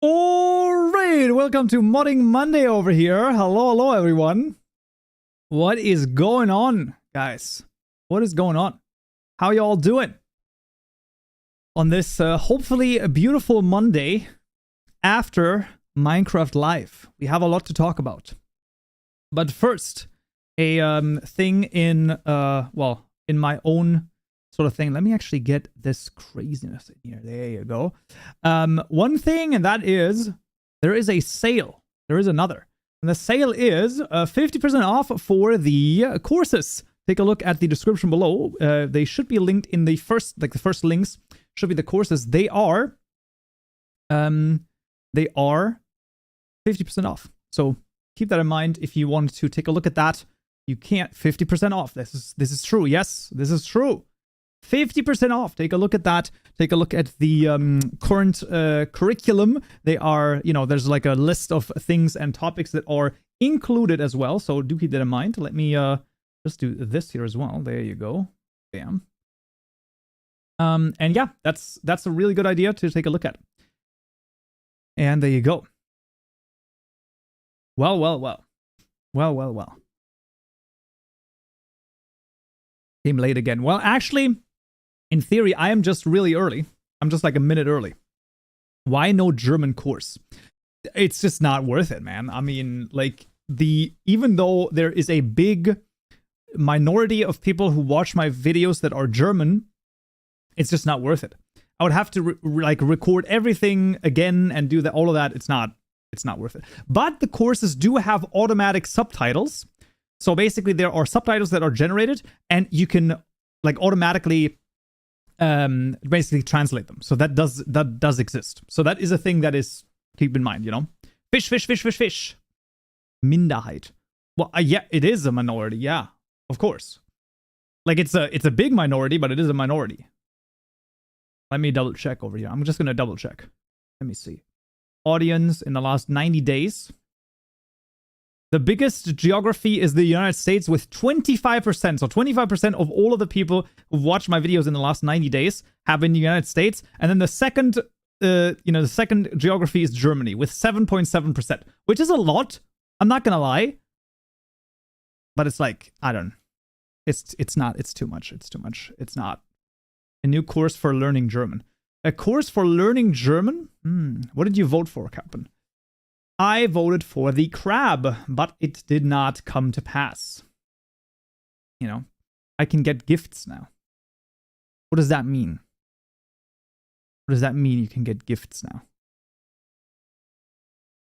Alright, welcome to Modding Monday over here. Hello everyone. What is going on, guys? What is going on? How y'all doing? On this hopefully a beautiful Monday after Minecraft Live. We have a lot to talk about. But first, a thing in in my own sort of thing. Let me actually get this craziness in here. There you go. One thing, and that is there is a sale. There is another. And the sale is 50% off for the courses. Take a look at the description below. They should be linked in the first, the first links should be the courses. They are 50% off. So keep that in mind if you want to take a look at that. You can't 50% off. This is true. Yes, this is true. 50% off. Take a look at that. Take a look at the current curriculum. They are, there's like a list of things and topics that are included as well. So do keep that in mind. Let me just do this here as well. There you go. Bam. And yeah, that's a really good idea to take a look at. And there you go. Well. Came late again. Well, actually, in theory, I am just really early. I'm just like a minute early. Why no German course? It's just not worth it, man. I mean, like, even though there is a big minority of people who watch my videos that are German, it's just not worth it. I would have to record everything again and do all of that. It's not worth it. But the courses do have automatic subtitles. So basically, there are subtitles that are generated, and you can automatically basically translate them. So that does exist. So that is a thing that is, keep in mind, Fish. Minderheit. Well, yeah, it is a minority. Yeah, of course. Like it's a big minority, but it is a minority. Let me double check over here. I'm just gonna double check. Let me see. Audience in the last 90 days. The biggest geography is the United States with 25%. So 25% of all of the people who've watched my videos in the last 90 days have been in the United States. And then the second, the second geography is Germany with 7.7%, which is a lot. I'm not gonna lie, but it's like, I don't. It's too much. It's not. A new course for learning German. A course for learning German? What did you vote for, Captain? I voted for the crab, but it did not come to pass. I can get gifts now. What does that mean? What does that mean you can get gifts now?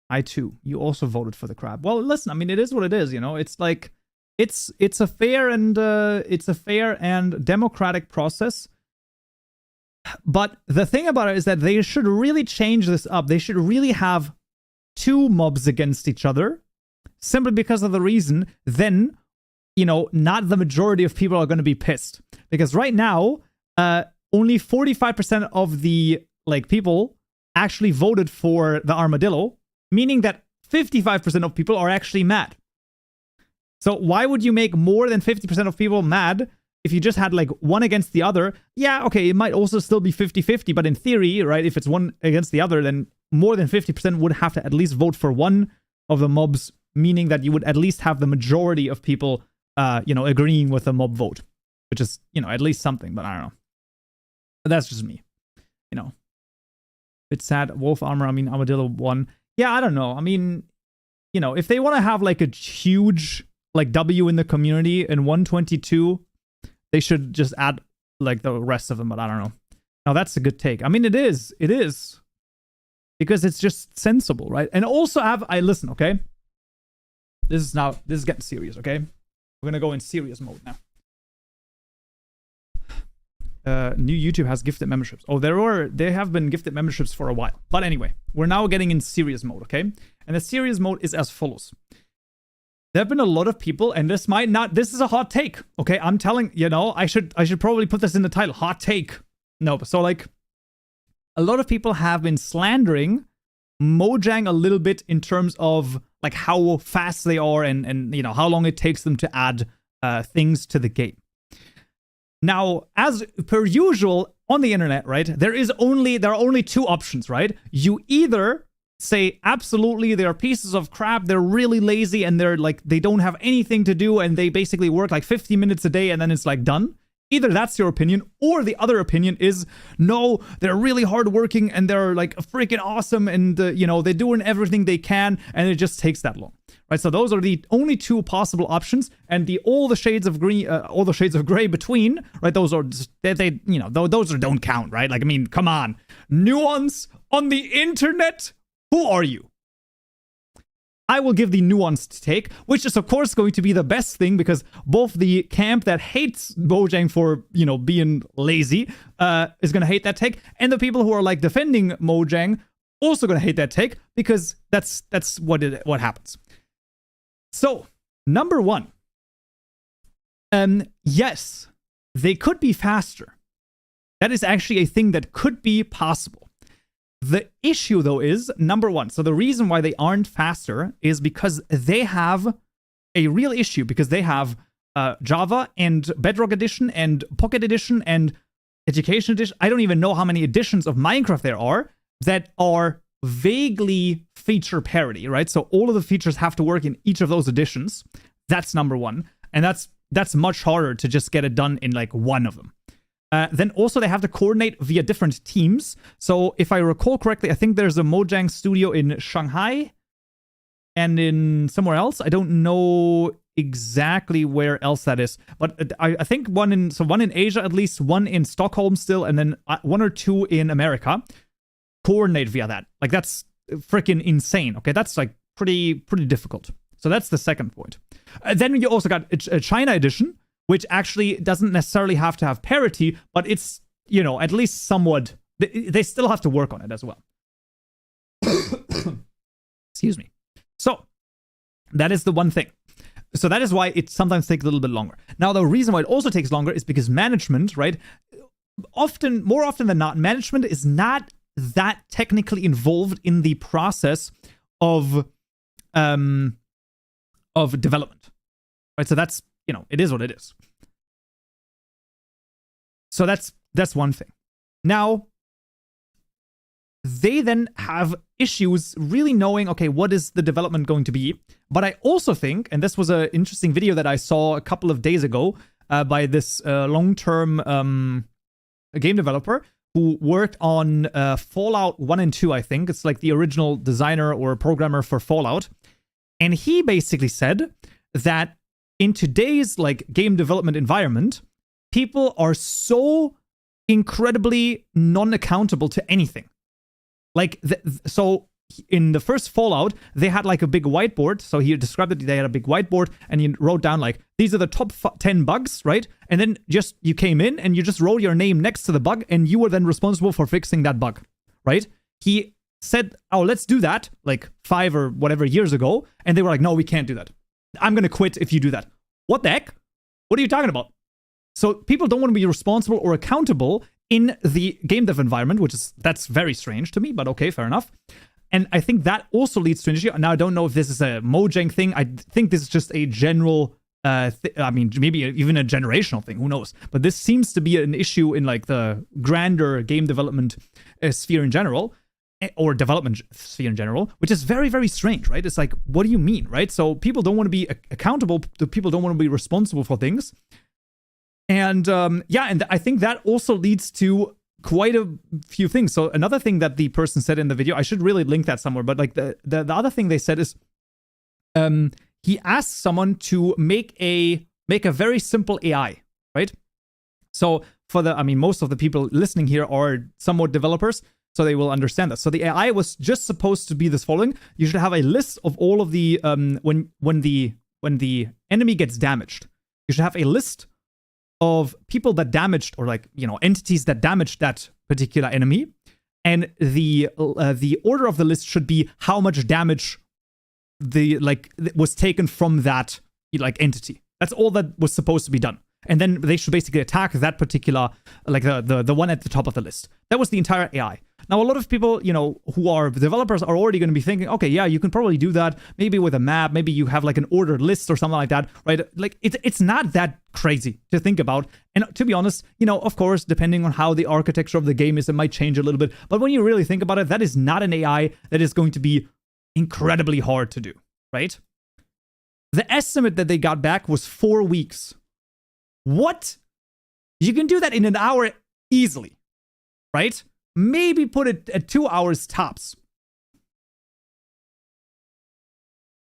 I too. You also voted for the crab. Well, listen, I mean, it is what it is, It's like, it's a fair and democratic process. But the thing about it is that they should really change this up. They should really have two mobs against each other, simply because of the reason, then, not the majority of people are going to be pissed. Because right now, only 45% of the, people actually voted for the Armadillo, meaning that 55% of people are actually mad. So why would you make more than 50% of people mad if you just had, one against the other? Yeah, okay, it might also still be 50-50, but in theory, right, if it's one against the other, then more than 50% would have to at least vote for one of the mobs, meaning that you would at least have the majority of people, agreeing with the mob vote, which is, at least something, but I don't know. But that's just me, It's sad. Wolf armor, I mean, Armadillo won. Yeah, I don't know. I mean, if they want to have, a huge, W in the community in 122, they should just add, the rest of them, but I don't know. Now, that's a good take. I mean, it is. Because it's just sensible, right? And also listen, okay? This is getting serious, okay? We're gonna go in serious mode now. New YouTube has gifted memberships. Oh, there have been gifted memberships for a while. But anyway, we're now getting in serious mode, okay? And the serious mode is as follows. there have been a lot of people, and this is a hot take, okay? I'm telling, I should probably put this in the title, hot take. No, so like, a lot of people have been slandering Mojang a little bit in terms of like how fast they are and how long it takes them to add things to the game. Now, as per usual on the internet, right, there are only two options, right? You either say absolutely they're pieces of crap, they're really lazy, and they don't have anything to do, and they basically work like 50 minutes a day and then it's like done. Either that's your opinion, or the other opinion is, no, they're really hardworking and they're like freaking awesome, and they're doing everything they can, and it just takes that long, right? So those are the only two possible options, and all the shades of gray between, right? Those are those don't count, right? Like, I mean, come on, nuance on the internet. Who are you? I will give the nuanced take, which is of course going to be the best thing, because both the camp that hates Mojang for, being lazy, is going to hate that take, and the people who are like defending Mojang also going to hate that take, because that's what happens. So, number one, yes, they could be faster. That is actually a thing that could be possible. The issue, though, is, number one, so the reason why they aren't faster is because they have a real issue, because they have Java and Bedrock Edition and Pocket Edition and Education Edition. I don't even know how many editions of Minecraft there are that are vaguely feature parity, right? So all of the features have to work in each of those editions. That's number one. And that's much harder to just get it done in like one of them. Then also they have to coordinate via different teams. So if I recall correctly, I think there's a Mojang studio in Shanghai and in somewhere else. I don't know exactly where else that is, but I think one in Asia at least, one in Stockholm still, and then one or two in America coordinate via that. Like, that's freaking insane. Okay, that's like pretty difficult. So that's the second point. Then you also got a China edition, which actually doesn't necessarily have to have parity, but it's, at least somewhat, they still have to work on it as well. Excuse me. So, that is the one thing. So that is why it sometimes takes a little bit longer. Now, the reason why it also takes longer is because management, right? More often than not, management is not that technically involved in the process of development, right? So that's, it is what it is. So that's one thing. Now, they then have issues really knowing, okay, what is the development going to be? But I also think, and this was an interesting video that I saw a couple of days ago by this long-term game developer who worked on Fallout 1 and 2, I think. It's like the original designer or programmer for Fallout. And he basically said that in today's like game development environment, people are so incredibly non-accountable to anything. Like, so in the first Fallout, they had like a big whiteboard. So he described it, they had a big whiteboard, and he wrote down like, these are the top 10 bugs, right? And then just, you came in and you just wrote your name next to the bug, and you were then responsible for fixing that bug, right? He said, oh, let's do that, like 5 or whatever years ago. And they were like, no, we can't do that. I'm going to quit if you do that. What the heck? What are you talking about? So people don't want to be responsible or accountable in the game dev environment, that's very strange to me, but okay, fair enough. And I think that also leads to an issue. Now, I don't know if this is a Mojang thing. I think this is just a general, maybe even a generational thing. Who knows? But this seems to be an issue in like the grander game development sphere in general, or development sphere in general, which is very, very strange, right? It's like, what do you mean, right? So people don't want to be accountable. People don't want to be responsible for things. And and I think that also leads to quite a few things. So another thing that the person said in the video, I should really link that somewhere, but like the other thing they said is he asked someone to make a very simple AI, right? So for most of the people listening here are somewhat developers, so they will understand that. So the AI was just supposed to be this following. You should have a list of all of the when the enemy gets damaged, you should have a list of people that damaged, or like, entities that damaged that particular enemy, and the order of the list should be how much damage was taken from that like entity. That's all that was supposed to be done. And then they should basically attack that particular, like the one at the top of the list. That was the entire AI. Now, a lot of people, you know, who are developers are already going to be thinking, okay, yeah, you can probably do that. Maybe with a map, maybe you have like an ordered list or something like that, right? Like it's not that crazy to think about. And to be honest, you know, of course, depending on how the architecture of the game is, it might change a little bit. But when you really think about it, that is not an AI that is going to be incredibly hard to do, right? The estimate that they got back was 4 weeks. What? You can do that in an hour easily, right? Maybe put it at 2 hours tops.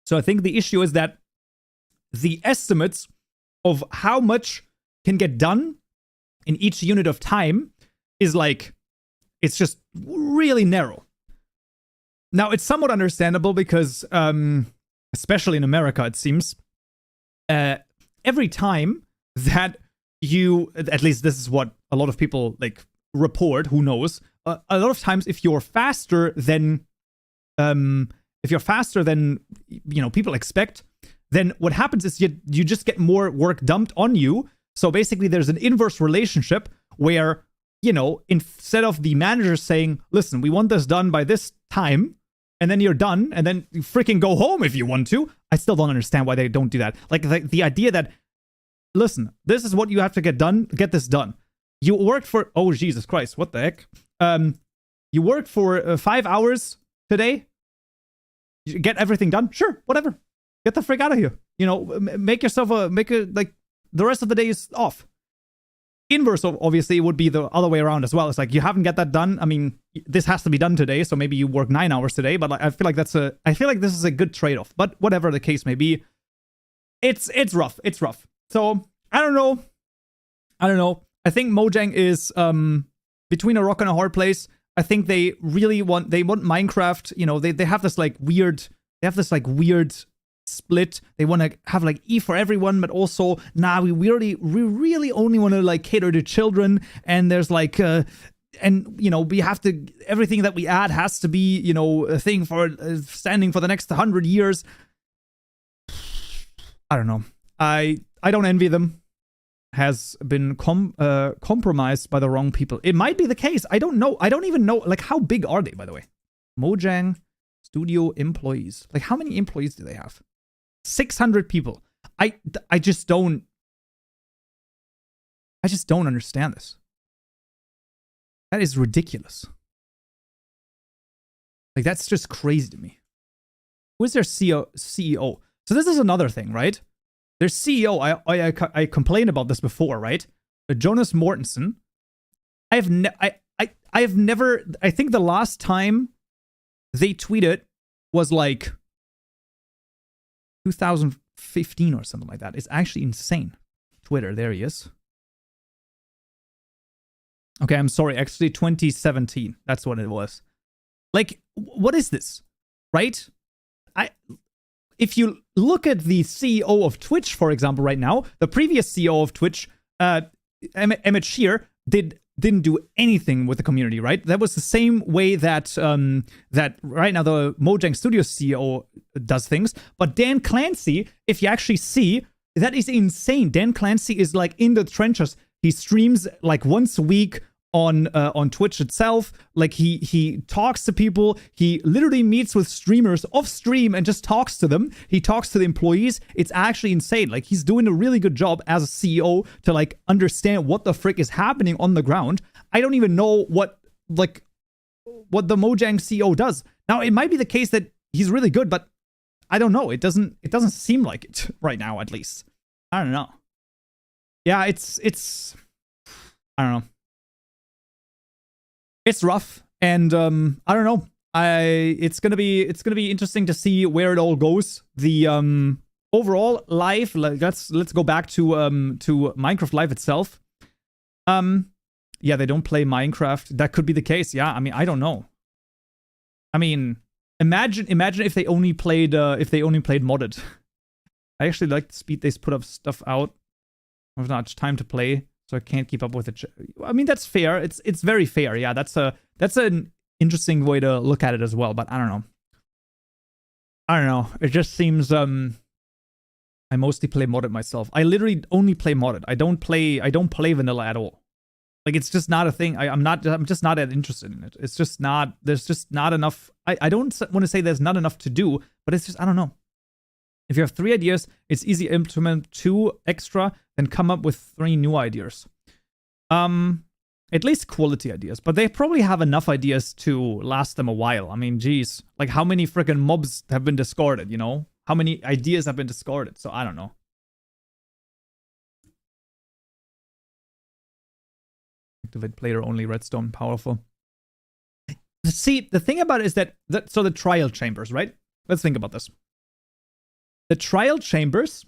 So I think the issue is that the estimates of how much can get done in each unit of time is like, it's just really narrow. Now, it's somewhat understandable because, especially in America, it seems, every time that you, at least this is what a lot of people like report, who knows, a lot of times if you're faster than you know, people expect, then what happens is you just get more work dumped on you. So basically there's an inverse relationship where, you know, instead of the manager saying, listen, we want this done by this time, and then you're done, and then you freaking go home if you want to. I still don't understand why they don't do that. Like the idea that, listen, this is what you have to get done, get this done. You worked for, oh, Jesus Christ, what the heck? You worked for 5 hours today? You get everything done? Sure, whatever. Get the frick out of here. You know, make like, the rest of the day is off. Inverse, obviously, would be the other way around as well. It's like, you haven't got that done. I mean, this has to be done today, so maybe you work 9 hours today, but I feel like this is a good trade-off. But whatever the case may be, it's rough. It's rough. So, I don't know. I think Mojang is between a rock and a hard place. I think they really want Minecraft, you know, they have this like weird split. They want to have like E for everyone, but also, we really only want to like cater to children, and there's like and you know, we have to, everything that we add has to be, you know, a thing for standing for the next 100 years. I don't know. I don't envy them. Has been compromised by the wrong people. It might be the case. I don't know. I don't even know. Like, how big are they, by the way? Mojang Studio employees. Like, how many employees do they have? 600 people. I just don't understand this. That is ridiculous. Like, that's just crazy to me. Who is their CEO? So this is another thing, right? Their CEO, I complained about this before, right? Jonas Mortensen. I have never, I think the last time they tweeted was like 2015 or something like that. It's actually insane. Twitter, there he is. Okay, I'm sorry, actually 2017. That's what it was. Like, what is this? Right? If you look at the CEO of Twitch, for example, right now, the previous CEO of Twitch, Emmett Shear, didn't do anything with the community, right? That was the same way that that right now the Mojang Studios CEO does things. But Dan Clancy, if you actually see, that is insane. Dan Clancy is like in the trenches. He streams like once a week on Twitch itself. Like he talks to people. He literally meets with streamers off stream and just talks to them. He talks to the employees. It's actually insane. Like, he's doing a really good job as a CEO to like understand what the frick is happening on the ground. I don't even know what the Mojang CEO does. Now, it might be the case that he's really good, but I don't know. It doesn't seem like it right now, at least. I don't know. Yeah, it's I don't know. It's rough, and I don't know. It's gonna be interesting to see where it all goes. The overall life. Let's go back to Minecraft life itself. Yeah, they don't play Minecraft. That could be the case. Yeah, I mean, I don't know. I mean, imagine if they only played modded. I actually like the speed they put up stuff out. I have not much time to play, so I can't keep up with it. I mean, that's fair. It's very fair. Yeah, that's an interesting way to look at it as well. But I don't know. I don't know. It just seems I mostly play modded myself. I literally only play modded. I don't play vanilla at all. Like, it's just not a thing. I'm just not that interested in it. It's just not, there's just not enough. I don't want to say there's not enough to do, but it's just, I don't know. If you have 3 ideas, it's easy to implement 2 extra, then come up with 3 new ideas. At least quality ideas, but they probably have enough ideas to last them a while. I mean, geez, like how many freaking mobs have been discarded, you know? How many ideas have been discarded? So I don't know. Activate player only redstone, powerful. See, the thing about it is that so the trial chambers, right? Let's think about this. The trial chambers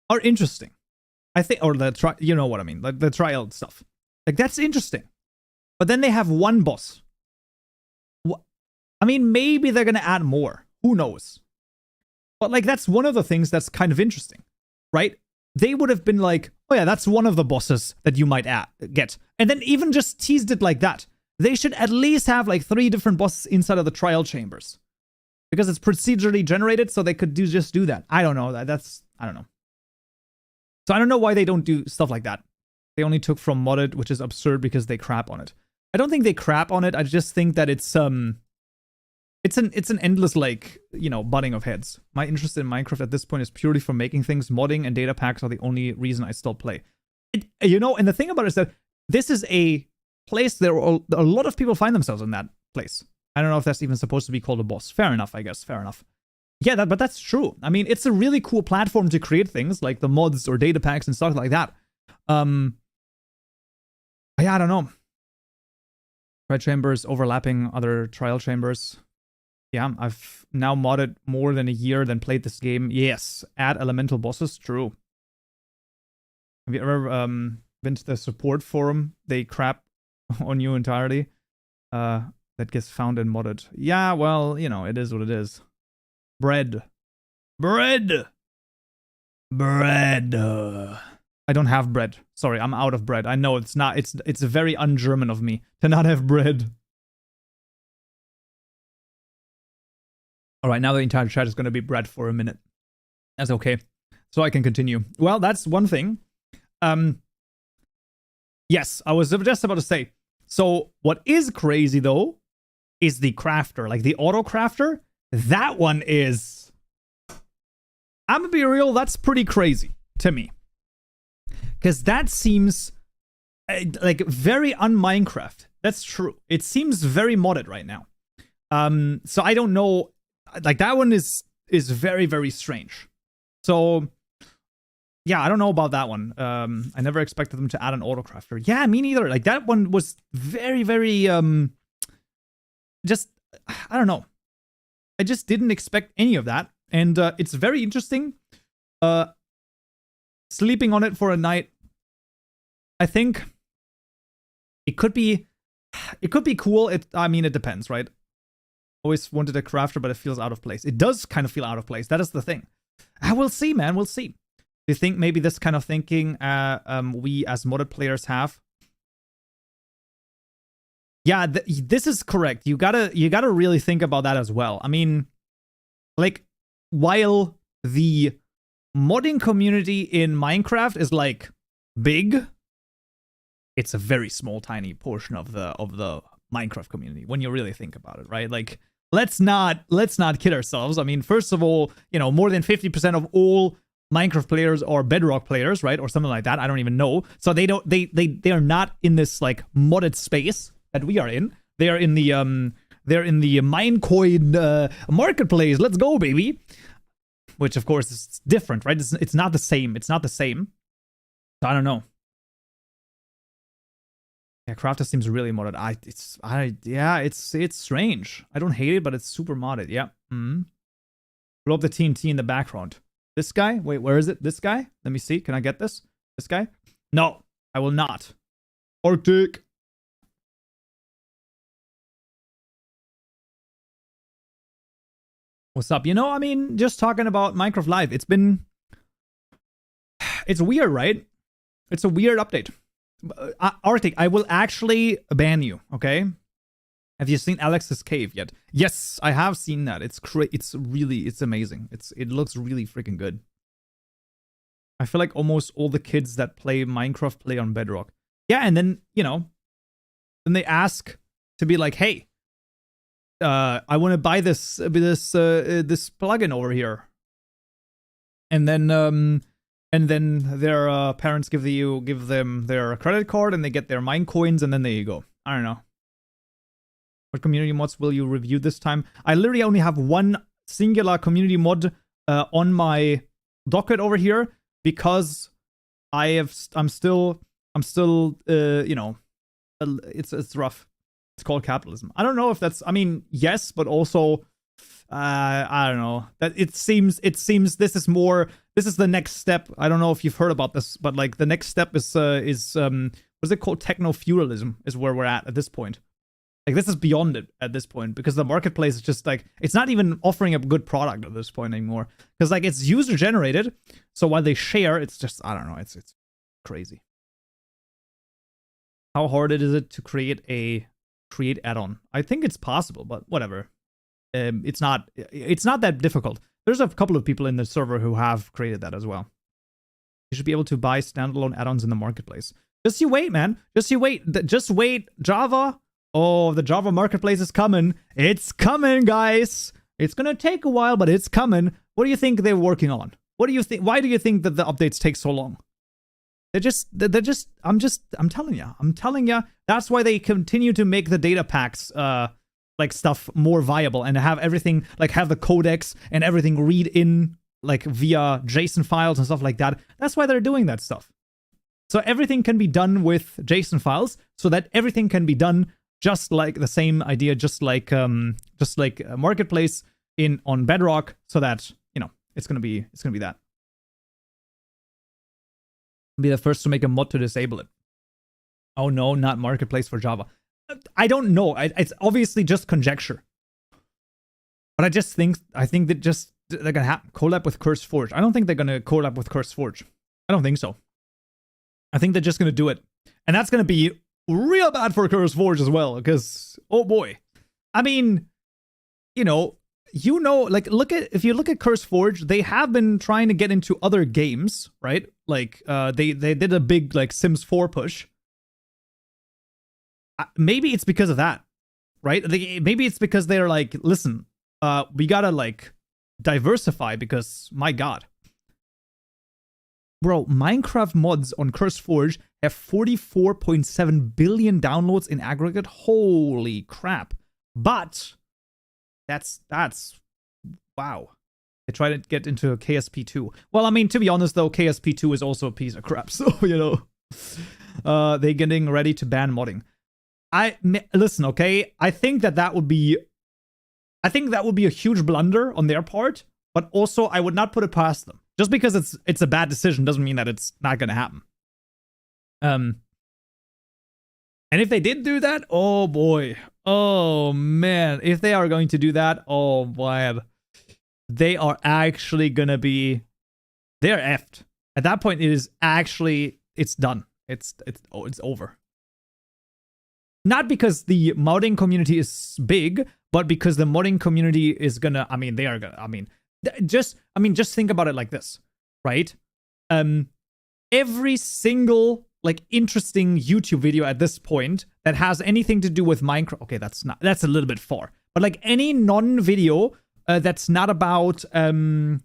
are interesting. I think, or you know what I mean, like the trial stuff. Like, that's interesting. But then they have one boss. I mean, maybe they're gonna add more. Who knows? But, like, that's one of the things that's kind of interesting, right? They would have been like, oh yeah, that's one of the bosses that you might get. And then even just teased it like that. They should at least have, like, 3 different bosses inside of the trial chambers. Because it's procedurally generated, so they could just do that. I don't know. I don't know. So I don't know why they don't do stuff like that. They only took from modded, which is absurd because they crap on it. I don't think they crap on it. I just think that it's an endless, like, you know, butting of heads. My interest in Minecraft at this point is purely for making things. Modding and data packs are the only reason I still play. You know, and the thing about it is that this is a place there are a lot of people find themselves in that place. I don't know if that's even supposed to be called a boss. Fair enough, I guess. Fair enough. Yeah, but that's true. I mean, it's a really cool platform to create things like the mods or data packs and stuff like that. Yeah, I don't know. Trial chambers overlapping other trial chambers. Yeah, I've now modded more than a year, then played this game. Yes, add elemental bosses. True. Have you ever been to the support forum? They crap on you entirely. That gets found and modded. Yeah, well, you know, it is what it is. Bread. I don't have bread. Sorry, I'm out of bread. I know it's not. It's very un-German of me to not have bread. All right, now the entire chat is going to be bread for a minute. That's okay. So I can continue. Well, that's one thing. Yes, I was just about to say. So what is crazy though is the crafter, like the auto crafter. That one is, I'm gonna be real, that's pretty crazy to me. Because that seems like very un-Minecraft. That's true. It seems very modded right now. So I don't know, like that one is very, very strange. So yeah, I don't know about that one. I never expected them to add an auto crafter. Yeah, me neither. Like that one was very, very just, I don't know. I just didn't expect any of that. And it's very interesting. Sleeping on it for a night, I think it could be cool. I mean, it depends, right? Always wanted a crafter, but it feels out of place. It does kind of feel out of place. That is the thing. We'll see, man. We'll see. Do you think maybe this kind of thinking we as modded players have? Yeah, this is correct. You gotta really think about that as well. I mean, like, while the modding community in Minecraft is like big, it's a very small, tiny portion of the Minecraft community when you really think about it, right? Like, let's not kid ourselves. I mean, first of all, you know, more than 50% of all Minecraft players are Bedrock players, right? Or something like that. I don't even know. So they are not in this like modded space that we are in. They are in the Minecoin marketplace. Let's go, baby. Which of course is different, right? It's not the same. It's not the same. So I don't know. Yeah, Crafter seems really modded. Yeah, it's strange. I don't hate it, but it's super modded. Yeah. Blow up the TNT in the background. This guy? Wait, where is it? This guy? Let me see. Can I get this? This guy? No, I will not. Arctic. What's up? You know, I mean, just talking about Minecraft Live. It's weird, right? It's a weird update. Arctic, I will actually ban you, okay? Have you seen Alex's Cave yet? Yes, I have seen that. It's it's amazing. It looks really freaking good. I feel like almost all the kids that play Minecraft play on Bedrock. Yeah, and then, you know, then they ask to be like, hey, I want to buy this plugin over here. And then their parents give them their credit card and they get their mine coins and then there you go. I don't know. What community mods will you review this time? I literally only have one singular community mod on my docket over here because I'm still you know, it's rough. It's called capitalism. I don't know if that's, I mean, yes, but also I don't know. That it seems this is the next step. I don't know if you've heard about this, but like the next step is what's it called? Techno-feudalism is where we're at this point. Like this is beyond it at this point because the marketplace is just like, it's not even offering a good product at this point anymore. Because like it's user generated. So while they share, it's just, I don't know, it's crazy. How hard is it to create add-on? I think it's possible, but whatever. It's not that difficult. There's a couple of people in the server who have created that as well. You should be able to buy standalone add-ons in the marketplace. Just you wait, man. Just you wait. Just wait. Java. Oh, the Java marketplace is coming. It's coming, guys. It's gonna take a while, but it's coming. What do you think they're working on? What do you think? Why do you think that the updates take so long? I'm telling you. That's why they continue to make the data packs, like stuff more viable and have everything, like have the codecs and everything read in like via JSON files and stuff like that. That's why they're doing that stuff. So everything can be done with JSON files so that everything can be done just like the same idea, just like a marketplace on Bedrock, so that, you know, it's gonna be that. Be the first to make a mod to disable it. Oh no, not marketplace for Java. I don't know. It's obviously just conjecture. But I think that just they're gonna have collab with CurseForge. I don't think they're gonna collab with CurseForge. I don't think so. I think they're just gonna do it, and that's gonna be real bad for CurseForge as well. Because oh boy, I mean, you know, like if you look at CurseForge, they have been trying to get into other games, right? Like they did a big like Sims 4 push. Maybe it's because of that, right? Maybe it's because they're like, listen, we gotta like diversify because my god. Bro, Minecraft mods on CurseForge have 44.7 billion downloads in aggregate. Holy crap. But that's wow. They try to get into KSP2. Well, I mean, to be honest though, KSP2 is also a piece of crap. So, you know, they're getting ready to ban modding. Listen, okay? I think that would be a huge blunder on their part, but also I would not put it past them. Just because it's a bad decision doesn't mean that it's not going to happen. And if they did do that, oh boy. Oh man, if they are going to do that, oh boy. They are actually going to be, they're effed. At that point it's done. It's over. Not because the modding community is big, but because the modding community is gonna, just think about it like this, right? Every single like interesting YouTube video at this point that has anything to do with Minecraft, okay, that's a little bit far, but like any non-video that's not about Hermitcraft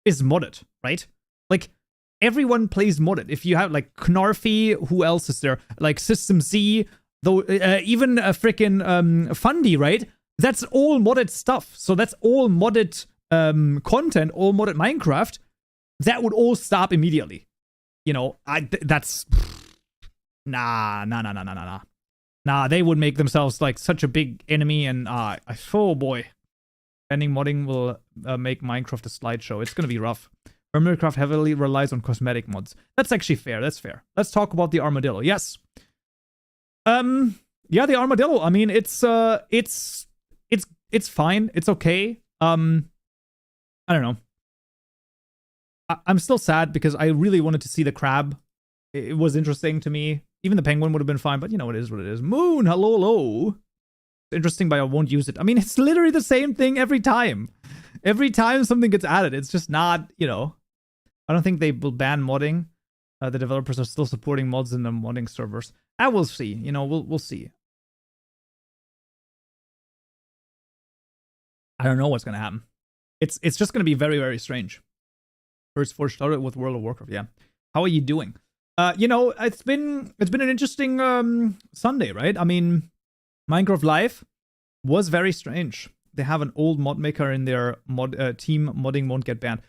is modded, right? Like everyone plays modded. If you have like Knarfy, who else is there? Like System Z, though, even a freaking Fundy, right? That's all modded stuff. So that's all modded content, all modded Minecraft. That would all stop immediately. You know, that's nah. Nah, they would make themselves like such a big enemy, and oh boy, banning modding will make Minecraft a slideshow. It's gonna be rough. Hermitcraft heavily relies on cosmetic mods. That's actually fair. That's fair. Let's talk about the Armadillo. Yes. Yeah, the Armadillo. I mean, it's fine. It's okay. I don't know. I'm still sad because I really wanted to see the crab. It was interesting to me. Even the penguin would have been fine, but you know, it is what it is. Moon, hello, hello. Interesting, but I won't use it. I mean, it's literally the same thing every time. Every time something gets added, it's just not, you know. I don't think they will ban modding. The developers are still supporting mods in the modding servers. I will see. You know, we'll see. I don't know what's gonna happen. It's just gonna be very, very strange. First Forge started with World of Warcraft. Yeah. How are you doing? You know, it's been an interesting Sunday, right? I mean, Minecraft Live was very strange. They have an old mod maker in their team. Modding won't get banned.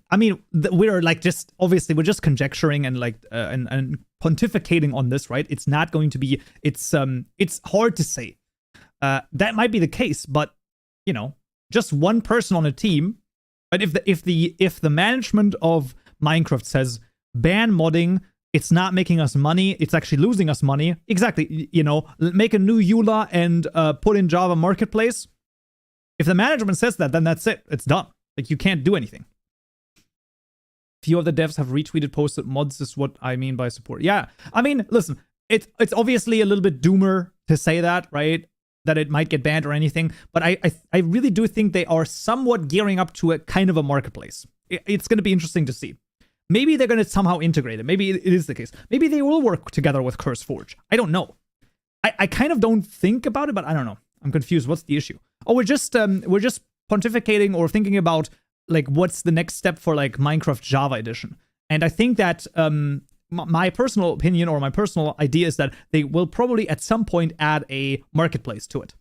I mean, we're like just obviously we're just conjecturing and like and pontificating on this, right? It's not going to be. It's hard to say. That might be the case, but you know, just one person on a team. But if the management of Minecraft says ban modding, it's not making us money, it's actually losing us money. Exactly, you know, make a new EULA and put in Java Marketplace. If the management says that, then that's it. It's done. Like, you can't do anything. Few of the devs have retweeted, posted mods, is what I mean by support. Yeah, I mean, listen, it's obviously a little bit doomer to say that, right? That it might get banned or anything, but I really do think they are somewhat gearing up to a kind of a marketplace. It's going to be interesting to see. Maybe they're going to somehow integrate it. Maybe it is the case. Maybe they will work together with CurseForge. I don't know. I kind of don't think about it, but I don't know. I'm confused. What's the issue? Oh, we're just pontificating or thinking about like what's the next step for like Minecraft Java Edition. And I think that my personal opinion or my personal idea is that they will probably at some point add a marketplace to it,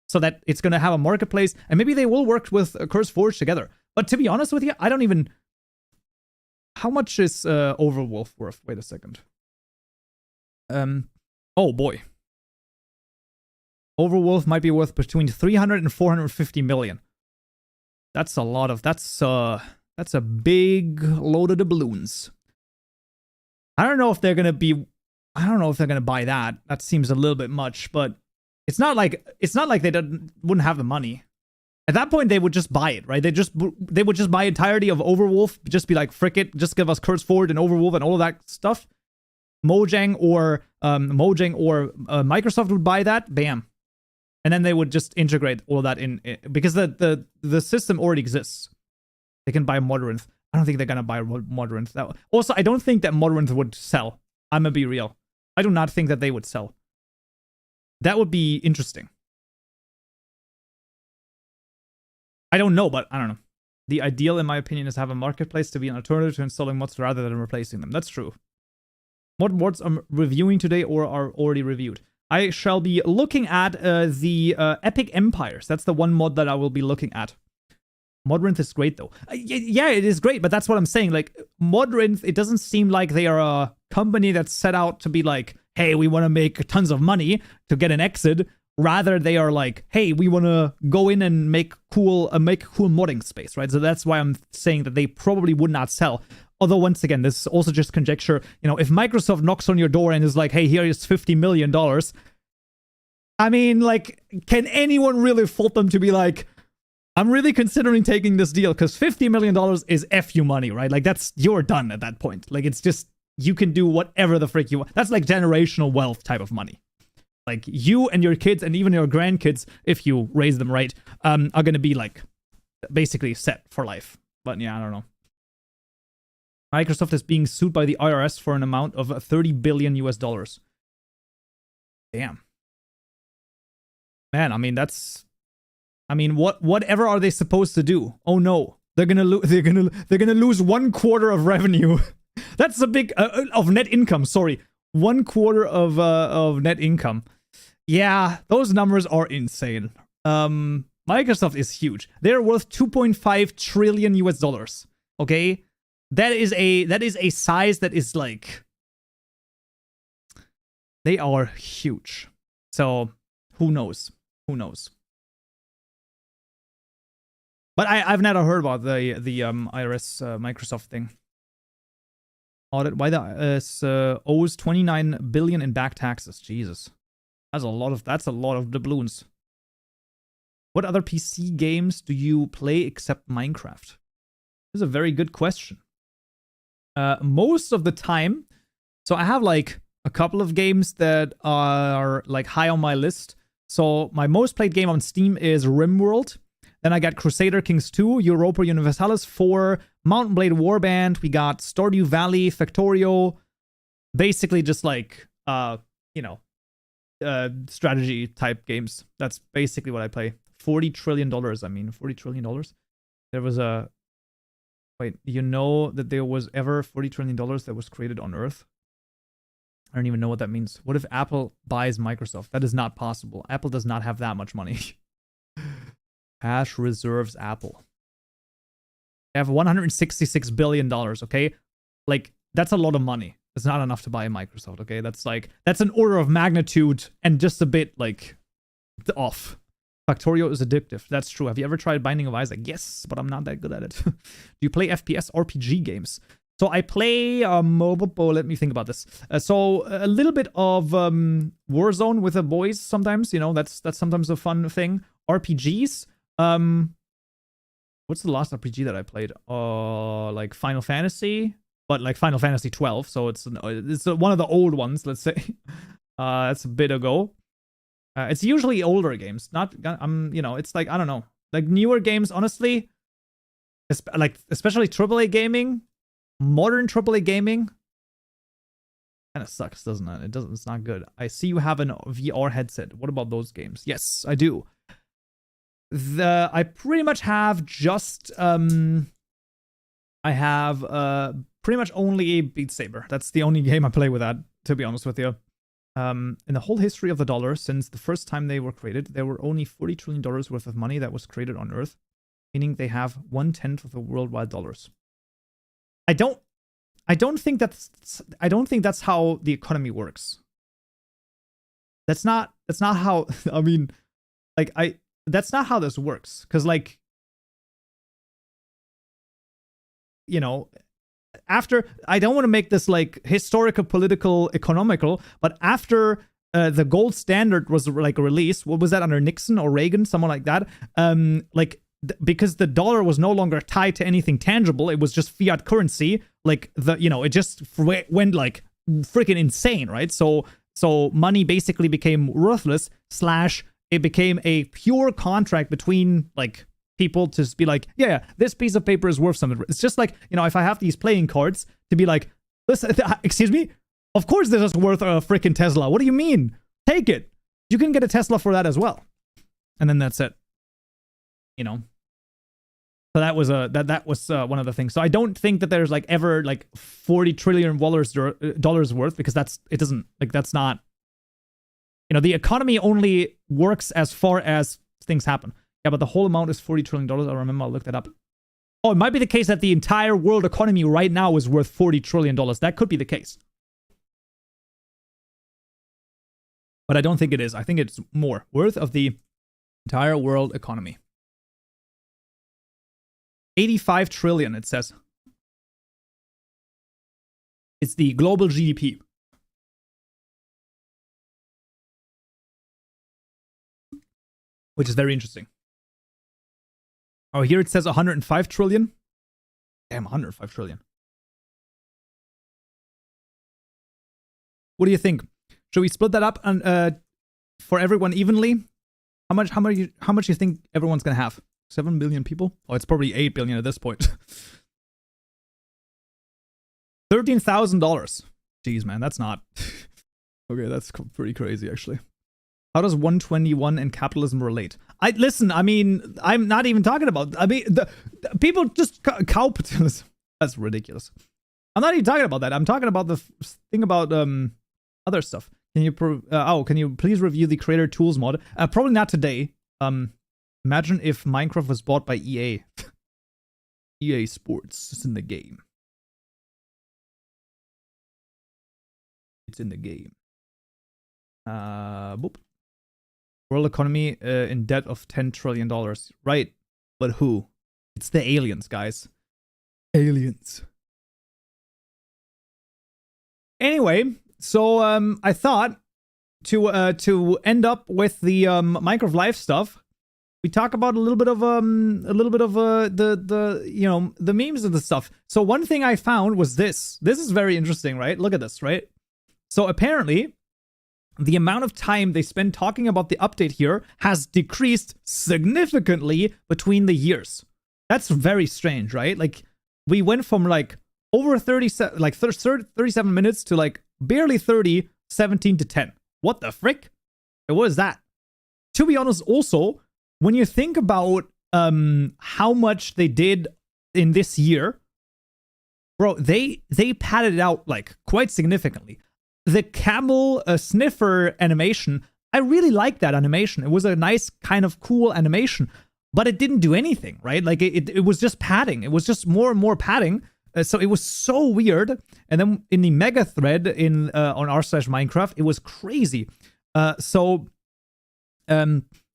so that it's going to have a marketplace, and maybe they will work with CurseForge together. But to be honest with you, I don't even. How much is Overwolf worth? Wait a second. Oh boy. Overwolf might be worth between 300 and 450 million. That's a lot of. That's a big load of doubloons. I don't know if they're gonna be. I don't know if they're gonna buy that. That seems a little bit much, but it's not like they wouldn't have the money. At that point, they would just buy it, right? They would just buy entirety of Overwolf. Just be like, frick it, just give us CurseForge and Overwolf and all of that stuff. Mojang or Microsoft would buy that. Bam. And then they would just integrate all of that in because the system already exists. They can buy Modrinth. I don't think they're gonna buy Modrinth. Also, I don't think that Modrinth would sell. I'm gonna be real. I do not think that they would sell. That would be interesting. I don't know, but I don't know. The ideal, in my opinion, is to have a marketplace to be an alternative to installing mods rather than replacing them. That's true. What mods I'm reviewing today or are already reviewed? I shall be looking at the Epic Empires. That's the one mod that I will be looking at. Modrinth is great, though. Yeah, it is great, but that's what I'm saying. Like, Modrinth, it doesn't seem like they are a company that's set out to be like, hey, we want to make tons of money to get an exit. Rather, they are like, hey, we want to go in and make cool modding space, right? So that's why I'm saying that they probably would not sell. Although, once again, this is also just conjecture. You know, if Microsoft knocks on your door and is like, hey, here is $50 million, I mean, like, can anyone really fault them to be like, I'm really considering taking this deal because $50 million is FU money, right? Like, you're done at that point. Like, it's just, you can do whatever the frick you want. That's like generational wealth type of money. Like, you and your kids and even your grandkids, if you raise them right, are going to be, like, basically set for life. But, yeah, I don't know. Microsoft is being sued by the IRS for an amount of $30 billion US. Damn. Man, I mean, that's... I mean, whatever are they supposed to do? Oh, no. They're gonna lose 1/4 of revenue. That's a big... of net income, sorry. 1/4 of net income. Yeah, those numbers are insane. Microsoft is huge. They're worth 2.5 trillion US. Okay, that is a size that is like, they are huge. So who knows? Who knows? But I've never heard about the IRS Microsoft thing. Audit why the owes 29 billion in back taxes. Jesus, that's a lot of doubloons. What other PC games do you play except Minecraft? This is a very good question. Most of the time, so I have like a couple of games that are like high on my list. So my most played game on Steam is RimWorld. Then I got Crusader Kings 2, Europa Universalis 4, Mountain Blade Warband. We got Stardew Valley, Factorio. Basically just like, strategy type games. That's basically what I play. $40 trillion. I mean, $40 trillion. There was a... Wait, you know that there was ever $40 trillion that was created on Earth? I don't even know what that means. What if Apple buys Microsoft? That is not possible. Apple does not have that much money. Cash reserves Apple. They have $166 billion, okay? Like, that's a lot of money. It's not enough to buy a Microsoft, okay? That's an order of magnitude and just a bit, like, off. Factorio is addictive. That's true. Have you ever tried Binding of Isaac? Yes, but I'm not that good at it. Do you play FPS RPG games? So I play mobile. Let me think about this. So a little bit of Warzone with the boys sometimes. You know, that's sometimes a fun thing. RPGs. What's the last RPG that I played? Like Final Fantasy, but like Final Fantasy 12. So it's one of the old ones. Let's say. That's a bit ago. It's usually older games. Not it's like I don't know, like newer games. Honestly, especially AAA gaming. Modern AAA gaming kind of sucks, doesn't it? It doesn't. It's not good. I see you have a VR headset. What about those games? Yes, I do. I pretty much have just I have pretty much only Beat Saber. That's the only game I play with that, to be honest with you. In the whole history of the dollar, since the first time they were created, there were only $40 trillion worth of money that was created on Earth, meaning they have 1/10 of the worldwide dollars. I don't think that's how the economy works. That's not how, I mean, like, that's not how this works. Because, like, after, I don't want to make this, like, historical, political, economical, but after the gold standard was, like, released, what was that, under Nixon or Reagan, someone like that, because the dollar was no longer tied to anything tangible, it was just fiat currency, like, it just went, like, freaking insane, right? So money basically became worthless, / it became a pure contract between, like, people to be like, yeah, this piece of paper is worth something. It's just like, if I have these playing cards, to be like, listen, excuse me? Of course this is worth a freaking Tesla. What do you mean? Take it. You can get a Tesla for that as well. And then that's it. So that was one of the things. So I don't think that there's like ever like $40 trillion dollars worth, because that's not, the economy only works as far as things happen. Yeah, but the whole amount is $40 trillion. I remember I looked that up. Oh, it might be the case that the entire world economy right now is worth $40 trillion. That could be the case. But I don't think it is. I think it's more worth of the entire world economy. 85 trillion, it says. It's the global GDP. Which is very interesting. Oh, here it says 105 trillion. Damn, 105 trillion. What do you think? Should we split that up and for everyone evenly? How much do you think everyone's gonna have? 7 billion people? Oh, it's probably 8 billion at this point. $13,000. Jeez, man, that's not... Okay, that's pretty crazy, actually. How does 121 and capitalism relate? Listen, I mean, I'm not even talking about... I mean, the people just... Kaupenjoe. That's ridiculous. I'm not even talking about that. I'm talking about the thing about other stuff. Can you please review the Creator Tools mod? Probably not today. Imagine if Minecraft was bought by EA. EA Sports is in the game. It's in the game. Boop. World economy in debt of $10 trillion. Right. But who? It's the aliens, guys. Aliens. Anyway, so I thought to end up with the Minecraft Live stuff, we talk about a little bit of the memes and the stuff. So one thing I found was this. This is very interesting, right? Look at this, right? So apparently, the amount of time they spend talking about the update here has decreased significantly between the years. That's very strange, right? Like, we went from like over 37 minutes to like barely 30, 17 to 10. What the frick? What is that? To be honest, also, when you think about how much they did in this year, bro, they padded it out like quite significantly. The camel sniffer animation, I really liked that animation. It was a nice kind of cool animation, but it didn't do anything, right? Like it was just padding. It was just more and more padding. So it was so weird. And then in the mega thread on r/Minecraft, it was crazy.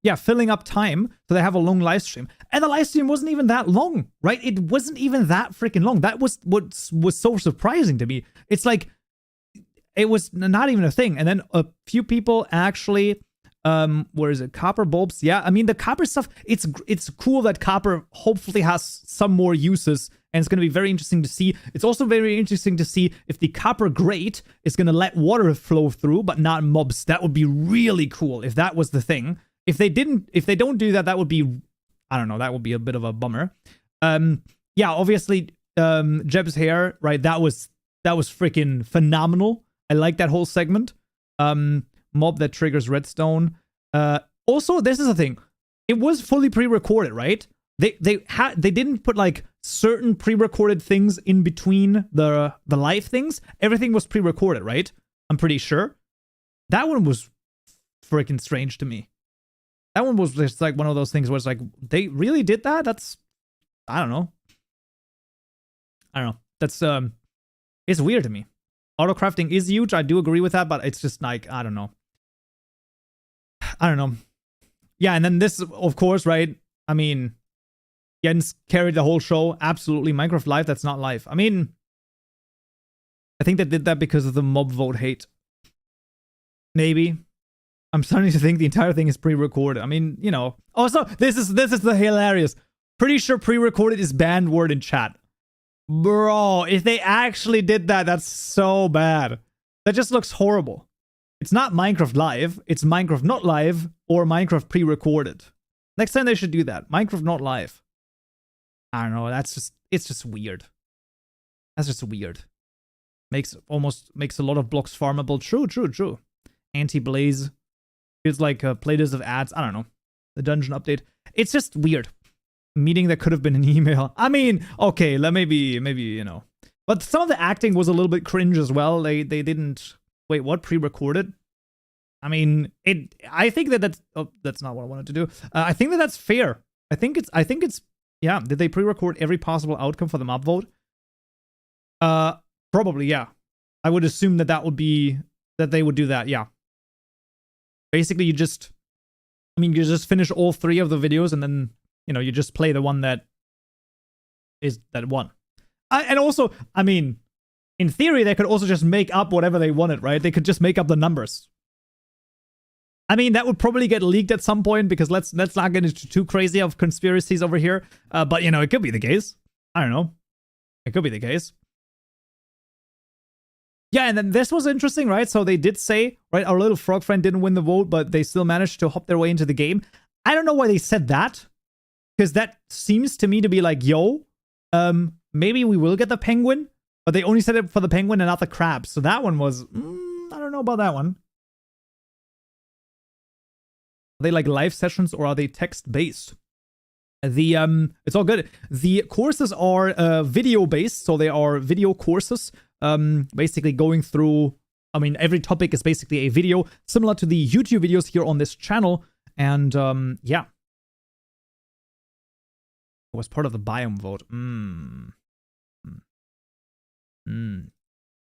Yeah, filling up time so they have a long live stream. And the live stream wasn't even that long, right? It wasn't even that freaking long. That was what was so surprising to me. It's like, it was not even a thing. And then a few people actually, where is it? Copper bulbs. Yeah, I mean, the copper stuff, it's cool that copper hopefully has some more uses. And it's going to be very interesting to see. It's also very interesting to see if the copper grate is going to let water flow through, but not mobs. That would be really cool if that was the thing. If they don't do that, that would be, I don't know, that would be a bit of a bummer. Yeah, obviously, Jeb's hair, right? That was freaking phenomenal. I like that whole segment. Mob that triggers redstone. Also, this is the thing. It was fully pre-recorded, right? They didn't put like certain pre-recorded things in between the live things. Everything was pre-recorded, right? I'm pretty sure. That one was freaking strange to me. That one was just like one of those things where it's like, they really did that? That's, I don't know. That's it's weird to me. Autocrafting is huge. I do agree with that, but it's just like, I don't know. Yeah, and then this, of course, right? I mean, Jens carried the whole show. Absolutely. Minecraft Live, that's not live. I mean, I think they did that because of the mob vote hate. Maybe. I'm starting to think the entire thing is pre-recorded. I mean, you know. Also, this is the hilarious. Pretty sure pre-recorded is banned word in chat. Bro, if they actually did that, that's so bad. That just looks horrible. It's not Minecraft Live. It's Minecraft Not Live or Minecraft pre-recorded. Next time they should do that. Minecraft Not Live. I don't know. It's just weird. That's just weird. Makes a lot of blocks farmable. True. Anti-blaze. Feels like playlist of ads. I don't know. The dungeon update. It's just weird. Meeting that could have been an email. I mean, okay, maybe, you know. But some of the acting was a little bit cringe as well. They didn't... Wait, what? Pre-recorded? I mean, I think that's... Oh, that's not what I wanted to do. I think that's fair. I think it's... Yeah, did they pre-record every possible outcome for the mob vote? Probably, yeah. I would assume that would be... That they would do that, yeah. Basically, you just finish all 3 of the videos and then... You know, you just play the one that is that one. And also, I mean, in theory, they could also just make up whatever they wanted, right? They could just make up the numbers. I mean, that would probably get leaked at some point because let's not get into too crazy of conspiracies over here. But, you know, it could be the case. I don't know. It could be the case. Yeah, and then this was interesting, right? So they did say, right, our little frog friend didn't win the vote, but they still managed to hop their way into the game. I don't know why they said that. Because that seems to me to be like, yo, maybe we will get the penguin, but they only said it for the penguin and not the crab. So that one was, I don't know about that one. Are they like live sessions or are they text-based? It's all good. The courses are video-based, so they are video courses, basically going through, I mean, every topic is basically a video, similar to the YouTube videos here on this channel, and yeah. Was part of the biome vote.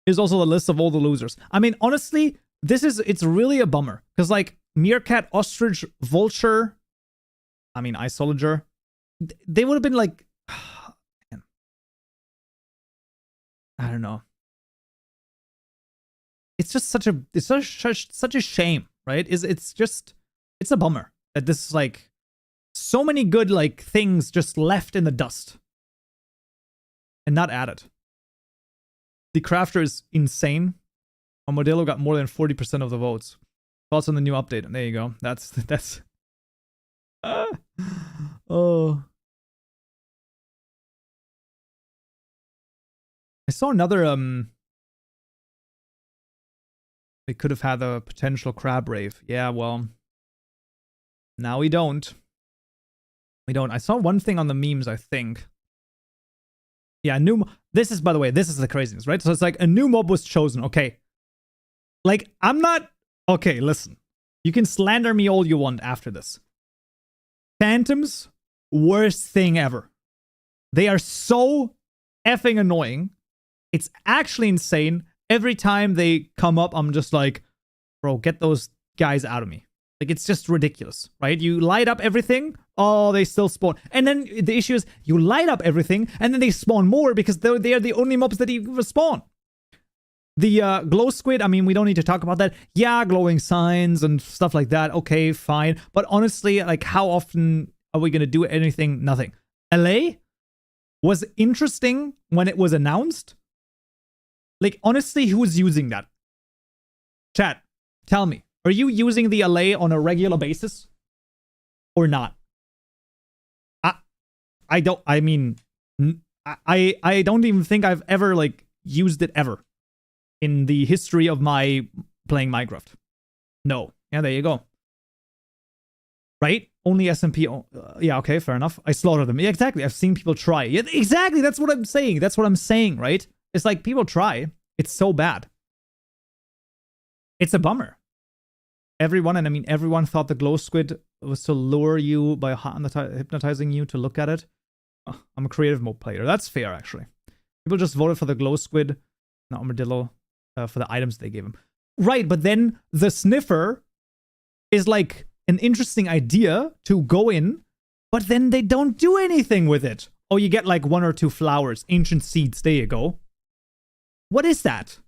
Here's also the list of all the losers. I mean, honestly, it's really a bummer. Because, like, Meerkat, Ostrich, Vulture, I mean, Isolager, they would have been like, man. I don't know. It's just such a shame, right? It's a bummer that this is like, so many good, like, things just left in the dust. And not added. The crafter is insane. Armadillo got more than 40% of the votes. Thoughts on the new update? There you go. That's. Oh. I saw another they could have had a potential crab rave. Yeah, well, now we don't. We don't. I saw one thing on the memes, I think. Yeah, this is, by the way, this is the craziness, right? So it's like a new mob was chosen. Okay. Like, I'm not... Okay, listen. You can slander me all you want after this. Phantoms, worst thing ever. They are so effing annoying. It's actually insane. Every time they come up, I'm just like, bro, get those guys out of me. Like, it's just ridiculous, right? You light up everything, oh, they still spawn. And then the issue is, you light up everything, and then they spawn more because they are the only mobs that even spawn. The glow squid, I mean, we don't need to talk about that. Yeah, glowing signs and stuff like that. Okay, fine. But honestly, like, how often are we going to do anything? Nothing. LA was interesting when it was announced. Like, honestly, who's using that? Chat, tell me. Are you using the LA on a regular basis? Or not? I don't, I mean, I don't even think I've ever, like, used it ever in the history of my playing Minecraft. No. Yeah, there you go. Right? Only SMP. Yeah, okay, fair enough. I slaughtered them. Yeah, exactly. I've seen people try. Yeah, exactly. That's what I'm saying. That's what I'm saying, right? It's like people try. It's so bad. It's a bummer. Everyone, and I mean everyone, thought the glow squid was to lure you by hypnotizing you to look at it. Oh, I'm a creative mode player. That's fair, actually. People just voted for the glow squid, not Armadillo, for the items they gave him. Right, but then the sniffer is like an interesting idea to go in, but then they don't do anything with it. Oh, you get like 1 or 2 flowers, ancient seeds. There you go. What is that?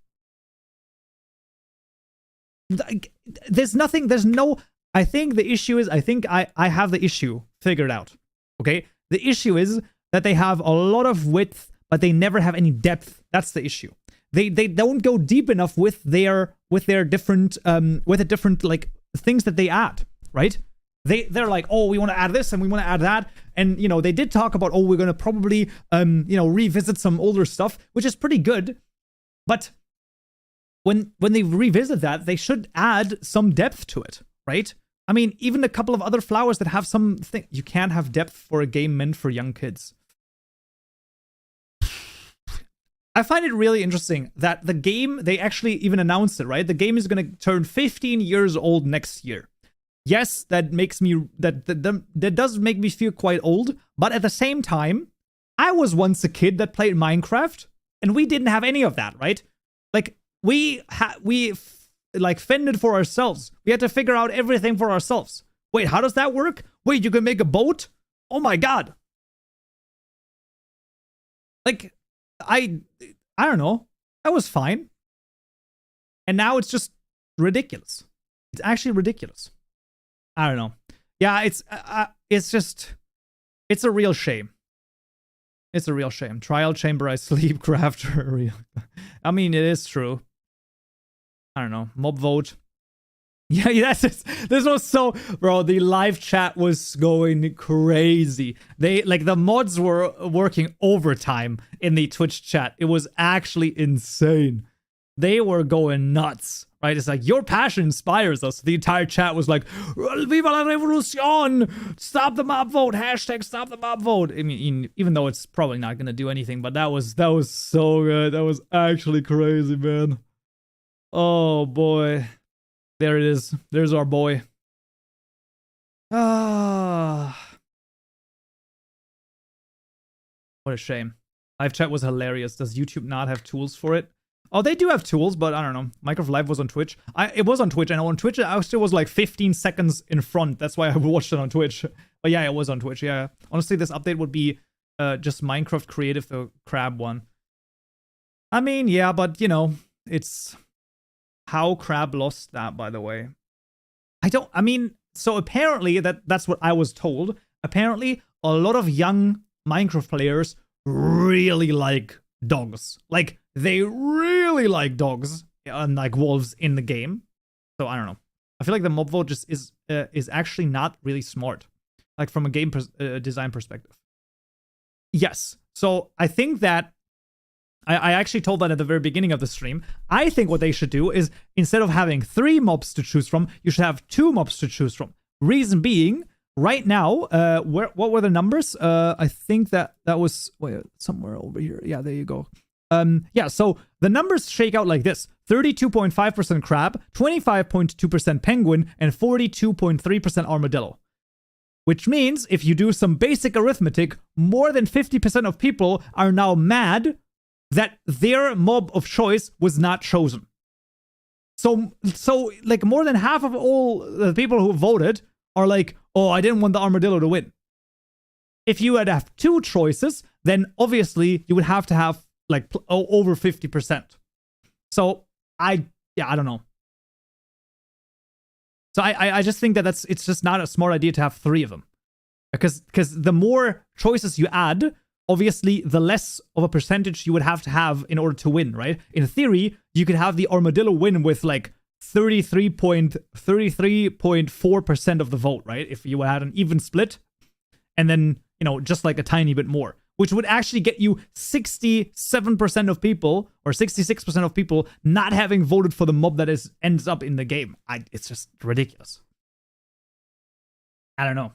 There's nothing, there's no... I think the issue is, I think I have the issue figured out. Okay? The issue is that they have a lot of width, but they never have any depth. That's the issue. They don't go deep enough with their different with the different like things that they add, right? They're like, oh, we want to add this and we want to add that, and you know, they did talk about, oh, we're gonna probably you know, revisit some older stuff, which is pretty good, but when they revisit that, they should add some depth to it, right? I mean, even a couple of other flowers that have some thing. You can't have depth for a game meant for young kids. I find it really interesting that the game, they actually even announced it, right? The game is going to turn 15 years old next year. Yes, that makes me, that does make me feel quite old, but at the same time, I was once a kid that played Minecraft, and we didn't have any of that, right? Like, we like fended for ourselves. We had to figure out everything for ourselves. Wait, how does that work? Wait, you can make a boat? Oh my god. Like, I don't know. That was fine. And now it's just ridiculous. It's actually ridiculous. I don't know. Yeah, it's just, it's a real shame. It's a real shame. Trial chamber, I sleep, crafter, real. I mean, it is true. I don't know. Mob vote. Yeah, that's just, this was so, bro, the live chat was going crazy. They, like, the mods were working overtime in the Twitch chat. It was actually insane. They were going nuts, right? It's like, your passion inspires us. The entire chat was like, Viva la revolution! Stop the mob vote! Hashtag stop the mob vote! I mean, even though it's probably not gonna do anything, but that was so good. That was actually crazy, man. Oh, boy. There it is. There's our boy. Ah. What a shame. Live chat was hilarious. Does YouTube not have tools for it? Oh, they do have tools, but I don't know. Minecraft Live was on Twitch. It was on Twitch, and on Twitch, I still was like 15 seconds in front. That's why I watched it on Twitch. But yeah, it was on Twitch, yeah. Honestly, this update would be just Minecraft Creative, the crab one. I mean, yeah, but, you know, it's... How Crab lost that, by the way. I mean, so apparently, that's what I was told. Apparently, a lot of young Minecraft players really like dogs. Like, they really like dogs like wolves in the game. So I don't know. I feel like the mob vote just is actually not really smart, like from a game design perspective. Yes. So I think that I actually told that at the very beginning of the stream. I think what they should do is, instead of having 3 mobs to choose from, you should have 2 mobs to choose from. Reason being, right now, what were the numbers? I think that was somewhere over here. Yeah, there you go. Yeah, so the numbers shake out like this: 32.5% crab, 25.2% penguin, and 42.3% armadillo. Which means, if you do some basic arithmetic, more than 50% of people are now mad that their mob of choice was not chosen. So like more than half of all the people who voted are like, oh, I didn't want the armadillo to win. If you had to have 2 choices, then obviously you would have to have like over 50%. So I don't know. So I just think that it's just not a smart idea to have 3 of them. Because the more choices you add, obviously the less of a percentage you would have to have in order to win, right? In theory, you could have the armadillo win with like 33.4% of the vote, right? If you had an even split, and then, you know, just like a tiny bit more, which would actually get you 67% of people, or 66% of people, not having voted for the mob that ends up in the game. It's just ridiculous. I don't know.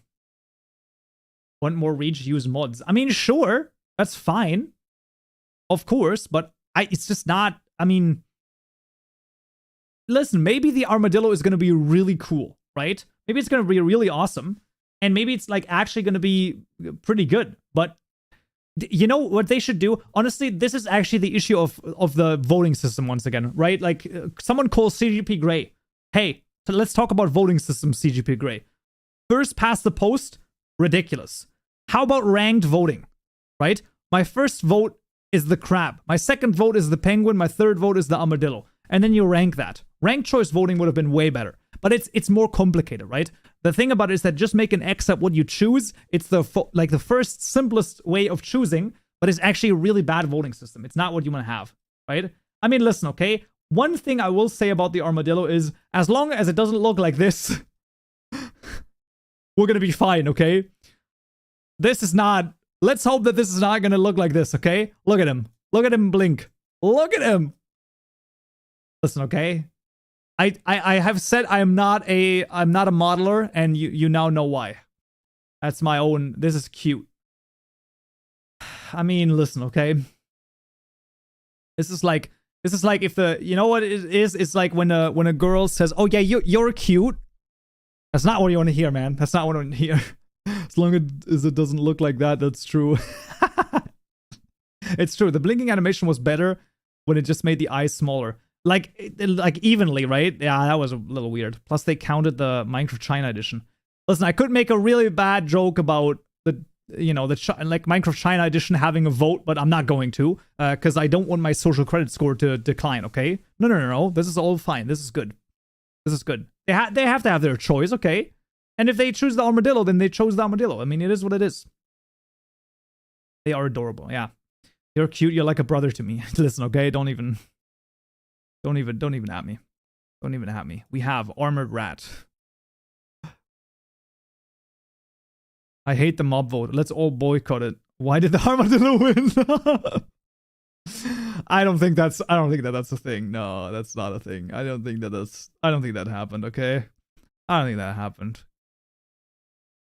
Want more reach, use mods. I mean, sure, that's fine. Of course, but it's just not, I mean, listen, maybe the armadillo is going to be really cool, right? Maybe it's going to be really awesome, and maybe it's like actually going to be pretty good. But you know what they should do? Honestly, this is actually the issue of the voting system once again, right? Like someone calls CGP Grey. Hey, so let's talk about voting system, CGP Grey. First past the post, ridiculous. How about ranked voting, right? My first vote is the crab. My second vote is the penguin. My third vote is the armadillo. And then you rank that. Ranked choice voting would have been way better. But it's more complicated, right? The thing about it is that just make an X at what you choose. It's the first simplest way of choosing, but it's actually a really bad voting system. It's not what you want to have, right? I mean, listen, okay? One thing I will say about the armadillo is, as long as it doesn't look like this, we're gonna be fine, okay? This is not... Let's hope that this is not gonna look like this, okay? Look at him. Look at him blink. Look at him! Listen, okay? I have said I'm not a modeler, and you now know why. That's my own... This is cute. I mean, listen, okay? This is like if the... You know what it is? It's like when a girl says, oh yeah, you're cute. That's not what you want to hear, man. That's not what I want to hear. As long as it doesn't look like that, that's true. It's true. The blinking animation was better when it just made the eyes smaller. Like evenly, right? Yeah, that was a little weird. Plus, they counted the Minecraft China edition. Listen, I could make a really bad joke about the Minecraft China edition having a vote, but I'm not going to, because I don't want my social credit score to decline, okay? No. This is all fine. This is good. This is good. They have to have their choice, okay? And if they choose the armadillo, then they chose the armadillo. I mean, it is what it is. They are adorable, yeah. You're cute. You're like a brother to me. Listen, okay? Don't even at me. Don't even at me. We have armored rat. I hate the mob vote. Let's all boycott it. Why did the armadillo win? I don't think that's a thing. No, that's not a thing. I don't think that happened, okay? I don't think that happened.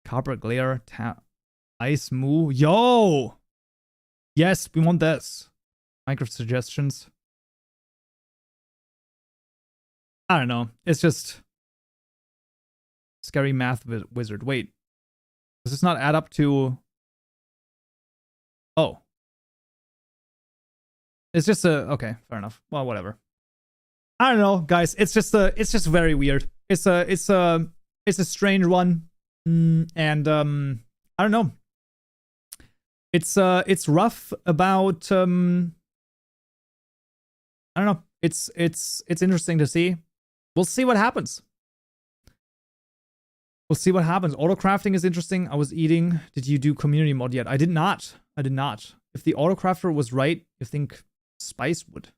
Copper glare, ice moo. Yo! Yes, we want this. Minecraft suggestions. I don't know. It's just scary math wizard. Wait. Does this not add up to... Oh. It's just a... Okay, fair enough. Well, whatever. I don't know, guys. It's just very weird. It's a strange one. And I don't know. It's rough about I don't know. It's interesting to see. We'll see what happens. We'll see what happens. Autocrafting is interesting. I was eating. Did you do community mod yet? I did not. If the autocrafter was right, you think Spice would.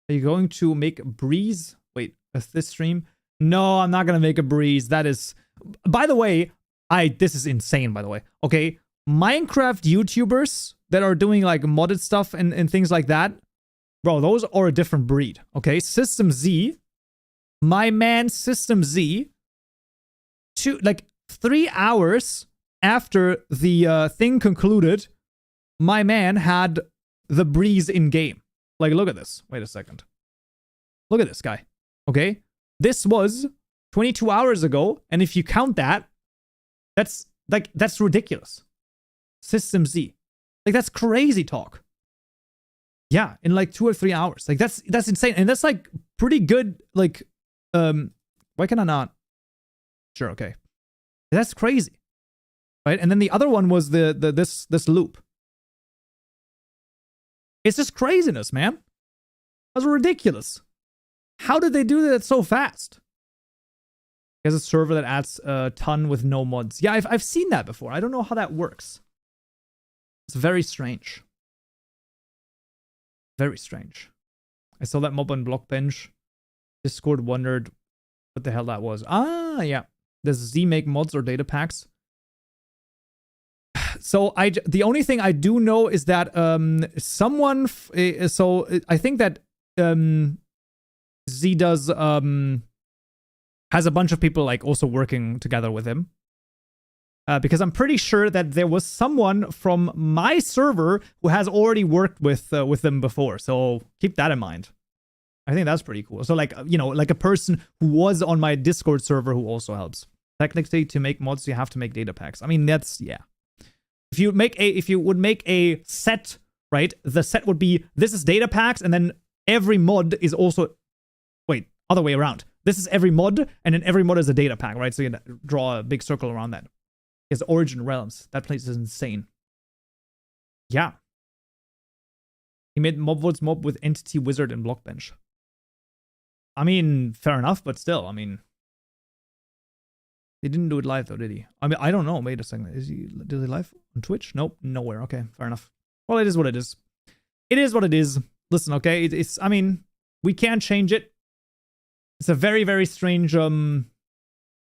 Are you going to make a breeze? Wait, this stream? No, I'm not gonna make a breeze. That is, by the way, this is insane, by the way. Okay, Minecraft YouTubers that are doing like modded stuff and things like that, bro, those are a different breed. Okay, System Z, my man System Z, 3 hours after the thing concluded, my man had the breeze in game. Like, look at this. Wait a second. Look at this guy. Okay, this was 22 hours ago, and if you count that, that's ridiculous. System Z, like, that's crazy talk. Yeah, in like 2 or 3 hours. Like, that's insane, and that's like pretty good. Like, why can I not? Sure, okay, that's crazy, right? And then the other one was this loop. It's just craziness, man. That's ridiculous. How did they do that so fast? There's a server that adds a ton with no mods. Yeah, I've seen that before. I don't know how that works. It's very strange. Very strange. I saw that mob on Blockbench. Discord wondered what the hell that was. Ah, yeah. Does Z make mods or data packs? So the only thing I do know is that someone. So I think that Z does has a bunch of people like also working together with him. Because I'm pretty sure that there was someone from my server who has already worked with them before. So keep that in mind. I think that's pretty cool. So like, you know, like a person who was on my Discord server who also helps. Technically, to make mods, you have to make data packs. I mean, that's, yeah. If you would make a set, right? The set would be, this is data packs, and then every mod is also, wait, other way around. This is every mod, and then every mod is a data pack, right? So you draw a big circle around that. It's Origin Realms. That place is insane. Yeah. He made Mobvoids mob with Entity Wizard and Blockbench. I mean, fair enough, but still, I mean, he didn't do it live though, did he? I mean, I don't know. Wait a second. Did he live on Twitch? Nope, nowhere. Okay, fair enough. Well, it is what it is. It is what it is. Listen, okay, it's. I mean, we can't change it. It's a very, very strange thing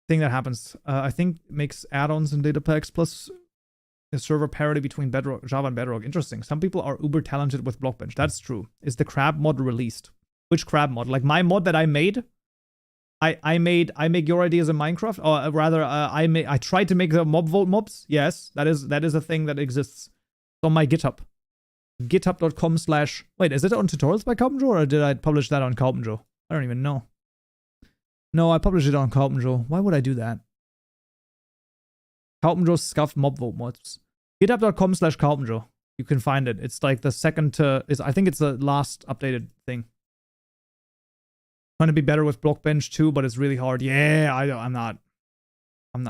that happens. I think it makes add-ons and data packs plus a server parity between Bedrock, Java and Bedrock. Interesting. Some people are uber talented with Blockbench. That's true. Is the crab mod released? Which crab mod? Like my mod that I made. I make your ideas in Minecraft, or rather, I tried to make the mob vote mobs. Yes, that is a thing that exists. It's on my GitHub. GitHub.com/ wait, is it on tutorials by Kaupenjoe, or did I publish that on Kaupenjoe? I don't even know. No, I published it on Kaupenjoe. Why would I do that? Kaupenjoe scuffed mob vote mods. GitHub.com/ Kaupenjoe. You can find it. It's like the second to I think it's the last updated thing. Trying to be better with Blockbench too, but it's really hard. Yeah, I'm not.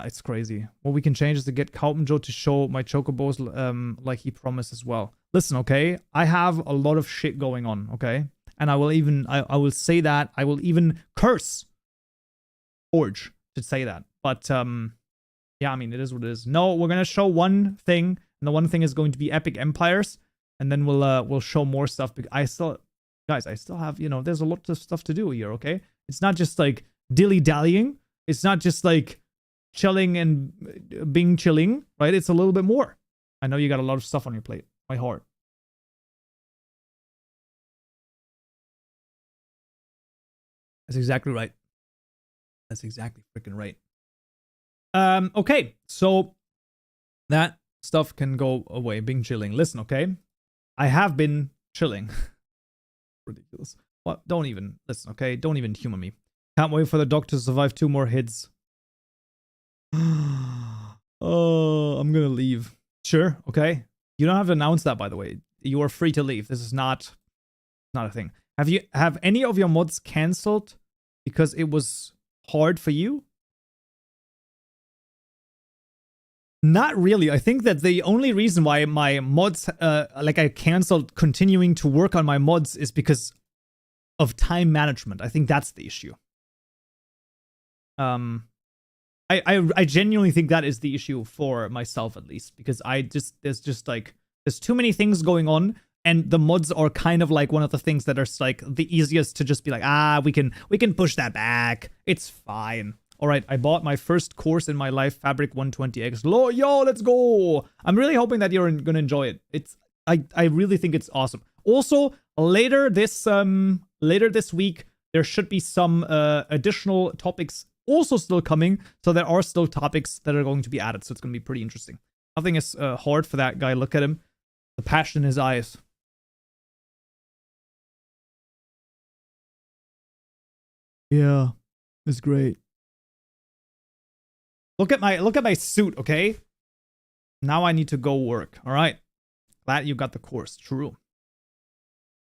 It's crazy. What we can change is to get Kaupenjoe to show my chocobos like he promised as well. Listen, okay? I have a lot of shit going on, okay? And I will even, I will say that. I will even curse Forge to say that. But, yeah, I mean, it is what it is. No, we're going to show one thing, and the one thing is going to be Epic Empires, and then we'll show more stuff. Guys, I still have, you know, there's a lot of stuff to do here, okay? It's not just like dilly-dallying. It's not just like chilling and being chilling, right? It's a little bit more. I know you got a lot of stuff on your plate. My heart. That's exactly right. That's exactly freaking right. Okay, so that stuff can go away. Being chilling. Listen, okay? I have been chilling. Ridiculous. What? Don't even listen, okay? Don't even humor me. Can't wait for the dog to survive 2 more hits. Oh, I'm gonna leave. Sure, okay. You don't have to announce that, by the way. You are free to leave. This is not a thing. Have any of your mods cancelled because it was hard for you? Not really. I think that the only reason why my mods, like I canceled continuing to work on my mods is because of time management. I think that's the issue. I genuinely think that is the issue for myself, at least, because there's too many things going on. And the mods are kind of like one of the things that are like the easiest to just be like, we can push that back. It's fine. All right, I bought my first course in my life, Fabric 120X. Yo, let's go. I'm really hoping that you're going to enjoy it. I really think it's awesome. Also, later this week, there should be some additional topics also still coming. So there are still topics that are going to be added. So it's going to be pretty interesting. Nothing is hard for that guy. Look at him. The passion in his eyes. Yeah, it's great. Look at my suit, okay? Now I need to go work. All right. Glad you got the course. True.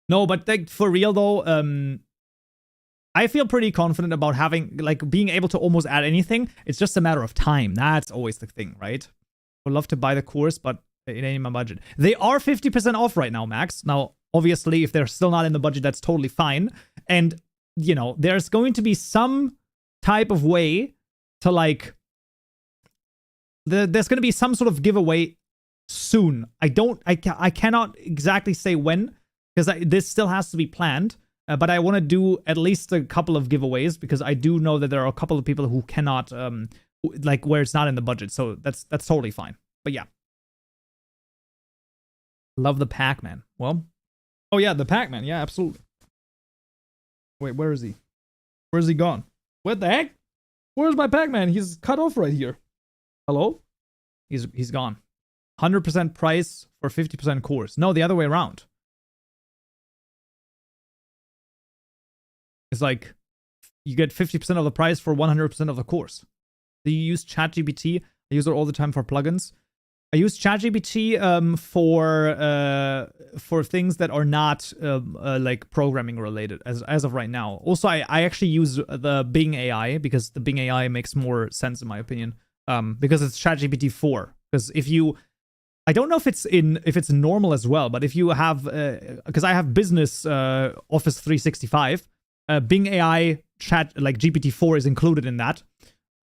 No, but like, for real though, I feel pretty confident about having, like, being able to almost add anything. It's just a matter of time. That's always the thing, right? Would love to buy the course, but it ain't in my budget. They are 50% off right now, Max. Now, obviously, if they're still not in the budget, that's totally fine. And, you know, there's going to be some type of way to, like, there's going to be some sort of giveaway soon. I cannot exactly say when, because this still has to be planned. But I want to do at least a couple of giveaways, because I do know that there are a couple of people who cannot, like, where it's not in the budget. So that's totally fine. But yeah. Love the Pac-Man. Well, oh yeah, the Pac-Man. Yeah, absolutely. Wait, where is he? Where's he gone? What the heck? Where's my Pac-Man? He's cut off right here. Hello? He's gone. 100% price for 50% course. No, the other way around. It's like you get 50% of the price for 100% of the course. Do you use ChatGPT? I use it all the time for plugins. I use ChatGPT for things that are not like programming related as of right now. Also, I actually use the Bing AI, because the Bing AI makes more sense in my opinion. Because it's ChatGPT 4. Because if you, I don't know if it's normal as well, but if you have, because I have business Office 365. Bing AI chat, like GPT-4, is included in that.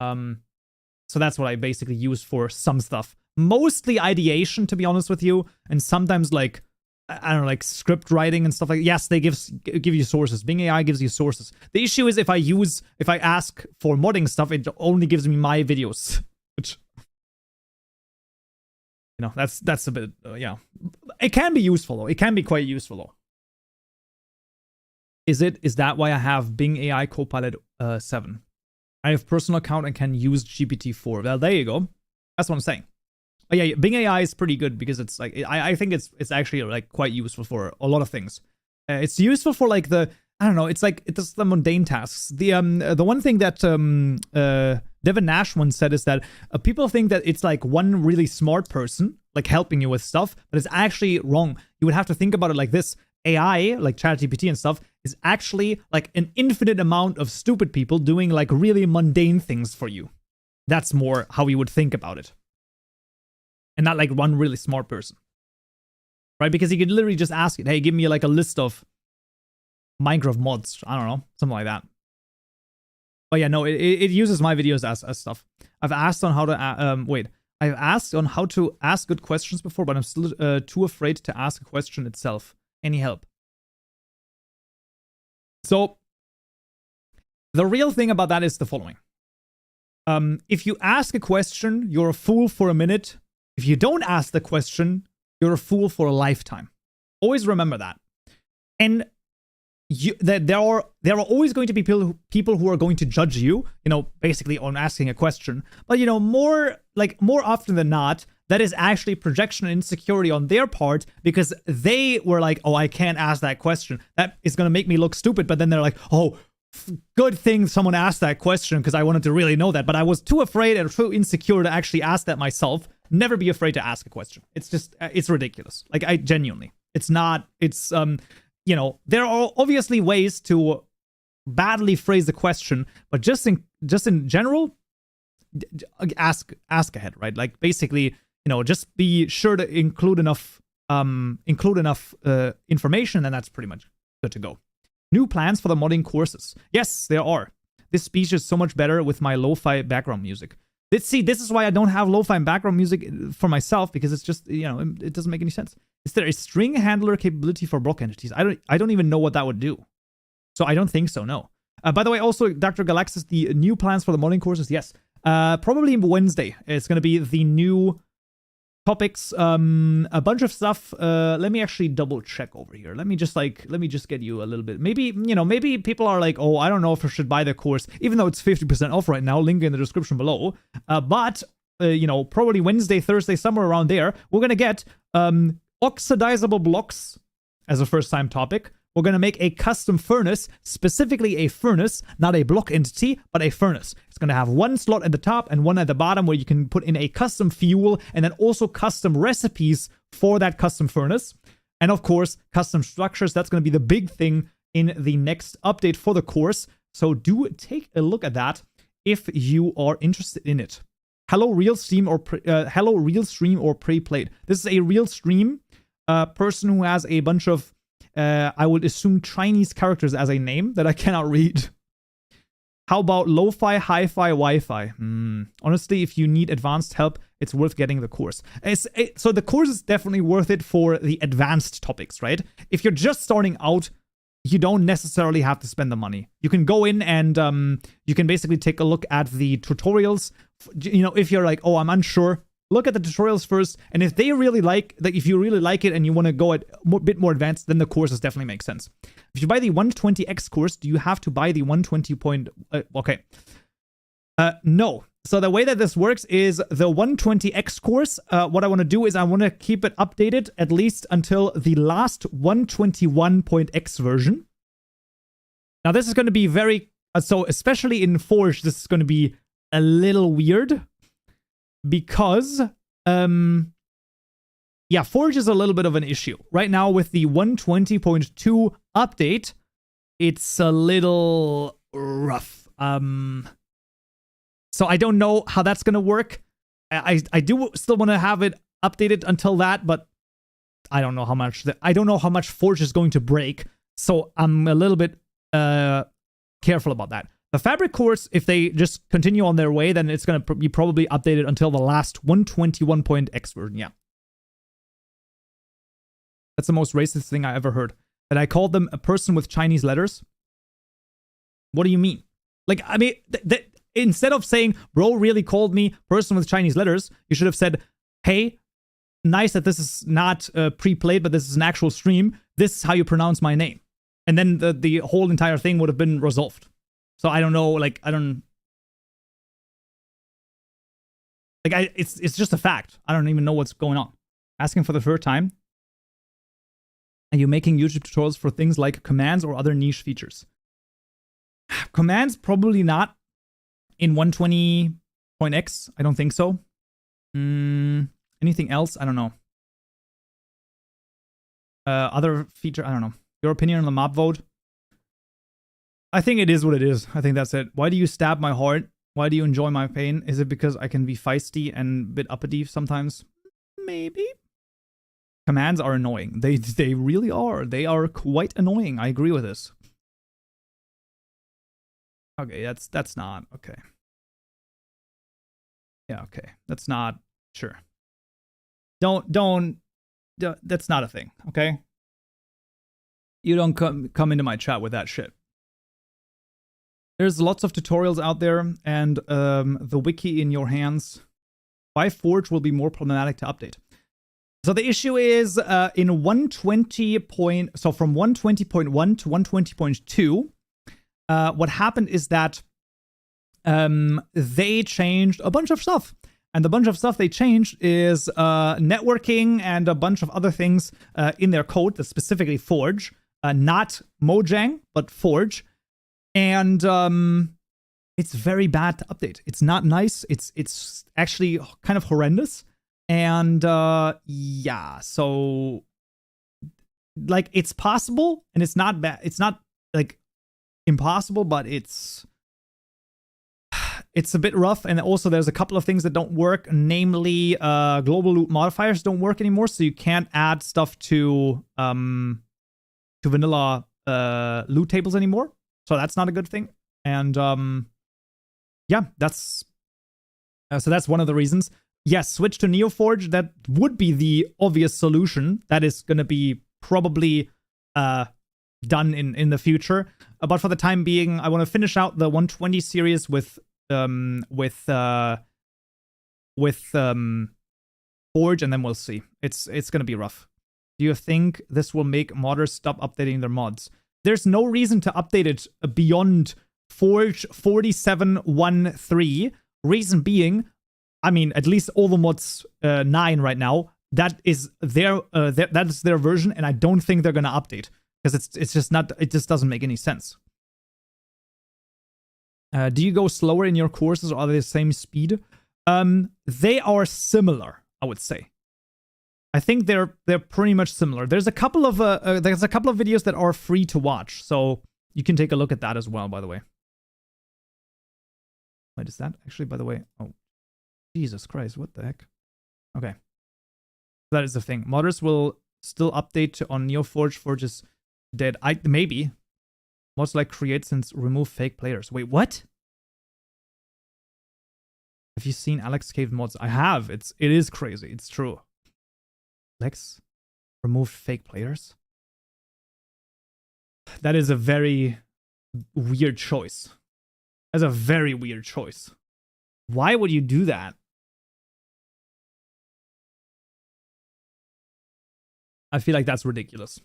So that's what I basically use for some stuff. Mostly ideation, to be honest with you, and sometimes like, I don't know, like script writing and stuff like that. Yes, they give you sources. Bing AI gives you sources. The issue is if I ask for modding stuff, it only gives me my videos, which, you know, that's a bit, yeah. It can be useful though. It can be quite useful though. Is that why I have Bing AI Copilot 7? I have personal account and can use GPT-4. Well, there you go. That's what I'm saying. Oh yeah, Bing AI is pretty good, because it's like, I think it's actually like quite useful for a lot of things. It's useful for like the, I don't know, it's like, it's the mundane tasks. The one thing that Devin Nash once said is that people think that it's like one really smart person like helping you with stuff, but it's actually wrong. You would have to think about it like this. AI, like ChatGPT and stuff, is actually like an infinite amount of stupid people doing like really mundane things for you. That's more how you would think about it. And not like one really smart person. Right? Because you could literally just ask it, hey, give me like a list of Minecraft mods. I don't know. Something like that. But yeah, no, it uses my videos as stuff. I've asked on how to, I've asked on how to ask good questions before, but I'm still too afraid to ask a question itself. Any help? So, the real thing about that is the following. If you ask a question, you're a fool for a minute. If you don't ask the question, you're a fool for a lifetime. Always remember that. And there are always going to be people who are going to judge you, you know, basically on asking a question. But, you know, more often than not, that is actually projection and insecurity on their part, because they were like, oh, I can't ask that question. That is going to make me look stupid. But then they're like, oh, good thing someone asked that question, because I wanted to really know that. But I was too afraid and too insecure to actually ask that myself. Never be afraid to ask a question. It's just, it's ridiculous. Like, I genuinely, it's not, it's, you know, there are obviously ways to badly phrase the question, but just in general, ask ahead, right? Like, basically, you know, just be sure to include enough information, and that's pretty much good to go. New plans for the modding courses. Yes, there are. This speech is so much better with my lo-fi background music. See, this is why I don't have lo-fi background music for myself, because it's just, you know, it doesn't make any sense. Is there a string handler capability for block entities? I don't even know what that would do. So I don't think so, no. By the way, also, Dr. Galaxis, the new plans for the modding courses, yes. Probably Wednesday. It's going to be the new topics, a bunch of stuff. Let me actually double check over here. Let me just get you a little bit. Maybe, maybe people are like, oh, I don't know if I should buy the course, even though it's 50% off right now. Link in the description below. But probably Wednesday, Thursday, somewhere around there, we're going to get oxidizable blocks as a first-time topic. We're going to make a custom furnace, specifically a furnace, not a block entity, but a furnace. It's going to have one slot at the top and one at the bottom where you can put in a custom fuel and then also custom recipes for that custom furnace. And of course, custom structures. That's going to be the big thing in the next update for the course. So do take a look at that if you are interested in it. Hello, real stream or pre-played. This is a real stream person who has a bunch of I would assume Chinese characters as a name that I cannot read. How about lo-fi, hi-fi, Wi-Fi? Honestly, if you need advanced help, it's worth getting the course. So the course is definitely worth it for the advanced topics, right? If you're just starting out, you don't necessarily have to spend the money. You can go in and you can basically take a look at the tutorials. If you're like, oh, I'm unsure, look at the tutorials first, and if they really if you really like it and you want to go a bit more advanced, then the courses definitely make sense. If you buy the 120x course, do you have to buy the 120 okay. No. So the way that this works is the 120x course, what I want to do is I want to keep it updated at least until the last 121.x version. Now this is going to be very, so especially in Forge, this is going to be a little weird. Because, Forge is a little bit of an issue. Right now with the 120.2 update, it's a little rough. So I don't know how that's going to work. I do still want to have it updated until that, but I don't know how much Forge is going to break. So I'm a little bit careful about that. The Fabric course, if they just continue on their way, then it's going to be probably updated until the last 121.x version, yeah. That's the most racist thing I ever heard. And I called them a person with Chinese letters. What do you mean? Like, I mean, instead of saying, bro really called me person with Chinese letters, you should have said, hey, nice that this is not pre-played, but this is an actual stream. This is how you pronounce my name. And then the whole entire thing would have been resolved. So I don't know, it's just a fact. I don't even know what's going on. Asking for the third time. Are you making YouTube tutorials for things like commands or other niche features? Commands, probably not in 120.x. I don't think so. Anything else? I don't know. Other feature? I don't know. Your opinion on the mob vote? I think it is what it is. I think that's it. Why do you stab my heart? Why do you enjoy my pain? Is it because I can be feisty and a bit uppity sometimes? Maybe. Commands are annoying. They really are. They are quite annoying. I agree with this. Okay, that's not okay. Yeah, okay. That's not sure. Don't that's not a thing, okay? You don't come into my chat with that shit. There's lots of tutorials out there, and the wiki in your hands. Why Forge will be more problematic to update. So the issue is in 120 so from 120.1 to 120.2, what happened is that they changed a bunch of stuff. And the bunch of stuff they changed is networking and a bunch of other things in their code, that's specifically Forge. Not Mojang, but Forge. And it's very bad to update. It's not nice. It's actually kind of horrendous. And yeah, so like it's possible, and it's not bad. It's not like impossible, but it's a bit rough. And also there's a couple of things that don't work, namely global loot modifiers don't work anymore, so you can't add stuff to vanilla loot tables anymore. So that's not a good thing. And yeah, that's so that's one of the reasons. yes, switch to NeoForge. That would be the obvious solution. That is going to be probably done in the future. But for the time being, I want to finish out the 120 series with Forge, and then we'll see. It's going to be rough. Do you think this will make modders stop updating their mods? There's no reason to update it beyond Forge 47.1.3. Reason being, I mean, at least all the mods 9 right now, that is their version, and I don't think they're gonna update because it's just not. It just doesn't make any sense. Do you go slower in your courses, or are they the same speed? They are similar, I would say. I think they're pretty much similar. There's a couple of videos that are free to watch, so you can take a look at that as well. By the way, wait, is that actually? By the way, oh, Jesus Christ, what the heck? Okay, that is the thing. Modders will still update on NeoForge. Forge is dead. Maybe mods like create since remove fake players. Wait, what? Have you seen Alex Cave mods? I have. It is crazy. It's true. Lex removed fake players. That is a very weird choice. That's a very weird choice. Why would you do that? I feel like that's ridiculous.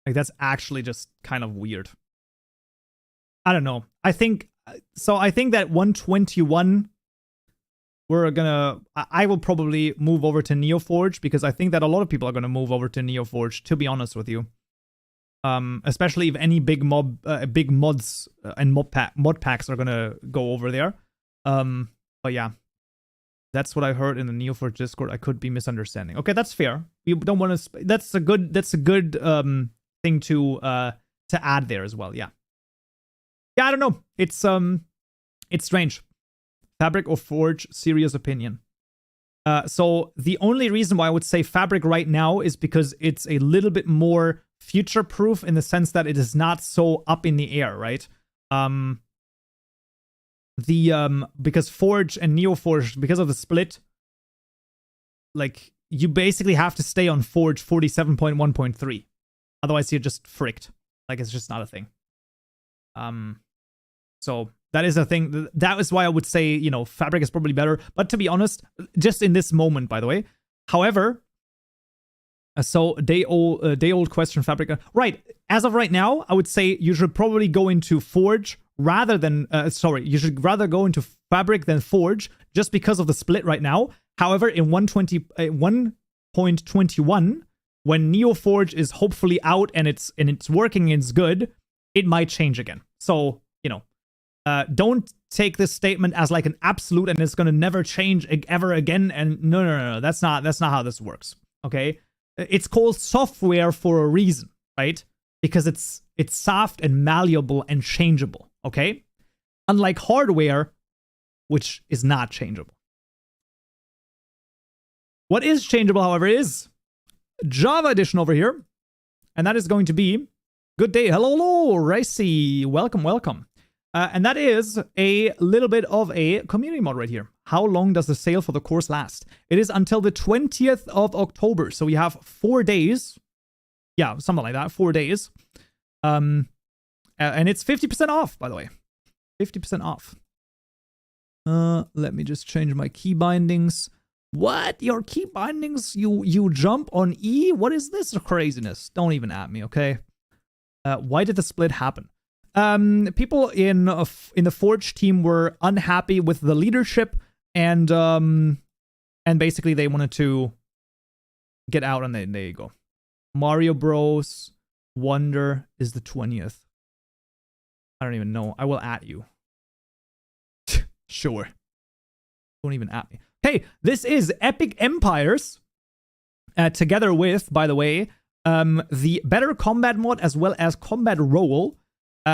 Like, that's actually just kind of weird. I don't know. I think that 121, I will probably move over to NeoForge because I think that a lot of people are going to move over to NeoForge, to be honest with you. Especially if any big mods and mod packs are going to go over there. But yeah, that's what I heard in the NeoForge Discord. I could be misunderstanding. Okay, that's fair. We don't want to. That's a good thing to add there as well. Yeah. Yeah, I don't know. It's strange. Fabric or Forge? Serious opinion. So the only reason why I would say Fabric right now is because it's a little bit more future-proof in the sense that it is not so up in the air, right? Because Forge and NeoForge, because of the split, like, you basically have to stay on Forge 47.1.3. Otherwise, you're just fricked. Like, it's just not a thing. So that is a thing. That is why I would say, you know, Fabric is probably better. But to be honest, just in this moment, by the way. However, so day-old question, Fabric. Right, as of right now, I would say you should probably go into Forge rather than, you should rather go into Fabric than Forge, just because of the split right now. However, in 1.21, when NeoForge is hopefully out and it's working and it's good, it might change again. So, you know, don't take this statement as like an absolute and it's going to never change ever again. And no, that's not how this works. Okay, it's called software for a reason, right? Because it's soft and malleable and changeable. Okay, unlike hardware, which is not changeable. What is changeable, however, is Java Edition over here, and that is going to be good day. Hello, Ricey. Welcome. And that is a little bit of a community mod right here. How long does the sale for the course last? It is until the 20th of October. So we have 4 days. Yeah, something like that. 4 days. And it's 50% off, by the way. 50% off. Let me just change my key bindings. What? Your key bindings? You jump on E? What is this craziness? Don't even at me, okay? Why did the split happen? People in the Forge team were unhappy with the leadership, and basically they wanted to get out, and there you go. Mario Bros. Wonder is the 20th. I don't even know. I will at you. Sure. Don't even at me. Hey, this is Epic Empires, together with, by the way, the Better Combat mod as well as Combat Roll.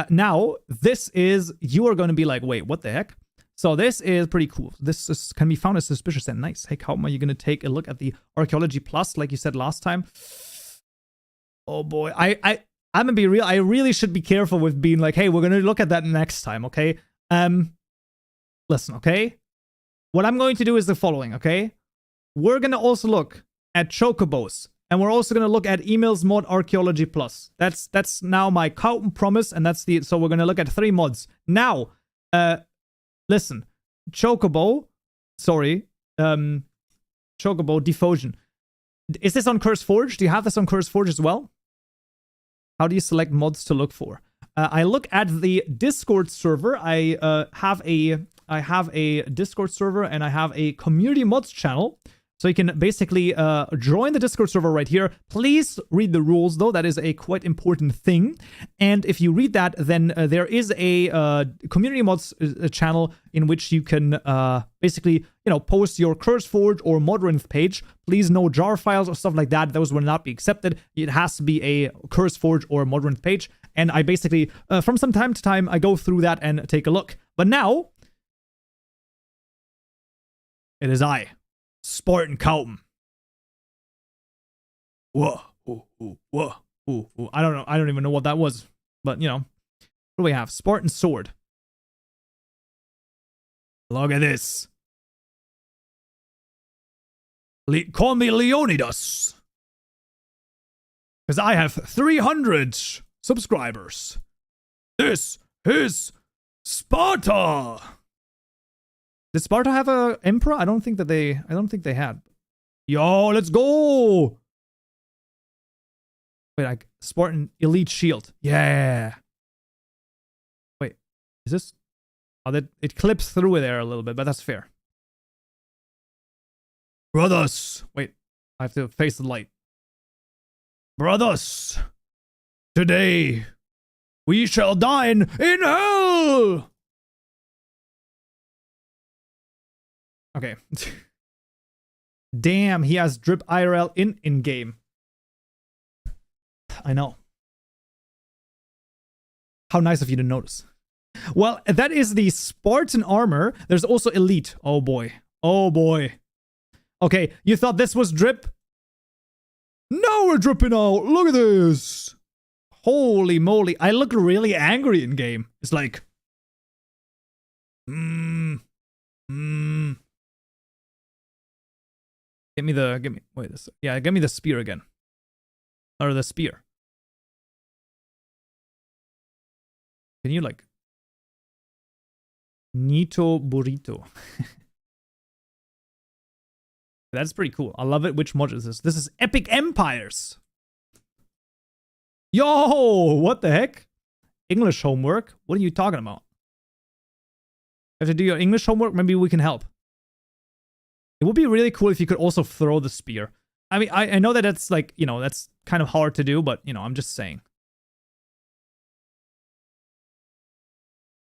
Now, this is, you are going to be like, wait, what the heck? So this is pretty cool. This can be found as suspicious and nice. Hey, how are you going to take a look at the Archaeology Plus, like you said last time? Oh boy, I'm going to be real. I really should be careful with being like, hey, we're going to look at that next time, okay? Listen, okay? what I'm going to do is the following, okay? We're going to also look at chocobos. And we're also going to look at emails mod Archaeology plus. That's now my Kaupen promise. And that's the... So we're going to look at 3 mods. Now, listen. Chocobo. Sorry. Chocobo diffusion. Is this on CurseForge? Do you have this on CurseForge as well? How do you select mods to look for? I look at the Discord server. I have a Discord server and I have a community mods channel. So you can basically join the Discord server right here. Please read the rules, though. That is a quite important thing. And if you read that, then there is a community mods channel in which you can basically, post your CurseForge or Modrinth page. Please no jar files or stuff like that. Those will not be accepted. It has to be a CurseForge or Modrinth page. And I basically, from some time to time, I go through that and take a look. But now, it is I. Spartan Kaupen. Whoa. Whoa. I don't know. I don't even know what that was. But, what do we have? Spartan sword. Look at this. Call me Leonidas. Because I have 300 subscribers. This is Sparta. Did Sparta have a emperor? I don't think they had. Yo, let's go! Wait, Spartan elite shield. Yeah. Wait, is this? Oh, it clips through there a little bit, but that's fair. Brothers, wait, I have to face the light. Brothers, today we shall dine in hell. Okay. Damn, he has drip IRL in game. I know. How nice of you to notice. Well, that is the Spartan armor. There's also elite. Oh boy. Oh boy. Okay, you thought this was drip? Now we're dripping out. Look at this. Holy moly. I look really angry in game. It's like... Give me the spear again. Or the spear. Can you like... Nito burrito. That's pretty cool. I love it. Which mod is this? This is Epic Empires. Yo, what the heck? English homework? What are you talking about? You have to do your English homework? Maybe we can help. It would be really cool if you could also throw the spear. I mean, I know that that's like, that's kind of hard to do, but, I'm just saying.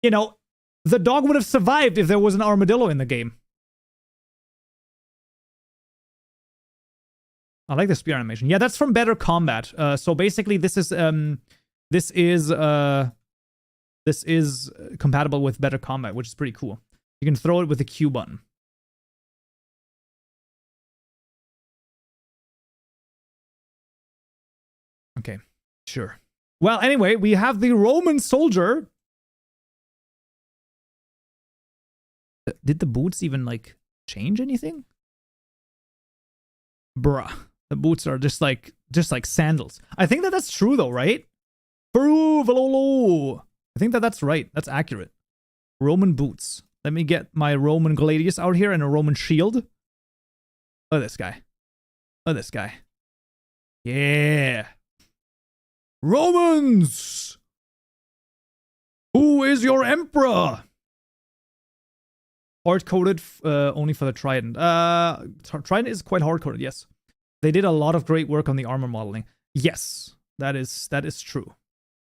The dog would have survived if there was an armadillo in the game. I like the spear animation. Yeah, that's from Better Combat. So basically, this is compatible with Better Combat, which is pretty cool. You can throw it with the Q button. Okay, sure. Well, anyway, we have the Roman soldier. Did the boots even, like, change anything? Bruh. The boots are just like sandals. I think that's true, though, right? I think that's right. That's accurate. Roman boots. Let me get my Roman gladius out here and a Roman shield. Look at this guy. Look at this guy. Yeah. Romans! Who is your emperor? Hard-coded only for the Trident. Trident is quite hard-coded, yes. They did a lot of great work on the armor modeling. Yes, that is true.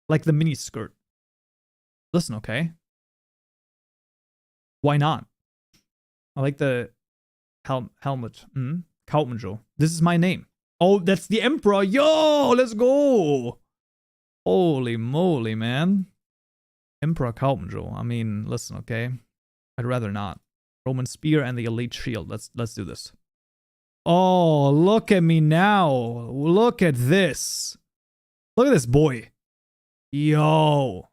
Like the mini skirt. Listen, okay. Why not? I like the helmet. Kaupenjoe. This is my name. Oh, that's the emperor. Yo, let's go. Holy moly, man. Emperor Kaupenjoe. I mean, listen, okay. I'd rather not. Roman spear and the elite shield. Let's do this. Oh, look at me now. Look at this. Look at this boy. Yo.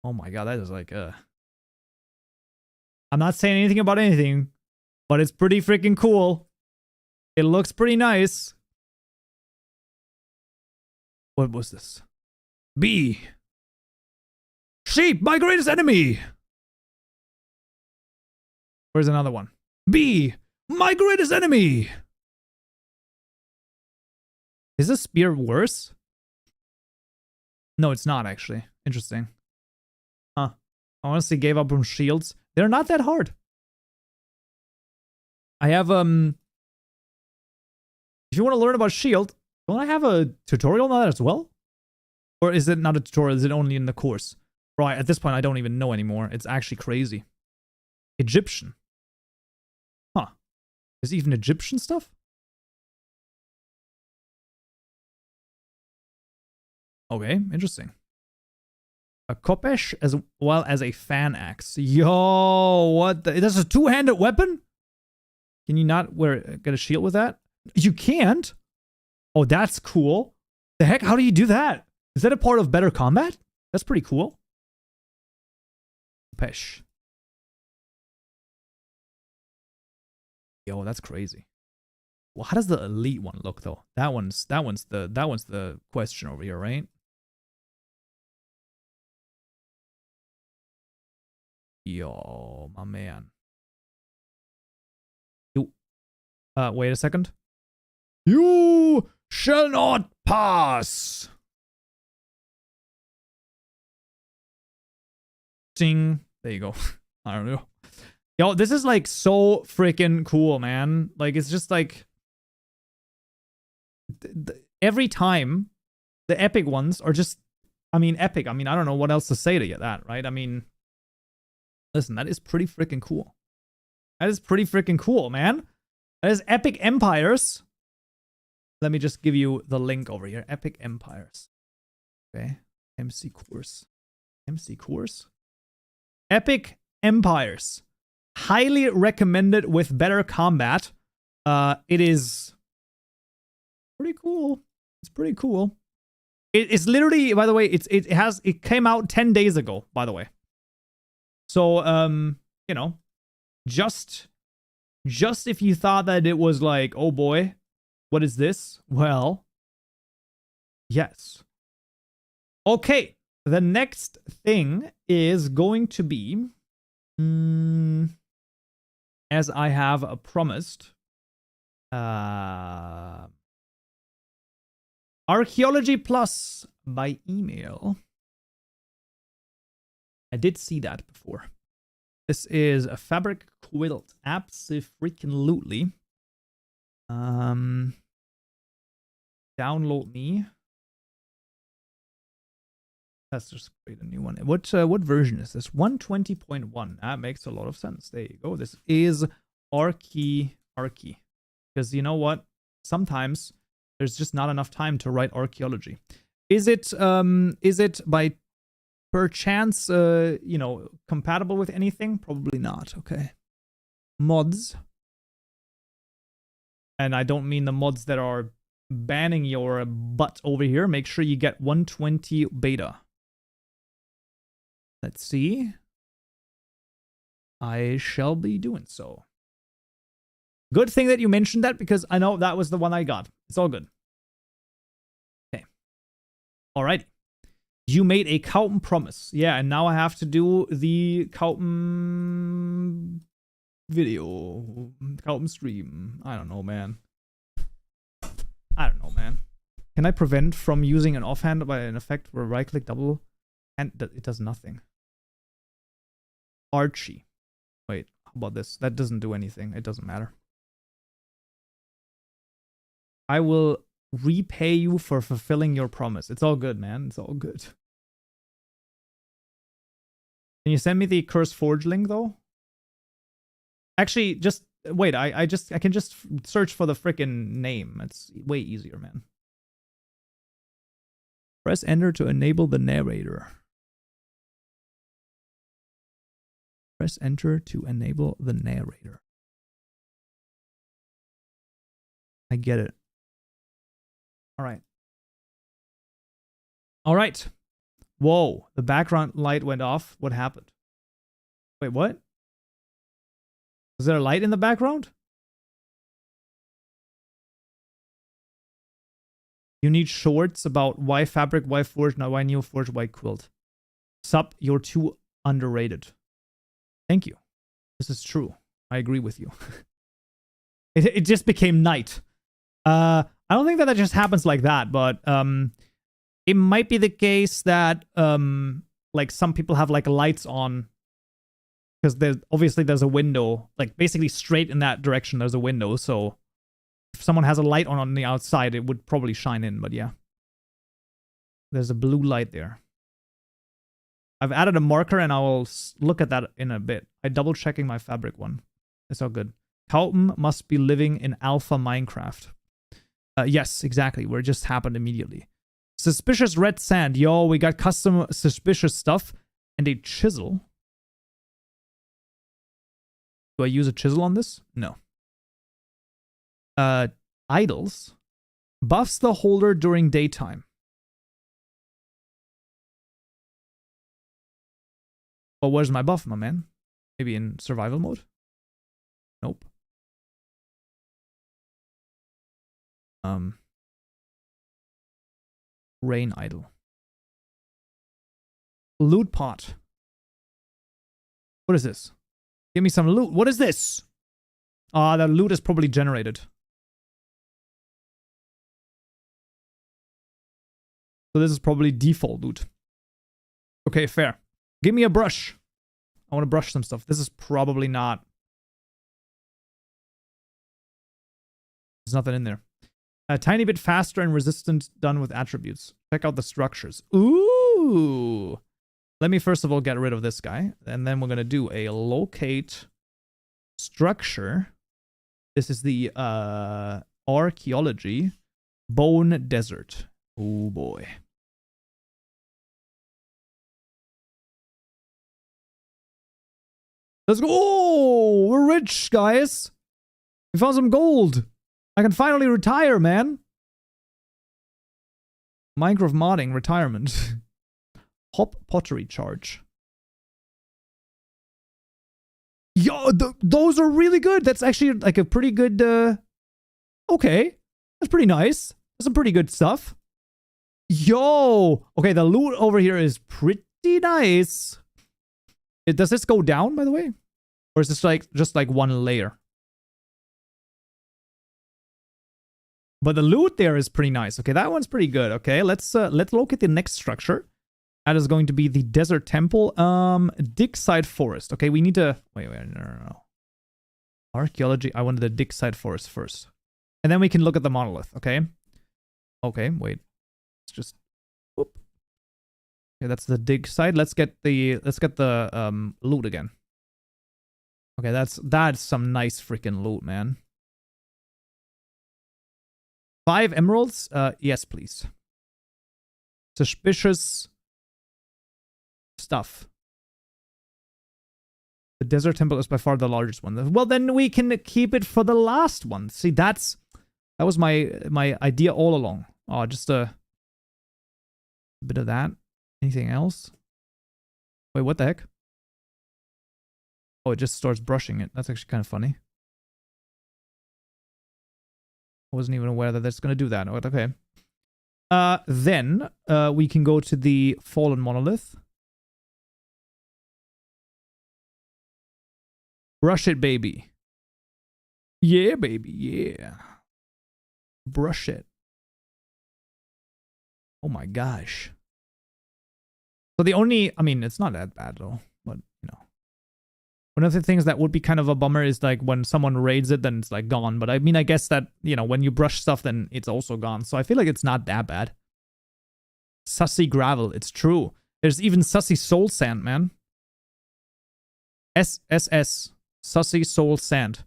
Oh my god, that is like I'm not saying anything about anything, but it's pretty freaking cool. It looks pretty nice. What was this? B. Sheep, my greatest enemy. Where's another one? B. My greatest enemy. Is this spear worse? No, it's not actually. Interesting. Huh. I honestly gave up on shields. They're not that hard. I have, if you want to learn about shield, don't I have a tutorial on that as well? Or is it not a tutorial? Is it only in the course? Right, at this point, I don't even know anymore. It's actually crazy. Egyptian. Huh. Is even Egyptian stuff? Okay, interesting. A kopesh as well as a fan axe. Yo, what the? That's a two-handed weapon? Can you not get a shield with that? You can't? Oh, that's cool. The heck? How do you do that? Is that a part of better combat? That's pretty cool. Kopesh. Yo, that's crazy. Well, how does the elite one look though? That one's the question over here, right? Yo, my man. You, wait a second. You shall not pass. Ding. There you go. I don't know. Yo, this is like so freaking cool, man. Like, it's just like every time the epic ones are just, I mean, epic. I mean, I don't know what else to say to get that, right? I mean, listen, that is pretty freaking cool. That is pretty freaking cool, man. That is Epic Empires. Let me just give you the link over here. Epic Empires. Okay. MC course. MC course. Epic Empires. Highly recommended with better combat. It is pretty cool. It's pretty cool. It's literally, by the way, it came out 10 days ago, by the way. So, you know, just if you thought that it was like, oh boy, what is this? Well, yes. Okay, the next thing is going to be, as I have promised, Archaeology Plus by email. I did see that before. This is a fabric quilt. Abso-freaking-lutely. Download me. Let's just create a new one. What version is this? 120.1. That makes a lot of sense. There you go. This is Archaeology. Because you know what? Sometimes there's just not enough time to write Archaeology. Is it by perchance, you know, compatible with anything? Probably not. Okay. Mods. And I don't mean the mods that are banning your butt over here. Make sure you get 120 beta. Let's see. I shall be doing so. Good thing that you mentioned that, because I know that was the one I got. It's all good. Okay. Alrighty. You made a Kaupen promise. Yeah, and now I have to do the Kaupen video. Kaupen stream. I don't know, man. I don't know, man. Can I prevent from using an offhand by an effect where right-click double and it does nothing? Archie. Wait, how about this? That doesn't do anything. It doesn't matter. I will repay you for fulfilling your promise. It's all good, man. It's all good. Can you send me the Cursed Forge link, though? Actually, just wait. I can just search for the frickin' name. It's way easier, man. Press enter to enable the narrator. Press enter to enable the narrator. I get it. All right. All right. Whoa, the background light went off. What happened? Wait, what? Is there a light in the background? You need shorts about why fabric, why forge, now why NeoForge, why quilt. Sup, you're too underrated. Thank you. This is true. I agree with you. It just became night. I don't think that that just happens like that, but it might be the case that like some people have like lights on because there's a window, like basically straight in that direction there's a window, so if someone has a light on the outside it would probably shine in, but yeah. There's a blue light there. I've added a marker and I will look at that in a bit. I double checking my fabric one. It's all good. Kaupen must be living in alpha Minecraft. Yes, exactly. Where it just happened immediately. Suspicious red sand. Yo, we got custom suspicious stuff and a chisel. Do I use a chisel on this? No. Idols. Buffs the holder during daytime. Well, where's my buff, my man? Maybe in survival mode? Nope. Rain idol. Loot pot. What is this? Give me some loot. What is this? Ah, that loot is probably generated. So this is probably default loot. Okay, fair. Give me a brush. I want to brush some stuff. This is probably not. There's nothing in there. A tiny bit faster and resistant done with attributes. Check out the structures. Ooh. Let me first of all get rid of this guy. And then we're going to do a locate structure. This is the Archaeology Bone Desert. Oh boy. Let's go. Oh, we're rich, guys. We found some gold. I can finally retire, man. Minecraft modding retirement. Hop pottery charge. Yo, those are really good. That's actually like a pretty good. Okay, that's pretty nice. That's some pretty good stuff. Yo, okay, the loot over here is pretty nice. Does this go down, by the way, or is this like just like one layer? But the loot there is pretty nice. Okay, that one's pretty good. Okay, let's look at the next structure. That is going to be the desert temple. Dig site forest. Okay, we need to wait, no. Archaeology. I wanted the dig site forest first. And then we can look at the monolith, okay? Okay, wait. Let's just whoop. Okay, that's the dig site. Let's get the loot again. Okay, that's some nice freaking loot, man. 5 emeralds? Yes, please. Suspicious stuff. The desert temple is by far the largest one. Well, then we can keep it for the last one. See, that was my idea all along. Oh, just a bit of that. Anything else? Wait, what the heck? Oh, it just starts brushing it. That's actually kind of funny. I wasn't even aware that that's going to do that. Okay. Then we can go to the fallen monolith. Brush it, baby. Yeah, baby. Yeah. Brush it. Oh my gosh. So the only, I mean, it's not that bad though, but you know. One of the things that would be kind of a bummer is like when someone raids it, then it's like gone. But I mean, I guess that, you know, when you brush stuff, then it's also gone. So I feel like it's not that bad. Sussy gravel. It's true. There's even sussy soul sand, man. SSS. Sussy soul sand.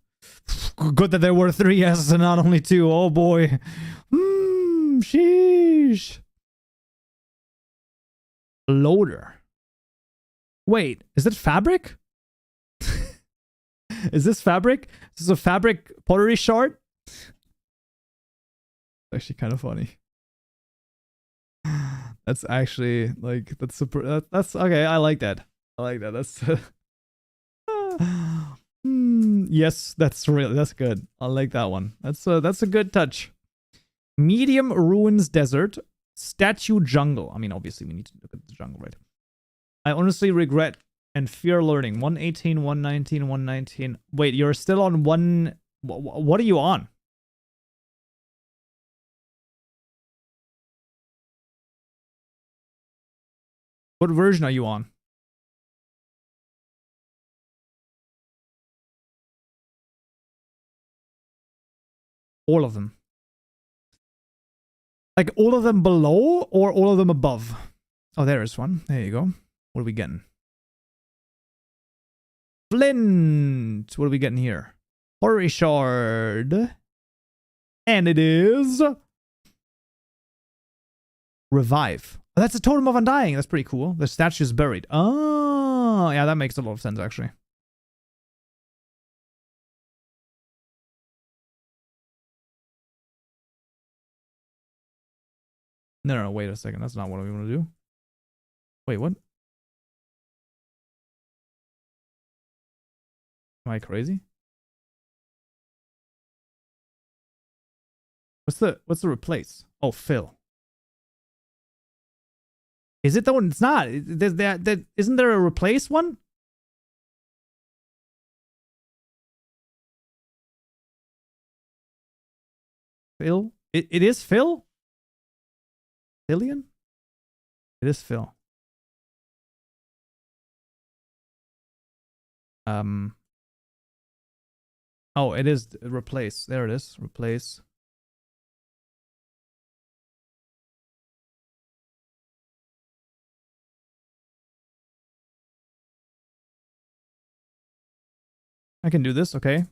Good that there were 3 S's and not only 2. Oh boy. Sheesh. Loader. Wait, is it fabric? Is this fabric? Is this a fabric pottery shard? Actually kind of funny. That's actually like that's super. That's okay. I like that. I like that. That's Yes, that's good. I like that one. That's a good touch. Medium ruins desert, statue jungle. I mean, obviously we need to look at the jungle, right? I honestly regret and fear learning. 118, 119, 119. Wait, you're still on one. What are you on? What version are you on? All of them. Like all of them below or all of them above? Oh, there is one. There you go. What are we getting? Flint. What are we getting here? Horary shard. And it is revive. Oh, that's a totem of undying. That's pretty cool. The statue is buried. Oh, yeah, that makes a lot of sense, actually. No, wait a second. That's not what we want to do. Wait, what? Am I crazy? What's the replace? Oh, fill. Is it the one? It's not. Isn't there a replace one? Fill? It is fill? Fillion? It is fill. Oh, it is replace. There it is. Replace. I can do this, okay.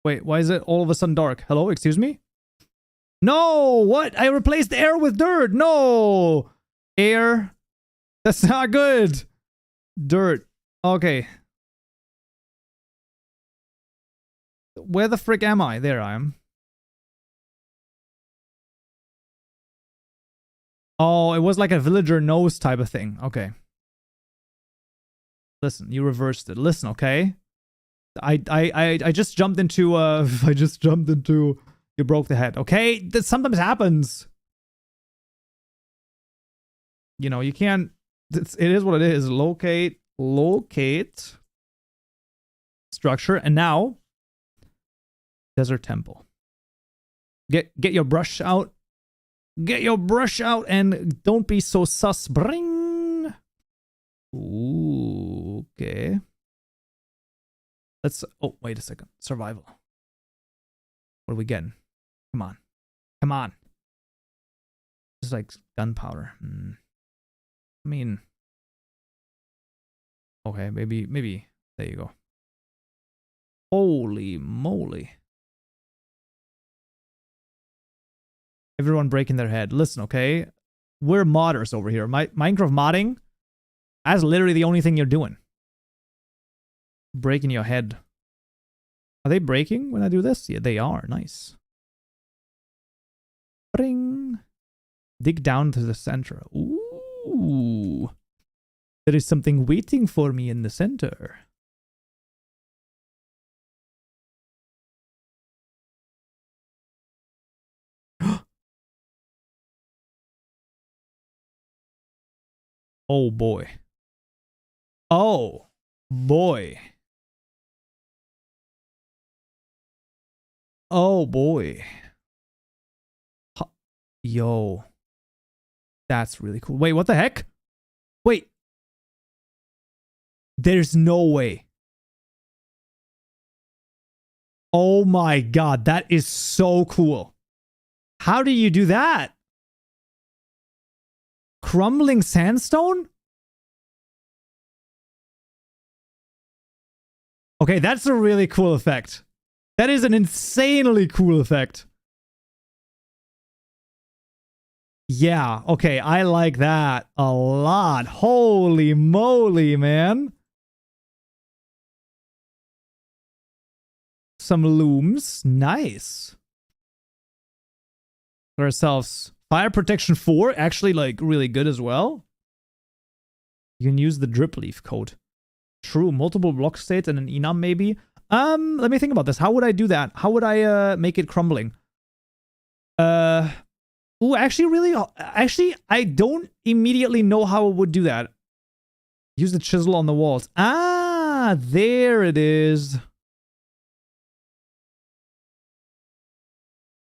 Wait, why is it all of a sudden dark? Hello, excuse me? No, what? I replaced air with dirt. No! Air. That's not good. Dirt. Okay. Where the frick am I? There I am. Oh, it was like a villager knows type of thing. Okay. Listen, you reversed it. Listen, okay? I just jumped into you broke the head. Okay? That sometimes happens. You know, you can't it is what it is. Locate structure, and now desert temple. Get your brush out. Get your brush out and don't be so sus. Bring. Ooh, okay. Let's. Oh, wait a second. Survival. What are we getting? Come on. Come on. Just like gunpowder. I mean. Okay, maybe. There you go. Holy moly. Everyone breaking their head. Listen, okay? We're modders over here. Minecraft modding, that's literally the only thing you're doing. Breaking your head. Are they breaking when I do this? Yeah, they are. Nice. Bring. Dig down to the center. Ooh. There is something waiting for me in the center. Oh boy. Oh boy. Oh boy. Yo. That's really cool. Wait, what the heck? Wait. There's no way. Oh my god, that is so cool. How do you do that? Crumbling sandstone? Okay, that's a really cool effect. That is an insanely cool effect. Yeah, okay, I like that a lot. Holy moly, man. Some looms. Nice. For ourselves. Fire protection 4, actually, like, really good as well. You can use the drip leaf code. True, multiple block states and an enum maybe. Let me think about this. How would I do that? How would I make it crumbling? Ooh, actually, I don't immediately know how it would do that. Use the chisel on the walls. Ah, there it is.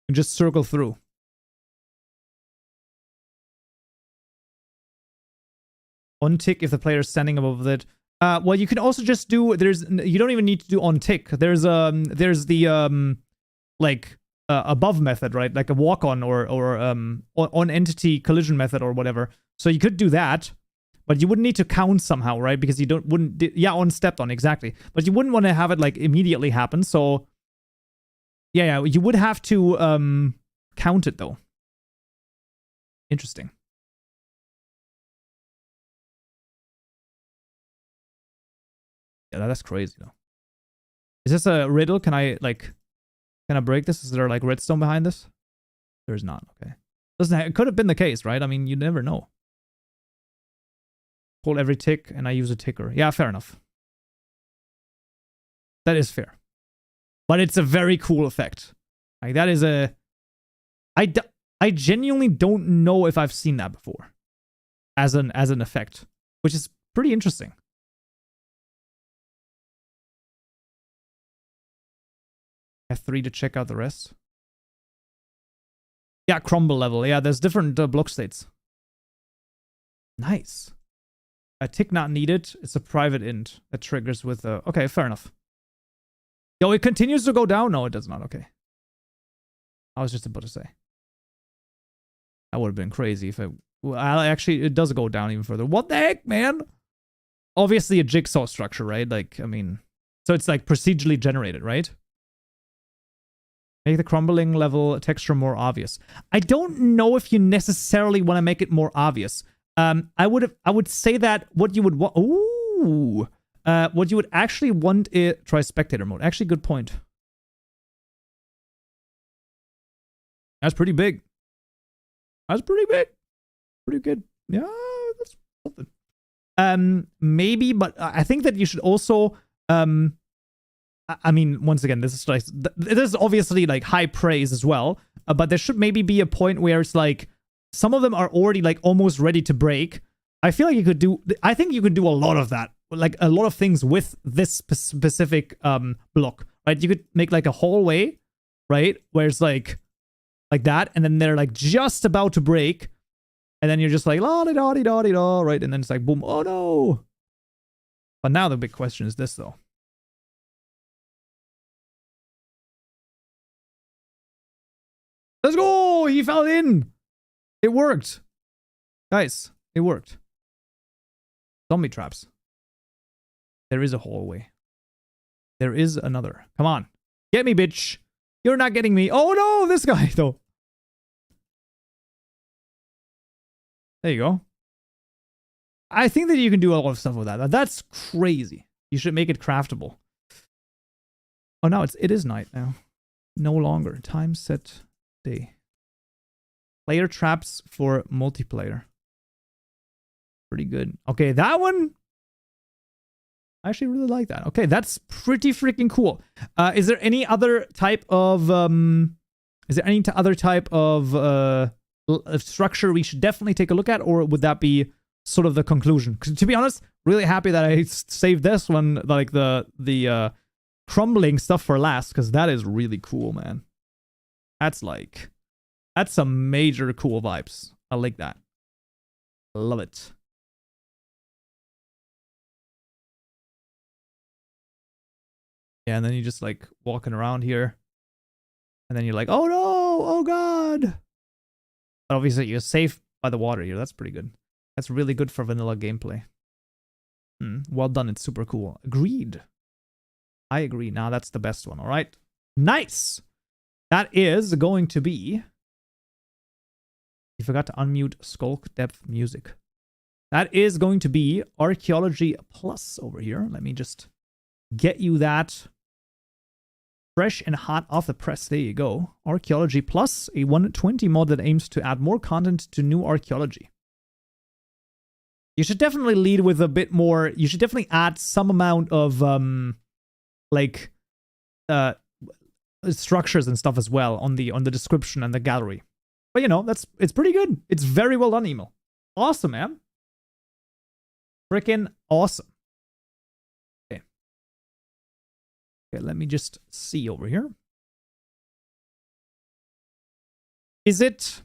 And just circle through. On tick if the player is standing above it. Well, you can also just do, you don't even need to do on tick. There's the like above method, right? Like a walk on or on entity collision method or whatever. So you could do that, but you wouldn't need to count somehow, right? Because you wouldn't on stepped on, exactly. But you wouldn't want to have it like immediately happen. So yeah, you would have to count it though. Interesting. Yeah, that's crazy though. Is this a riddle? Can I break this? Is there like redstone behind this? There's not. Okay. It could have been the case, right? I mean, you never know. Hold every tick and I use a ticker. Yeah, fair enough. That is fair. But it's a very cool effect. Like that is a... I genuinely don't know if I've seen that before. As an effect. Which is pretty interesting. F3 to check out the rest. Yeah, crumble level. Yeah, there's different block states. Nice. A tick not needed. It's a private int that triggers with a... Okay, fair enough. Yo, it continues to go down? No, it does not. Okay. I was just about to say. That would have been crazy if it... Well, actually, it does go down even further. What the heck, man? Obviously a jigsaw structure, right? Like, I mean... So it's like procedurally generated, right? Make the crumbling level texture more obvious. I don't know if you necessarily want to make it more obvious. I would say that what you would want... Ooh! What you would actually want is... Try spectator mode. Actually, good point. That's pretty big. That's pretty big. Pretty good. Yeah, that's something. Maybe, but I think that you should also... I mean, once again, this is obviously like high praise as well, but there should maybe be a point where it's like some of them are already like almost ready to break. I feel like you could do, I think you could do a lot of that, like a lot of things with this specific block, right? You could make like a hallway, right? Where it's like that, and then they're like just about to break, and then you're just like la di da di da di da, right? And then it's like boom, oh no. But now the big question is this though. Let's go! He fell in! It worked. Guys, it worked. Zombie traps. There is a hallway. There is another. Come on. Get me, bitch. You're not getting me. Oh no, this guy though. There you go. I think that you can do a lot of stuff with that. That's crazy. You should make it craftable. Oh no, it is night now. No longer. Time set... Player traps for multiplayer. Pretty good. Okay, that one I actually really like that. Okay, that's pretty freaking cool. Is there any other type of structure we should definitely take a look at, or would that be sort of the conclusion? Because to be honest, really happy that I saved this one, like the crumbling stuff for last, because that is really cool, man. That's some major cool vibes. I like that. Love it. Yeah, and then you just like walking around here. And then you're like, oh no, oh god. But obviously you're safe by the water here. That's pretty good. That's really good for vanilla gameplay. Well done. It's super cool. Agreed. I agree. Now that's the best one. All right. Nice. That is going to be... You forgot to unmute Skulk Depth Music. That is going to be Archaeology Plus over here. Let me just get you that fresh and hot off the press. There you go. Archaeology Plus, a 120 mod that aims to add more content to new archaeology. You should definitely lead with a bit more. You should definitely add some amount of like structures and stuff as well on the description and the gallery. But you know, it's pretty good. It's very well done, email. Awesome, man. Freaking awesome. Okay. Okay, let me just see over here. Is it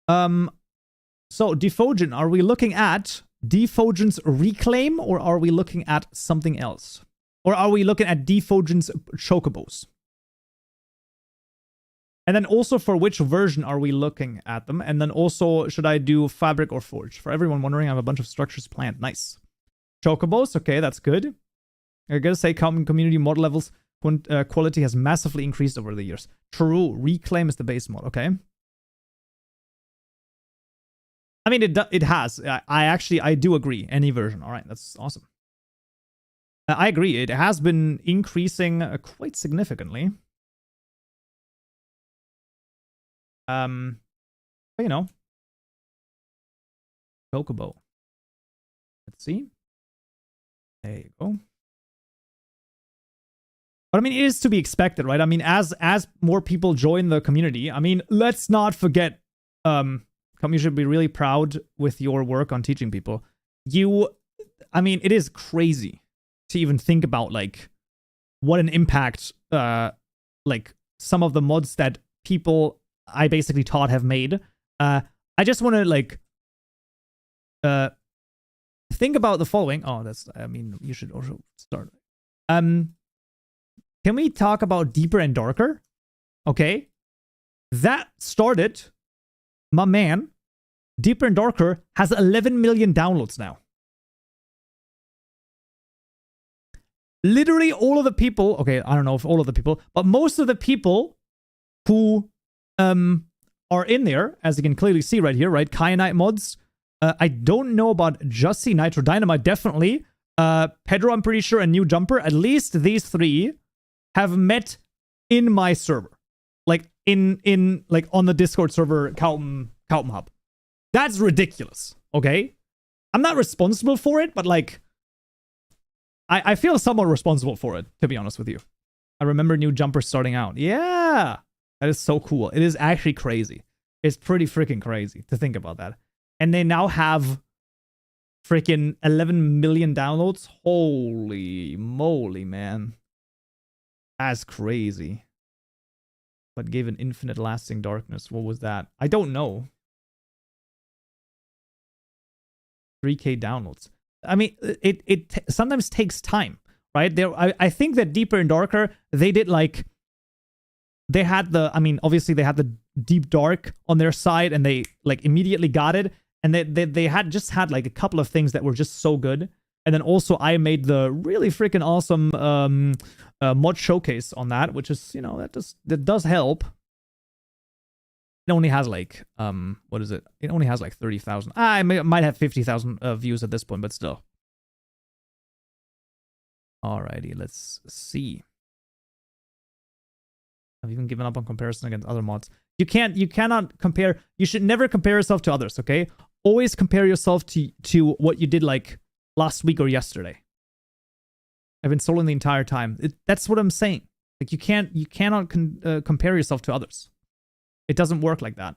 so Defogen, are we looking at Defogen's reclaim, or are we looking at something else? Or are we looking at Defogen's chocobos? And then also, for which version are we looking at them? And then also, should I do fabric or forge? For everyone wondering, I have a bunch of structures planned. Nice. Chocobos, okay, that's good. I gotta say, common community mod levels quality has massively increased over the years. True, reclaim is the base mod, okay. I mean, it has. I do agree. Any version. All right, that's awesome. I agree. It has been increasing quite significantly. But you know, Chocobo. Let's see. There you go. But I mean, it is to be expected, right? I mean, as more people join the community, I mean, let's not forget, you should be really proud with your work on teaching people. I mean, it is crazy to even think about, like, what an impact, like, some of the mods that people I basically taught have made. I just want to, like, think about the following. Oh, I mean, you should also start. Can we talk about deeper and darker? Okay. That started, my man, Deeper and Darker has 11 million downloads now. Literally all of the people, okay, I don't know if all of the people, but most of the people who are in there, as you can clearly see right here, right? Kyanite mods. I don't know about Jussie, Nitro Dynamite, definitely. Pedro, I'm pretty sure, and New Jumper. At least these three have met in my server. Like, like, on the Discord server, Kaupen Hub. That's ridiculous, okay? I'm not responsible for it, but, like, I feel somewhat responsible for it, to be honest with you. I remember New Jumper starting out. Yeah! That is so cool. It is actually crazy. It's pretty freaking crazy to think about that. And they now have freaking 11 million downloads. Holy moly, man. That's crazy. But gave an infinite lasting darkness. What was that? I don't know. 3K downloads. I mean, it sometimes takes time, right? I think that Deeper and Darker, they did, like, they had the, I mean, obviously they had the Deep Dark on their side, and they, like, immediately got it. And they had just had, like, a couple of things that were just so good. And then also I made the really freaking awesome mod showcase on that, which is, you know, that does help. It only has, like, what is it? It only has, like, 30,000. I might have 50,000 views at this point, but still. Alrighty, let's see. I've even given up on comparison against other mods. You cannot compare. You should never compare yourself to others, okay? Always compare yourself to what you did, like, last week or yesterday. I've been soloing the entire time. That's what I'm saying. Like, you cannot compare yourself to others. It doesn't work like that.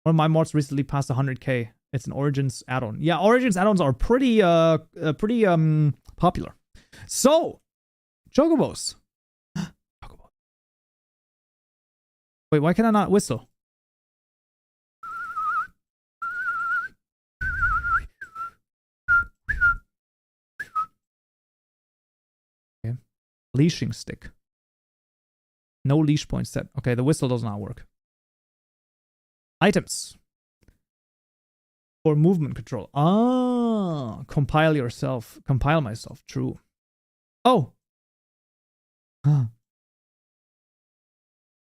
One of my mods recently passed 100k. It's an Origins add-on. Yeah, Origins add-ons are pretty popular. So, Chocobos. Chocobo. Wait, why can I not whistle? Okay. Leashing stick. No leash point set. Okay, the whistle does not work. Items. For movement control. Ah, compile yourself. Compile myself. True. Oh. Huh.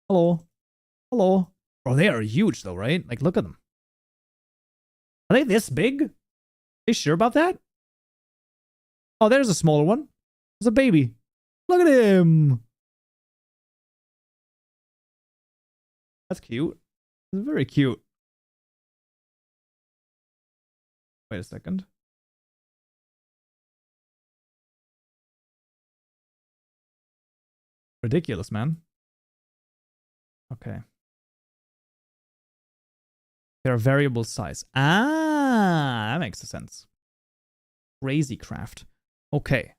Hello. Hello. Oh, they are huge though, right? Like, look at them. Are they this big? Are you sure about that? Oh, there's a smaller one. There's a baby. Look at him. That's cute. It's very cute. Wait a second. Ridiculous, man. Okay. They're variable size. Ah, that makes sense. Crazy craft. Okay.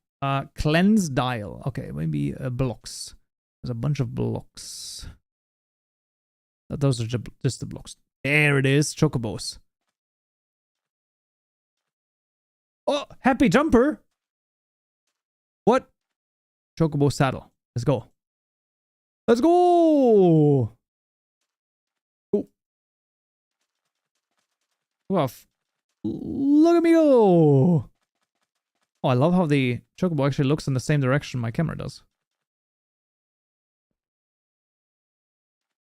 Cleanse dial. Okay, maybe blocks. There's a bunch of blocks. Those are just the blocks. There it is. Chocobos. Oh, happy jumper. What? Chocobo saddle. Let's go. Let's go. Oh. Oof. Look at me go. Oh, I love how the Chocobo actually looks in the same direction my camera does.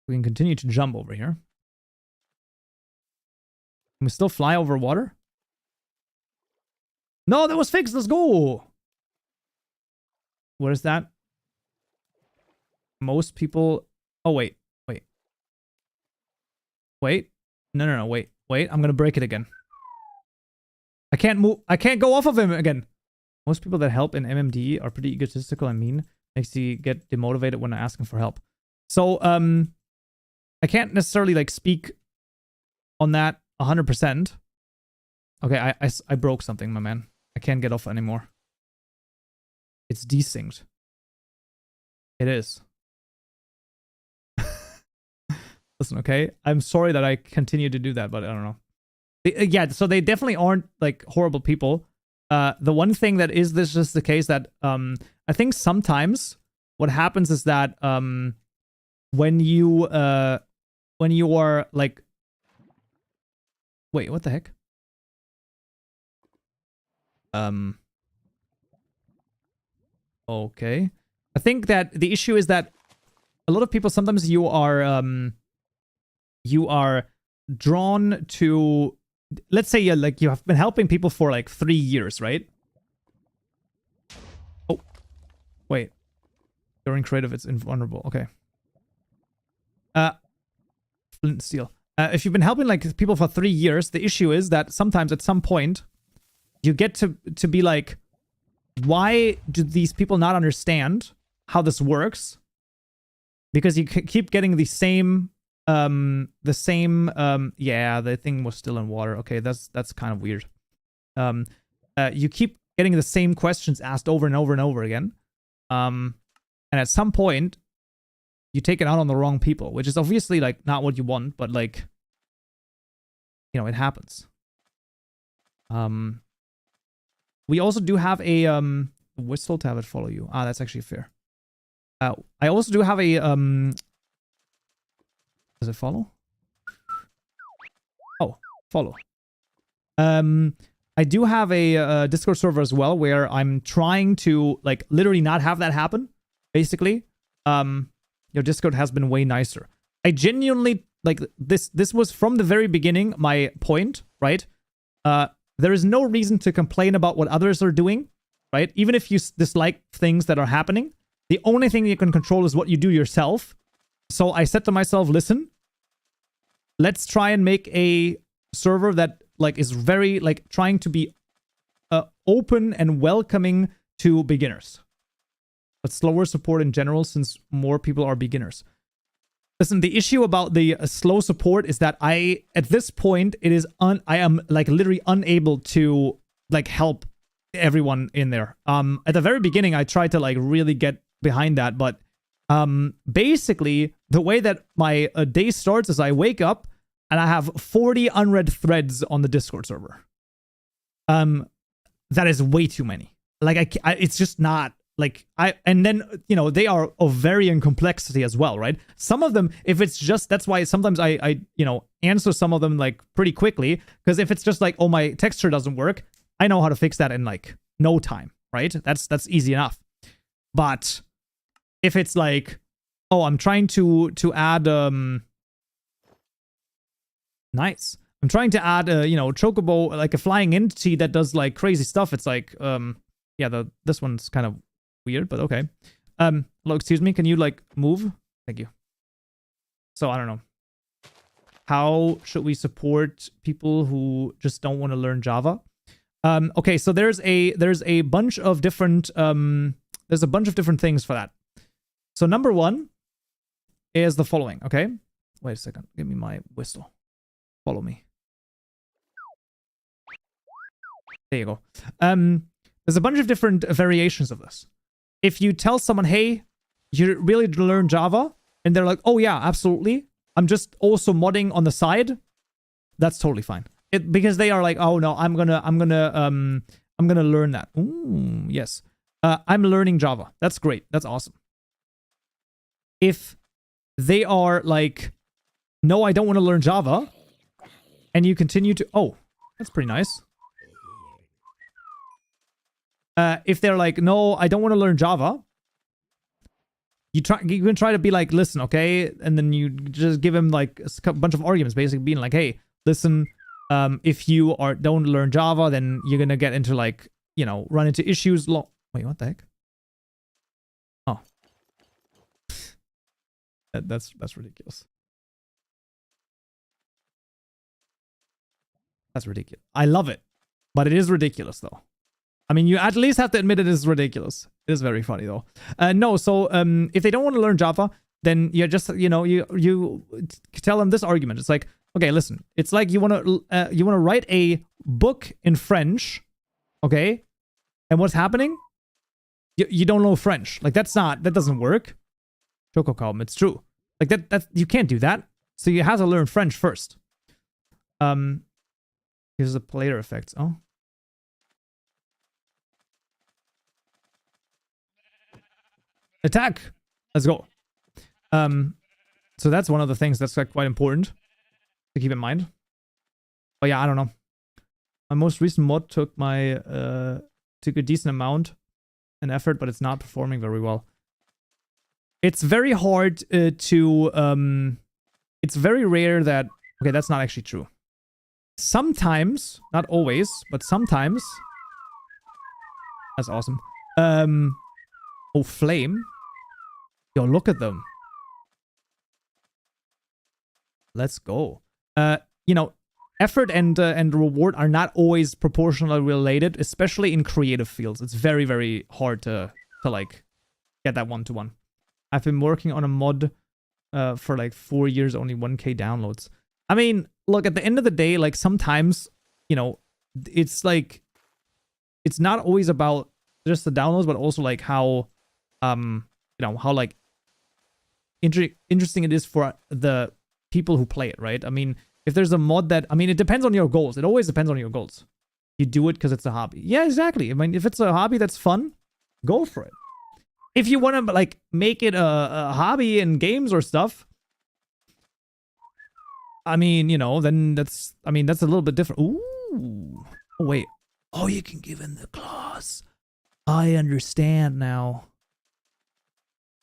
We can continue to jump over here. Can we still fly over water? No, that was fixed. Let's go. Where's that? Most people... Oh, wait. Wait. Wait. No. Wait. I'm going to break it again. I can't move. I can't go off of him again. Most people that help in MMD are pretty egotistical and mean. Makes you get demotivated when asking for help. So, I can't necessarily, like, speak on that 100%. Okay, I broke something, my man. I can't get off anymore. It's desynced. It is. Listen, okay? I'm sorry that I continue to do that, but I don't know. Yeah, so they definitely aren't, like, horrible people. The one thing that is this just the case that I think sometimes what happens is that when you are like, wait, what the heck? Okay. I think that the issue is that a lot of people, sometimes you are drawn to, let's say you have been helping people for like 3 years, right? Oh, wait. During creative, it's invulnerable. Okay. Flint and steel. If you've been helping like people for 3 years, the issue is that sometimes at some point you get to be like, why do these people not understand how this works? Because you keep getting the same yeah, the thing was still in water. Okay, that's kind of weird. You keep getting the same questions asked over and over and over again. And at some point you take it out on the wrong people, which is obviously like not what you want, but like, you know, it happens. We also do have a whistle to have it follow you. Ah, that's actually fair. I also do have a does it follow? Oh, follow. I do have a Discord server as well where I'm trying to like literally not have that happen. Basically, your Discord has been way nicer. I genuinely like this. This was from the very beginning my point, right? There is no reason to complain about what others are doing, right? Even if you dislike things that are happening, the only thing you can control is what you do yourself. So I said to myself, listen, let's try and make a server that like is very like trying to be open and welcoming to beginners, but slower support in general since more people are beginners. Listen, the issue about the slow support is that at this point, I am like literally unable to like help everyone in there. At the very beginning, I tried to like really get behind that, but basically the way that my day starts is I wake up and I have 40 unread threads on the Discord server. That is way too many. Like it's just not. Like, and then, you know, they are of varying complexity as well, right? Some of them, if it's just, that's why sometimes I you know, answer some of them, like, pretty quickly. Because if it's just like, oh, my texture doesn't work, I know how to fix that in, like, no time, right? That's easy enough. But if it's like, oh, I'm trying to add, nice. I'm trying to add, you know, Chocobo, like a flying entity that does, like, crazy stuff. It's like, yeah, this one's kind of weird, but okay. Hello, excuse me, can you like move? Thank you. So I don't know. how should we support people who just don't want to learn Java? Okay, so there's a bunch of different things for that. So number one is the following. Okay, wait a second. Give me my whistle. Follow me. There you go. There's a bunch of different variations of this. If you tell someone, hey, you really learn Java, and they're like, oh yeah, absolutely, I'm just also modding on the side, that's totally fine. Because they are like, oh no, I'm gonna learn that. Ooh, yes. I'm learning Java. That's great. That's awesome. If they are like, no, I don't want to learn Java, and you continue to, oh, that's pretty nice. If they're like, no, I don't want to learn Java, you can try to be like, listen, okay, and then you just give him like a bunch of arguments, basically being like, hey, listen, if you don't learn Java, then you're gonna get into like, you know, run into issues. Wait, what the heck? Oh, that's ridiculous. That's ridiculous. I love it, but it is ridiculous though. I mean, you at least have to admit it is ridiculous. It is very funny though. No, so if they don't want to learn Java, then you just, you know, you tell them this argument. It's like, okay, listen, it's like you want to write a book in French, okay? And what's happening? You don't know French. Like that doesn't work. Chocobo, it's true. Like that you can't do that. So you have to learn French first. Here's the player effects. Oh. Attack! Let's go. So that's one of the things that's like quite important to keep in mind. But yeah, I don't know. My most recent mod took a decent amount and effort, but it's not performing very well. It's very hard to it's very rare that, okay, that's not actually true. Sometimes, not always, but sometimes. That's awesome. Oh, flame. Yo, look at them. Let's go. You know, effort and reward are not always proportionally related, especially in creative fields. It's very, very hard to like get that one-to-one. I've been working on a mod for like 4 years, only 1K downloads. I mean, look, at the end of the day, like sometimes, you know, it's like, it's not always about just the downloads, but also like how, you know, how like interesting it is for the people who play it, right? I mean, if there's a mod that, I mean, it depends on your goals. It always depends on your goals. You do it because it's a hobby. Yeah, exactly. I mean, if it's a hobby that's fun, go for it. If you want to like make it a hobby in games or stuff, I mean, you know, then that's a little bit different. Ooh. Oh, wait. Oh, you can give in the claws. I understand now.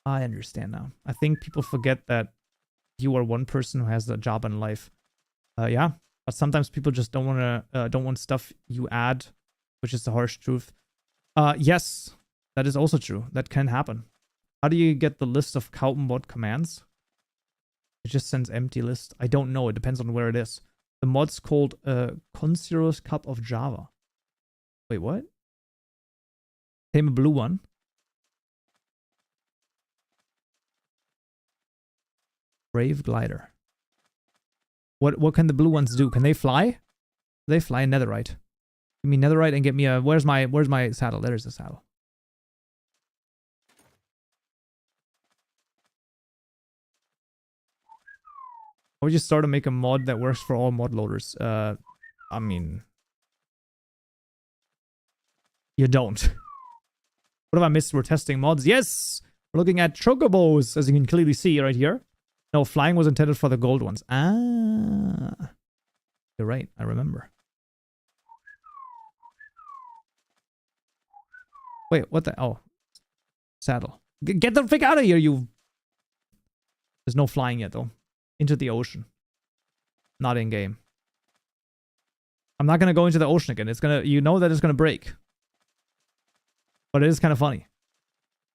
I understand now. I think people forget that you are one person who has a job in life. Yeah, but sometimes people just don't want stuff you add, which is the harsh truth. Yes, that is also true. That can happen. How do you get the list of Kaupenjoe commands? It just sends empty list. I don't know. It depends on where it is. The mod's called Conspiracies Cup of Java. Wait, what? Tame a blue one. Brave glider. What can the blue ones do? Can they fly? They fly netherite. Give me netherite and get me a, where's my saddle? There's the saddle. Or just start to make a mod that works for all mod loaders. I mean, you don't. What have I missed? We're testing mods. Yes! We're looking at chocobos, as you can clearly see right here. No, flying was intended for the gold ones. Ah. You're right, I remember. Wait, what the? Oh. Saddle. Get the frick out of here, you. There's no flying yet, though. Into the ocean. Not in game. I'm not gonna go into the ocean again. It's gonna, you know that it's gonna break. But it is kind of funny.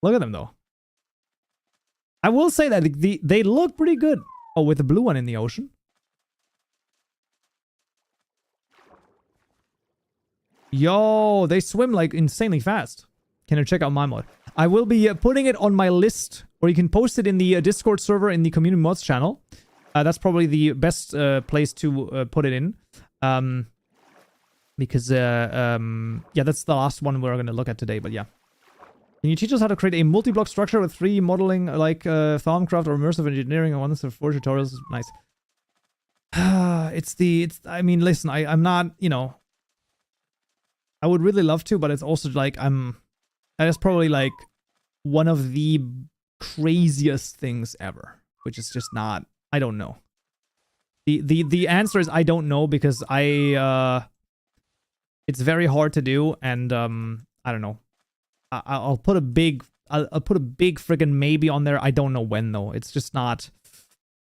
Look at them though. I will say that they look pretty good. Oh, with the blue one in the ocean. Yo, they swim like insanely fast. Can you check out my mod? I will be putting it on my list, or you can post it in the Discord server in the community mods channel. That's probably the best place to put it in. Because, yeah, that's the last one we're going to look at today, but yeah. Can you teach us how to create a multi-block structure with 3 modeling like Thaumcraft or immersive engineering and ones of 4 tutorials? Nice. I mean, listen, I'm not, you know, I would really love to, but it's also like, that is probably like one of the craziest things ever, which is just not, I don't know. The answer is I don't know, because it's very hard to do, and I don't know. I'll put a big friggin' maybe on there. I don't know when though. It's just not,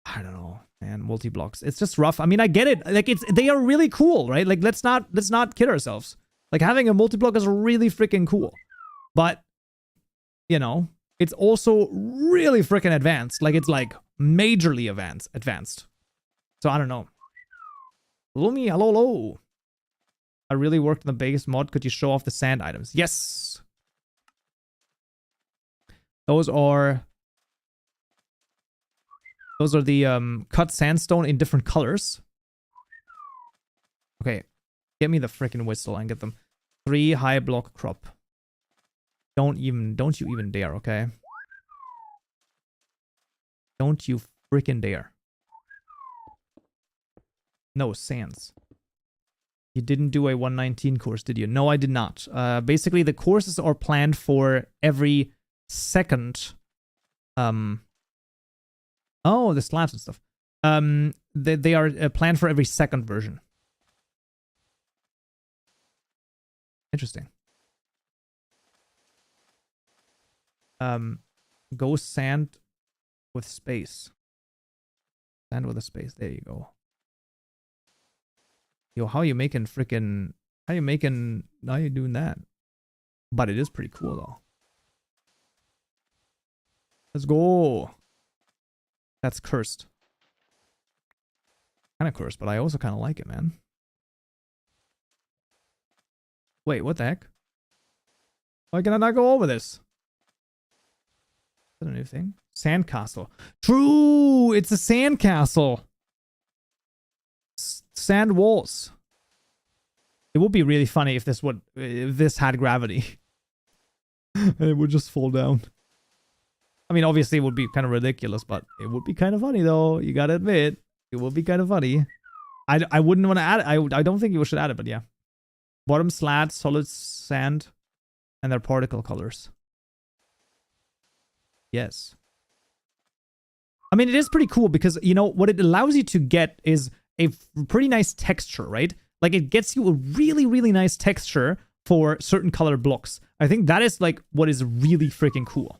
I don't know, man. Multi-blocks. It's just rough. I mean, I get it. Like they are really cool, right? Like let's not kid ourselves. Like having a multi-block is really freaking cool. But you know, it's also really freaking advanced. Like it's like majorly advanced. So I don't know. Lumi, hello. I really worked on the base mod. Could you show off the sand items? Yes. Those are the cut sandstone in different colors. Okay. Get me the freaking whistle and get them. 3 high block crop. Don't you even dare, okay? Don't you freaking dare. No, sands. You didn't do a 119 course, did you? No, I did not. Basically, the courses are planned for every second. Oh, the slabs and stuff. They are planned for every second version. Interesting. Go sand with space. Sand with a space. There you go. Yo, how you making freaking... How you doing that? But it is pretty cool, though. Let's go. That's cursed. Kind of cursed, but I also kind of like it, man. Wait, what the heck? Why can I not go over this? Is that a new thing? Sandcastle. True! It's a sandcastle. Sand walls. It would be really funny if this had gravity. It would just fall down. I mean, obviously it would be kind of ridiculous, but it would be kind of funny though. You gotta admit, it would be kind of funny. I wouldn't want to add it. I don't think you should add it, but yeah. Bottom slats, solid sand, and their particle colors. Yes. I mean, it is pretty cool because, you know, what it allows you to get is a pretty nice texture, right? Like it gets you a really, really nice texture for certain color blocks. I think that is like what is really freaking cool.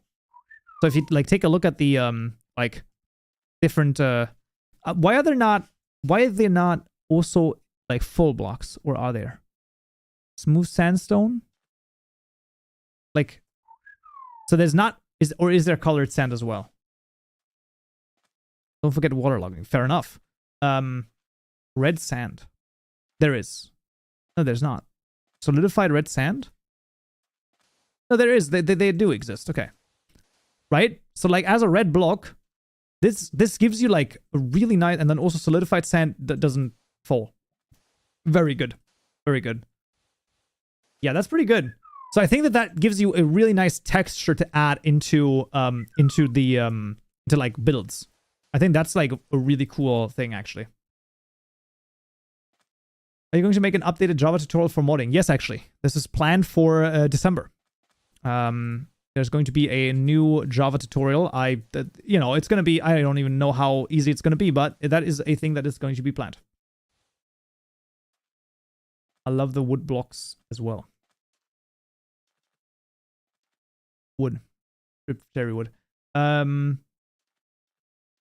So if you like take a look at the like different why are they not also like full blocks, or are there? Smooth sandstone? Like, so there's not, is there colored sand as well? Don't forget waterlogging. Fair enough. Red sand. There is. No, there's not. Solidified red sand? No, there is. They do exist. Okay. Right? So like as a red block, this gives you like a really nice, and then also solidified sand that doesn't fall. Very good. Very good. Yeah, that's pretty good. So I think that gives you a really nice texture to add into the to like builds. I think that's like a really cool thing actually. Are you going to make an updated Java tutorial for modding? Yes, actually. This is planned for December. There's going to be a new Java tutorial. You know, it's going to be, I don't even know how easy it's going to be, but that is a thing that is going to be planned. I love the wood blocks as well. Wood. Cherry wood. Are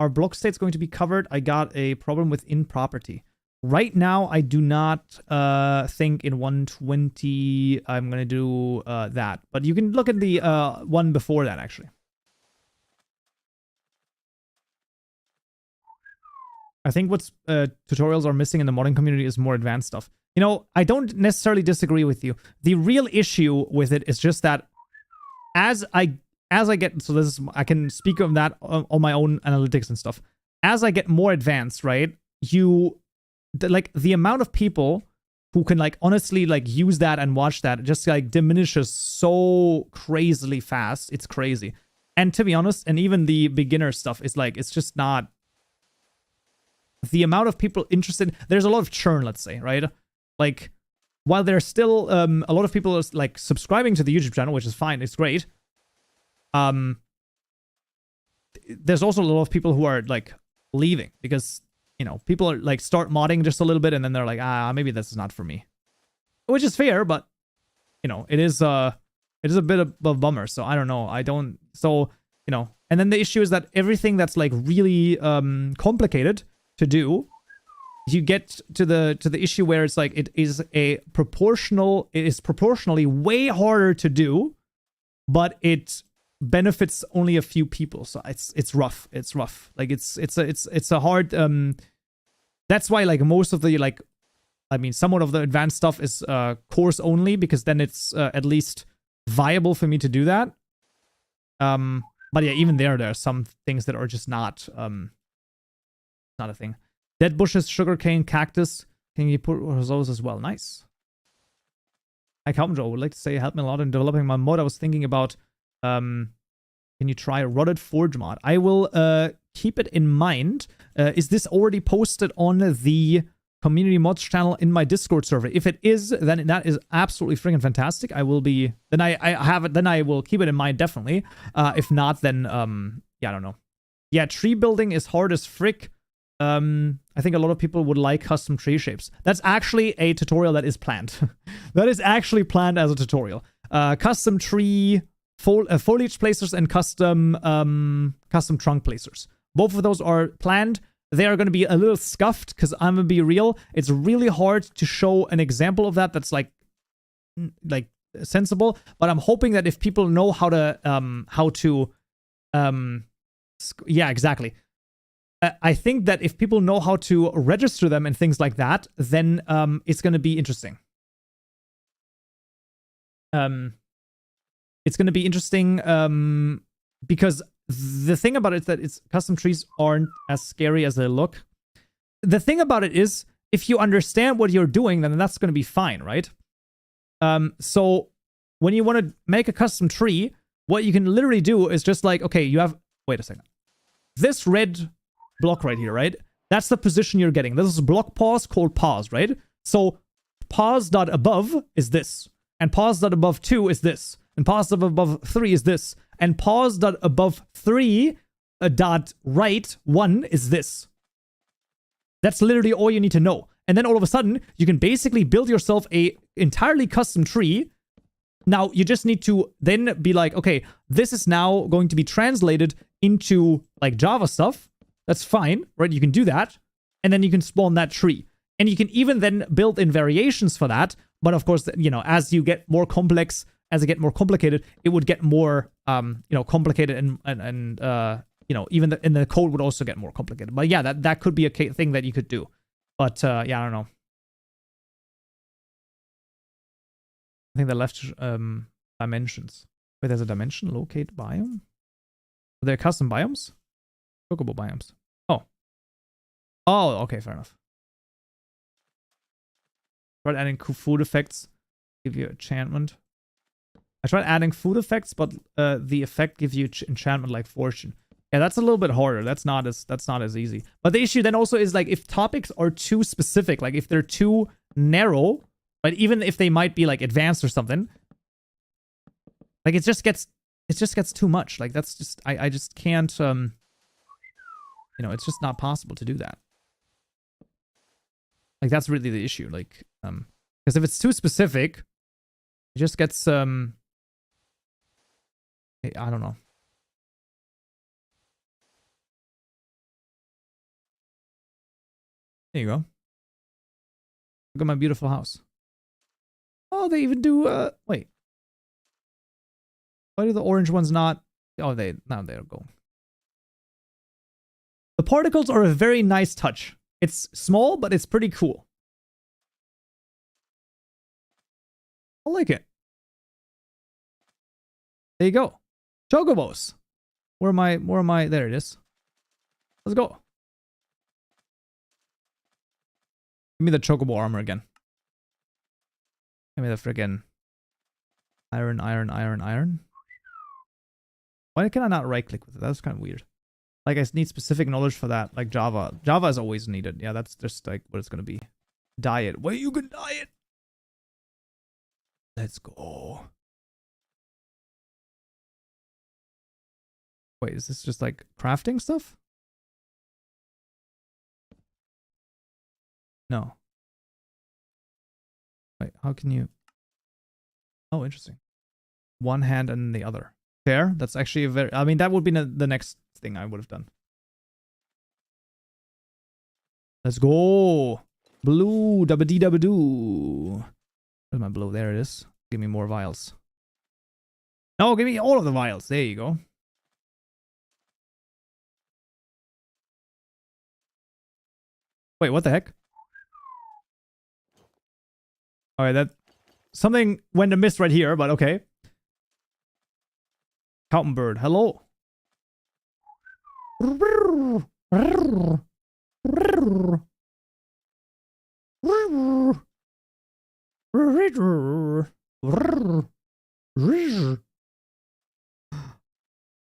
block states going to be covered? I got a problem with in property. Right now, I do not think in 120 I'm going to do that. But you can look at the one before that, actually. I think what's tutorials are missing in the modding community is more advanced stuff. You know, I don't necessarily disagree with you. The real issue with it is just that as I get, so this is, I can speak of that on my own analytics and stuff. As I get more advanced, right? The amount of people who can like honestly like use that and watch that just like diminishes so crazily fast. It's crazy. And to be honest, and even the beginner stuff is like, it's just not the amount of people interested. There's a lot of churn, let's say, right? Like, while there's still a lot of people like subscribing to the YouTube channel, which is fine, it's great. There's also a lot of people who are like leaving because, you know, people are like start modding just a little bit and then they're like, maybe this is not for me, which is fair, but you know, it is a bit of a bummer. So I don't know. So, you know, and then the issue is that everything that's like really complicated to do, you get to the issue where it's like it is proportionally way harder to do, but it benefits only a few people. So it's rough. It's rough. Like it's a hard that's why like most of the like, I mean, somewhat of the advanced stuff is course only, because then it's at least viable for me to do that. But yeah, even there are some things that are just not a thing. Dead bushes, sugarcane, cactus. Can you put those as well? Nice. Hi, Kaupenjoe. Would like to say helped me a lot in developing my mod. I was thinking about, can you try a rotted forge mod? I will keep it in mind. Is this already posted on the community mods channel in my Discord server? If it is, then that is absolutely freaking fantastic. I will be, then I have it, then I will keep it in mind, definitely. If not, then, yeah, I don't know. Yeah, tree building is hard as frick. I think a lot of people would like custom tree shapes. That's actually a tutorial that is planned. That is actually planned as a tutorial. Custom tree foliage placers and custom trunk placers. Both of those are planned. They are going to be a little scuffed because I'm going to be real. It's really hard to show an example of that that's like sensible. But I'm hoping that if people know how to yeah, exactly. I think that if people know how to register them and things like that, then it's going to be interesting. It's going to be interesting because the thing about it is that it's custom trees aren't as scary as they look. The thing about it is, if you understand what you're doing, then that's going to be fine, right? So when you want to make a custom tree, what you can literally do is just like, okay, you have, wait a second. This red block right here, right? That's the position you're getting. This is block pause called pause, right? So pause.above is this, and pause.above 2 is this, and pause.above 3 is this, and pause.above 3 dot right 1 is this. That's literally all you need to know. And then all of a sudden, you can basically build yourself a entirely custom tree. Now, you just need to then be like, okay, this is now going to be translated into like Java stuff. That's fine, right? You can do that. And then you can spawn that tree. And you can even then build in variations for that. But of course, you know, as you get more complex, as it get more complicated, it would get more, you know, complicated and you know, even in the code would also get more complicated. But yeah, that could be a thing that you could do. But yeah, I don't know. I think the left dimensions. Wait, there's a dimension locate biome? Are there custom biomes? Chocobo biomes. Oh. Oh, okay, fair enough. Tried adding cool food effects. Give you enchantment. I tried adding food effects, but the effect gives you enchantment like fortune. Yeah, that's a little bit harder. That's not as easy. But the issue then also is like if topics are too specific, like if they're too narrow, but even if they might be like advanced or something, like it just gets too much. Like that's just I just can't you know, it's just not possible to do that. Like that's really the issue. Like because if it's too specific, it just gets I don't know. There you go. Look at my beautiful house. Oh, they even do wait. Why do the orange ones not? Oh, now they're going. The particles are a very nice touch. It's small, but it's pretty cool. I like it. There you go. Chocobos. Where am I? There it is. Let's go. Give me the chocobo armor again. Give me the friggin' iron. Why can I not right click with it? That's kind of weird. Like, I need specific knowledge for that. Like Java. Java is always needed. Yeah, that's just like what it's gonna be. Diet. Wait, you can diet. Let's go. Wait, is this just like crafting stuff? No. Wait, how can you... Oh, interesting. One hand and the other. Fair. That's actually a very... I mean, that would be the next thing I would have done. Let's go. Blue. Dabba-dee-dabba-doo. Where's my blue? There it is. Give me more vials. No, give me all of the vials. There you go. Wait, what the heck? Alright, that... Something went amiss right here, but okay. Kaupenjoe, hello. I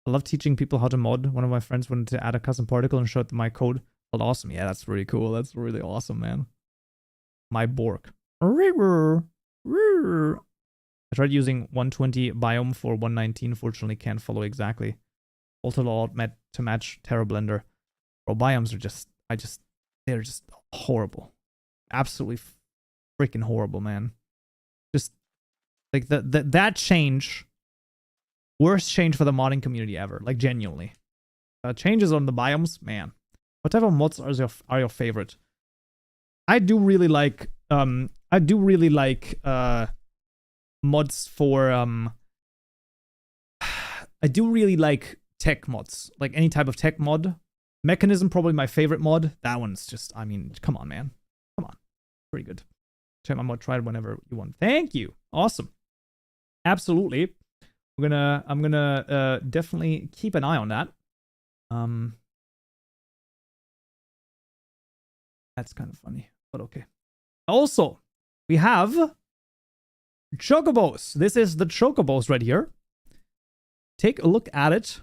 love teaching people how to mod. One of my friends wanted to add a custom particle and showed them my code. Felt awesome. Yeah, that's really cool. That's really awesome, man. My Bork. I tried using 120 biome for 119. Fortunately, can't follow exactly. Ultra met to match Terra Blender. Bro, biomes are just, they're just horrible. Absolutely freaking horrible, man. Just like that change, worst change for the modding community ever. Like genuinely, changes on the biomes, man. What type of mods are your favorite? I do really like mods for I do really like tech mods, like any type of tech mod. Mechanism probably my favorite mod. That one's just, I mean, come on, man, come on, pretty good. Check my mod, try it whenever you want. Thank you, awesome, absolutely. I'm gonna definitely keep an eye on that. That's kind of funny, but okay. Also, we have chocobos. This is the chocobos right here. Take a look at it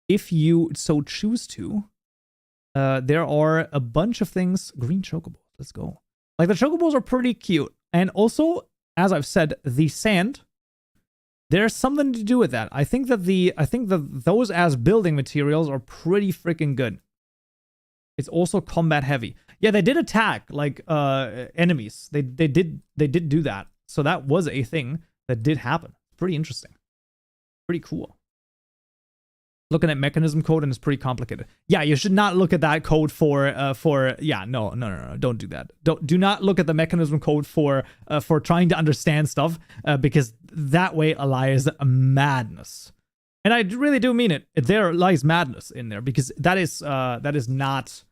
if you so choose to. There are a bunch of things. Green chocobos. Let's go. Like, the chocobos are pretty cute. And also, as I've said, the sand, there's something to do with that. I think that those as building materials are pretty freaking good. It's also combat heavy. Yeah, they did attack like enemies. They did do that. So that was a thing that did happen. Pretty interesting. Pretty cool. Looking at mechanism code, and it's pretty complicated. Yeah, you should not look at that code for yeah, no, don't do that. Do not look at the mechanism code for trying to understand stuff, because that way lies madness. And I really do mean it. There lies madness in there, because that is not,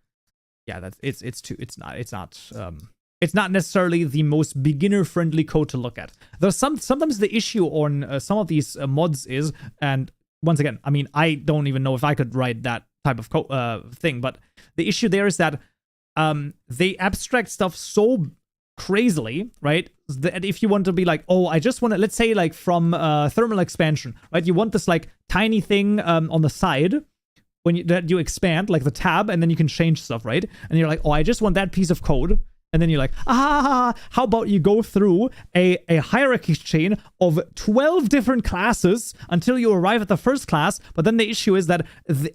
yeah, it's not necessarily the most beginner friendly code to look at. There's sometimes the issue on some of these mods is, and once again, I mean, I don't even know if I could write that type of thing, but the issue there is that they abstract stuff so crazily, right? That if you want to be like, oh, I just want to, let's say like from thermal expansion, right? You want this like tiny thing on the side that you expand, like the tab, and then you can change stuff, right? And you're like, oh, I just want that piece of code. And then you're like, how about you go through a hierarchy chain of 12 different classes until you arrive at the first class. But then the issue is that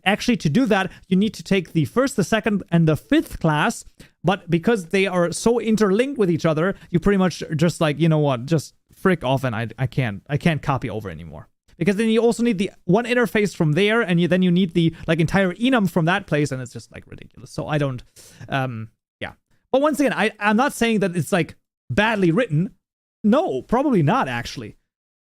actually to do that, you need to take the first, the second, and the fifth class. But because they are so interlinked with each other, you pretty much just like, you know what, just frick off, and I can't copy over anymore. Because then you also need the one interface from there, and then you need the like entire enum from that place, and it's just like ridiculous. So I don't, yeah. But once again, I'm not saying that it's like badly written. No, probably not actually.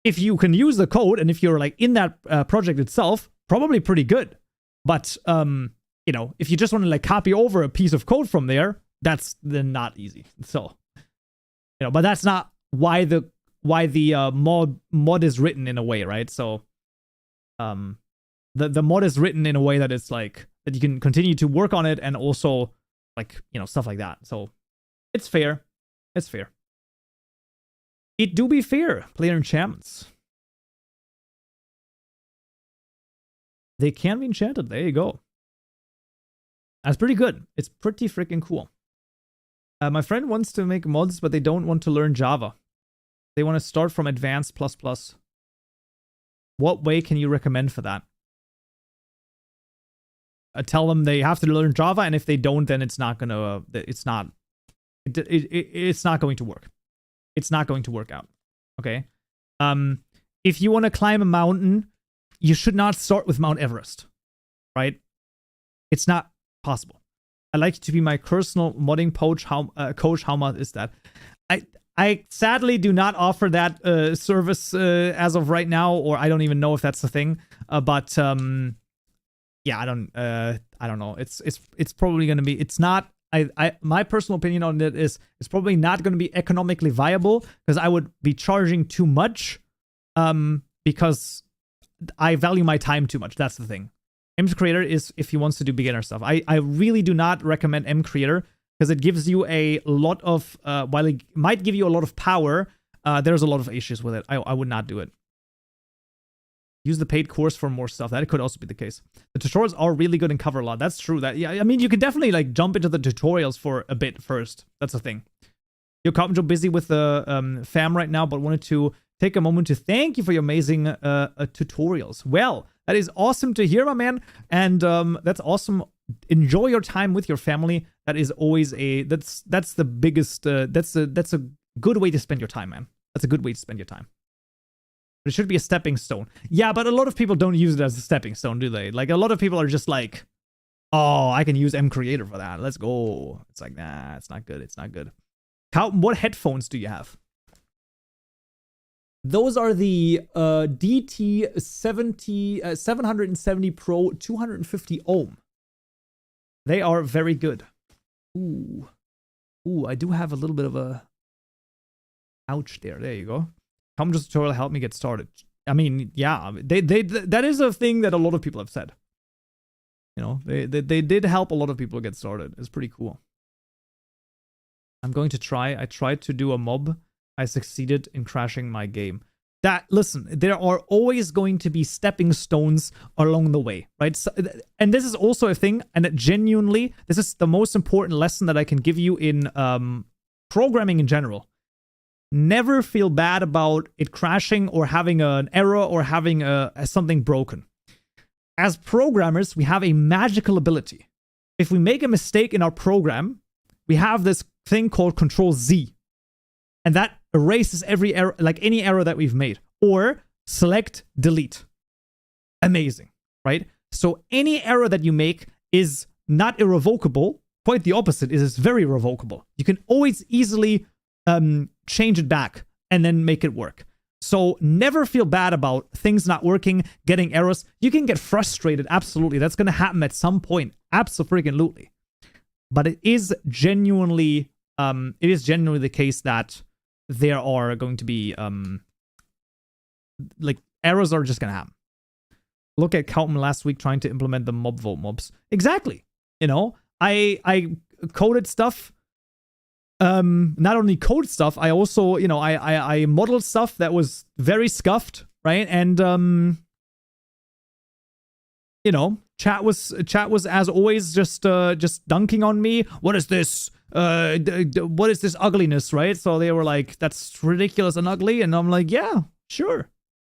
If you can use the code, and if you're like in that project itself, probably pretty good. But you know, if you just want to like copy over a piece of code from there, that's then not easy. So, you know, but that's not why mod is written in a way, right? So the mod is written in a way that it's like that you can continue to work on it, and also like, you know, stuff like that. So it's fair. It's fair. It do be fair, player enchantments. They can be enchanted. There you go. That's pretty good. It's pretty freaking cool. My friend wants to make mods, but they don't want to learn Java. They want to start from advanced ++. What way can you recommend for that? Tell them they have to learn Java, and if they don't, then it's not gonna. It's not going to work. It's not going to work out. Okay. If you want to climb a mountain, you should not start with Mount Everest, right? It's not possible. I'd like to be my personal modding coach. How much is that? I sadly do not offer that service as of right now, or I don't even know if that's the thing. But yeah, I don't know. It's probably gonna be. It's not. My personal opinion on it is it's probably not going to be economically viable, because I would be charging too much, because I value my time too much. That's the thing. M Creator is if he wants to do beginner stuff. I really do not recommend M Creator, because it gives you a lot of while it might give you a lot of power, there's a lot of issues with it. I would not do it. Use the paid course for more stuff. That could also be the case. The tutorials are really good and cover a lot. That's true. That, yeah, I mean, you can definitely like jump into the tutorials for a bit first. That's the thing. You're Kaupenjoe busy with the fam right now, but wanted to take a moment to thank you for your amazing tutorials. Well, that is awesome to hear, my man. And that's awesome. Enjoy your time with your family. That is always that's the biggest, that's a good way to spend your time, man. That's a good way to spend your time. It should be a stepping stone. Yeah, but a lot of people don't use it as a stepping stone, do they? Like, a lot of people are just like, oh, I can use M Creator for that. Let's go. It's like, nah, it's not good. It's not good. What headphones do you have? Those are the DT 770 Pro 250 ohm. They are very good. Ooh, I do have a little bit of a ouch there. There you go. Kaupenjoe tutorial helped me get started. I mean, yeah, that is a thing that a lot of people have said. You know, they did help a lot of people get started. It's pretty cool. I'm going to try. I tried to do a mob. I succeeded in crashing my game. Listen, there are always going to be stepping stones along the way, right? So, and this is also a thing, and genuinely, this is the most important lesson that I can give you in programming in general. Never feel bad about it crashing or having an error or having something broken. As programmers, we have a magical ability. If we make a mistake in our program, we have this thing called Control-Z. And that erases every error, like any error that we've made. Or select delete. Amazing, right? So any error that you make is not irrevocable. Quite the opposite. It is very revocable. You can always easily change it back and then make it work. So never feel bad about things not working, getting errors. You can get frustrated, absolutely. That's going to happen at some point, absolutely. But it is genuinely the case that there are going to be like errors are just going to happen. Look at Kaupenjoe last week trying to implement the mob vault mobs. Exactly. You know, I coded stuff. Not only code stuff, I also, you know, I modeled stuff that was very scuffed, right? And you know, chat was as always just dunking on me. What is this? What is this ugliness, right? So they were like, that's ridiculous and ugly, and I'm like, yeah, sure.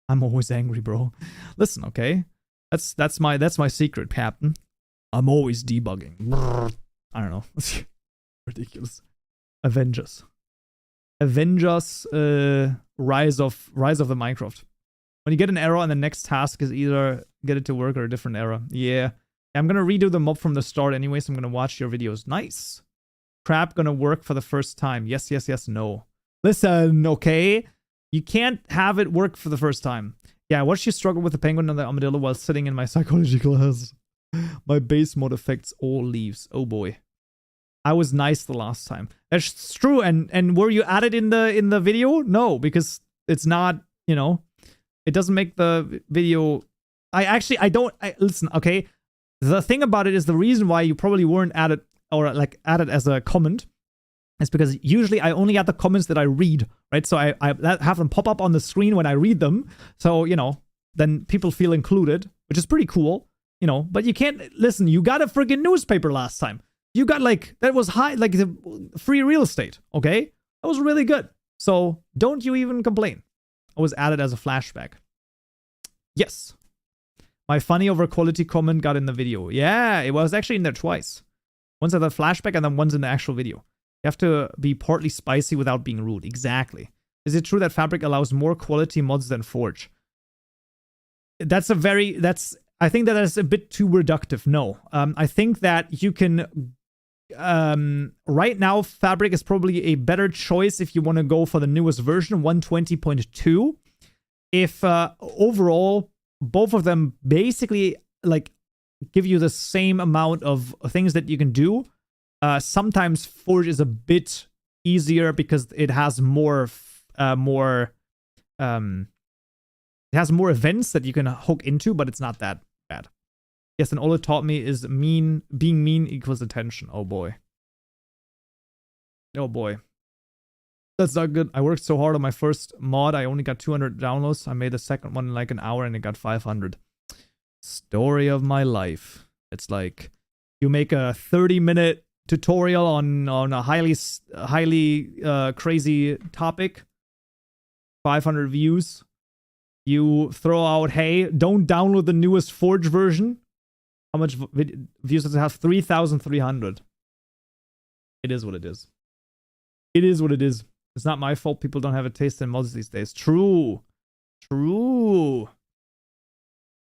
I'm always angry, bro. Listen, okay? That's my secret, Captain. I'm always debugging. I don't know. Ridiculous. Avengers, Rise of the Minecraft. When you get an error and the next task is either get it to work or a different error. Yeah. I'm gonna redo the mob from the start anyway, so I'm gonna watch your videos. Nice. Crap gonna work for the first time. Yes, no. Listen, okay? You can't have it work for the first time. Yeah, I watched you struggle with the penguin and the armadillo while sitting in my psychology class. My base mod affects all leaves. Oh boy. I was nice the last time. That's true. And were you added in the video? No, because It's not, you know, it doesn't make the video. Listen, okay. The thing about it is the reason why you probably weren't added or like added as a comment is because usually I only add the comments that I read, right? So I have them pop up on the screen when I read them. So, you know, then people feel included, which is pretty cool, you know, but you can't listen. You got a freaking newspaper last time. You got like, that was high, like the free real estate. Okay. That was really good. So don't you even complain. I was added as a flashback. Yes. My funny over quality comment got in the video. Yeah, it was actually in there twice. Once at the flashback and then once in the actual video. You have to be partly spicy without being rude. Exactly. Is it true that Fabric allows more quality mods than Forge? I think that is a bit too reductive. No. I think that you can... right now, Fabric is probably a better choice if you want to go for the newest version, 120.2. If overall... both of them basically like give you the same amount of things that you can do. Sometimes Forge is a bit easier because it has more events that you can hook into, but it's not that bad. Yes, and all it taught me is being mean equals attention. Oh boy. Oh boy. That's not good. I worked so hard on my first mod. I only got 200 downloads. I made the second one in like an hour and it got 500. Story of my life. It's like you make a 30-minute tutorial on a highly crazy topic. 500 views. You throw out, hey, don't download the newest Forge version. How much views does it have? 3,300. It is what it is. It is what it is. It's not my fault people don't have a taste in mods these days. True. True.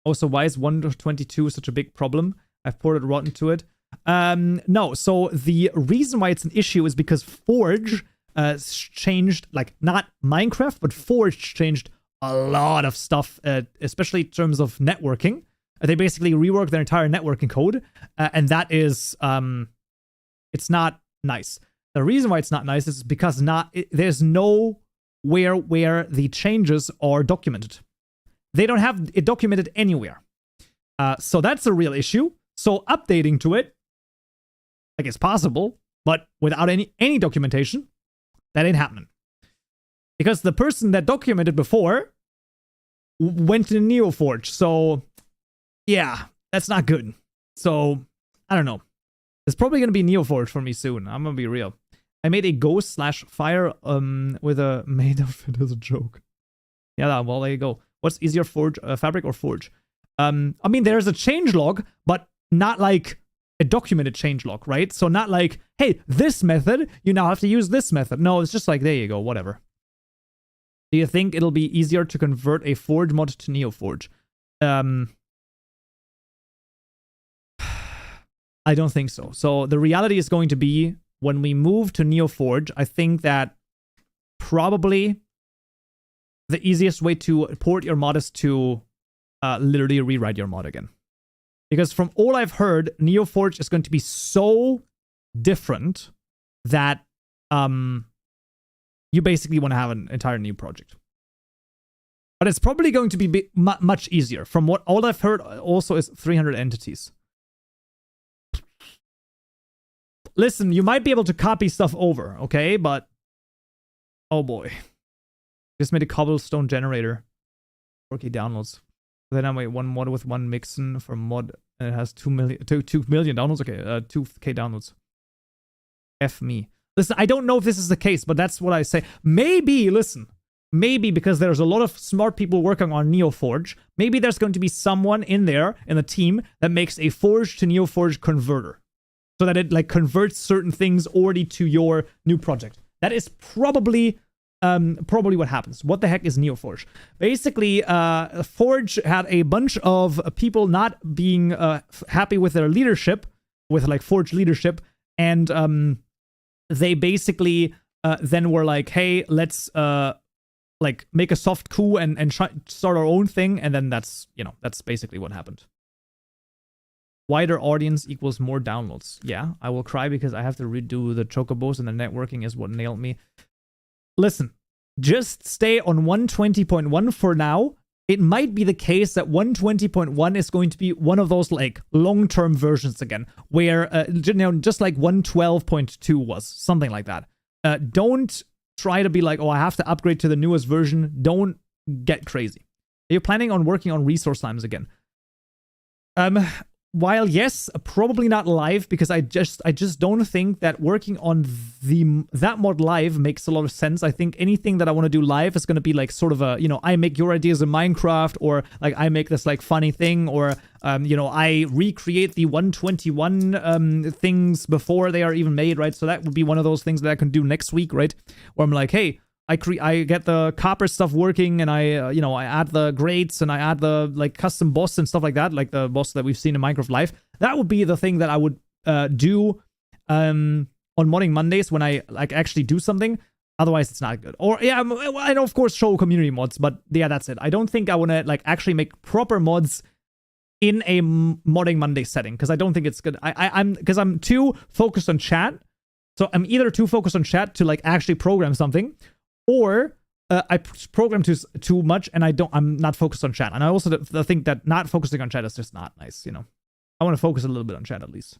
Also, why is 1.22 such a big problem? I've ported Rotten to it. No, so the reason why it's an issue is because Forge changed, like, not Minecraft, but Forge changed a lot of stuff, especially in terms of networking. They basically reworked their entire networking code, and that is, it's not nice. The reason why it's not nice is because there's nowhere where the changes are documented. They don't have it documented anywhere. So that's a real issue. So updating to it, like it's possible, but without any documentation, that ain't happening. Because the person that documented before went to NeoForge. So yeah, that's not good. So I don't know. It's probably going to be NeoForge for me soon. I'm going to be real. I made a ghost/fire with a made of it as a joke. Yeah, well, there you go. What's easier, Forge, Fabric or Forge? I mean, there's a changelog, but not like a documented changelog, right? So not like, hey, this method, you now have to use this method. No, it's just like, there you go, whatever. Do you think it'll be easier to convert a Forge mod to NeoForge? I don't think so. So the reality is going to be, when we move to NeoForge, I think that probably the easiest way to port your mod is to literally rewrite your mod again. Because from all I've heard, NeoForge is going to be so different that you basically want to have an entire new project. But it's probably going to be much easier. From what all I've heard also is 300 entities. Listen, you might be able to copy stuff over, okay? But, oh boy. Just made a cobblestone generator. 4K downloads. Then I made one mod with one mixin for mod, and it has 2 million downloads. Okay, 2K downloads. F me. Listen, I don't know if this is the case, but that's what I say. Maybe, listen, maybe because there's a lot of smart people working on NeoForge, maybe there's going to be someone in there, in the team, that makes a Forge to NeoForge converter. So that it like converts certain things already to your new project. That is probably what happens. What the heck is NeoForge? Basically, Forge had a bunch of people not being happy with their leadership, with like Forge leadership, and they basically then were like, hey, let's like make a soft coup and start our own thing, and then that's basically what happened. Wider audience equals more downloads. Yeah, I will cry because I have to redo the chocobos, and the networking is what nailed me. Listen, just stay on 120.1 for now. It might be the case that 120.1 is going to be one of those like long-term versions again, where just like 112.2 was, something like that. Don't try to be like, oh, I have to upgrade to the newest version. Don't get crazy. Are you planning on working on resource times again? While yes, probably not live, because I just don't think that working on that mod live makes a lot of sense. I think anything that I want to do live is going to be like sort of a, I make your ideas in Minecraft, or like I make this like funny thing, or I recreate the 121 things before they are even made, right? So that would be one of those things that I can do next week, right? Where I'm like, hey, I get the copper stuff working, and I add the grates, and I add the like custom boss and stuff like that, like the boss that we've seen in Minecraft Live. That would be the thing that I would do on Modding Mondays when I like actually do something. Otherwise, it's not good. Or yeah, I know, of course, show community mods, but yeah, that's it. I don't think I want to like actually make proper mods in a Modding Monday setting, because I don't think it's good. I'm too focused on chat. So I'm either too focused on chat to like actually program something, or I program too much, and I'm not focused on chat. And I also think that not focusing on chat is just not nice, I want to focus a little bit on chat at least.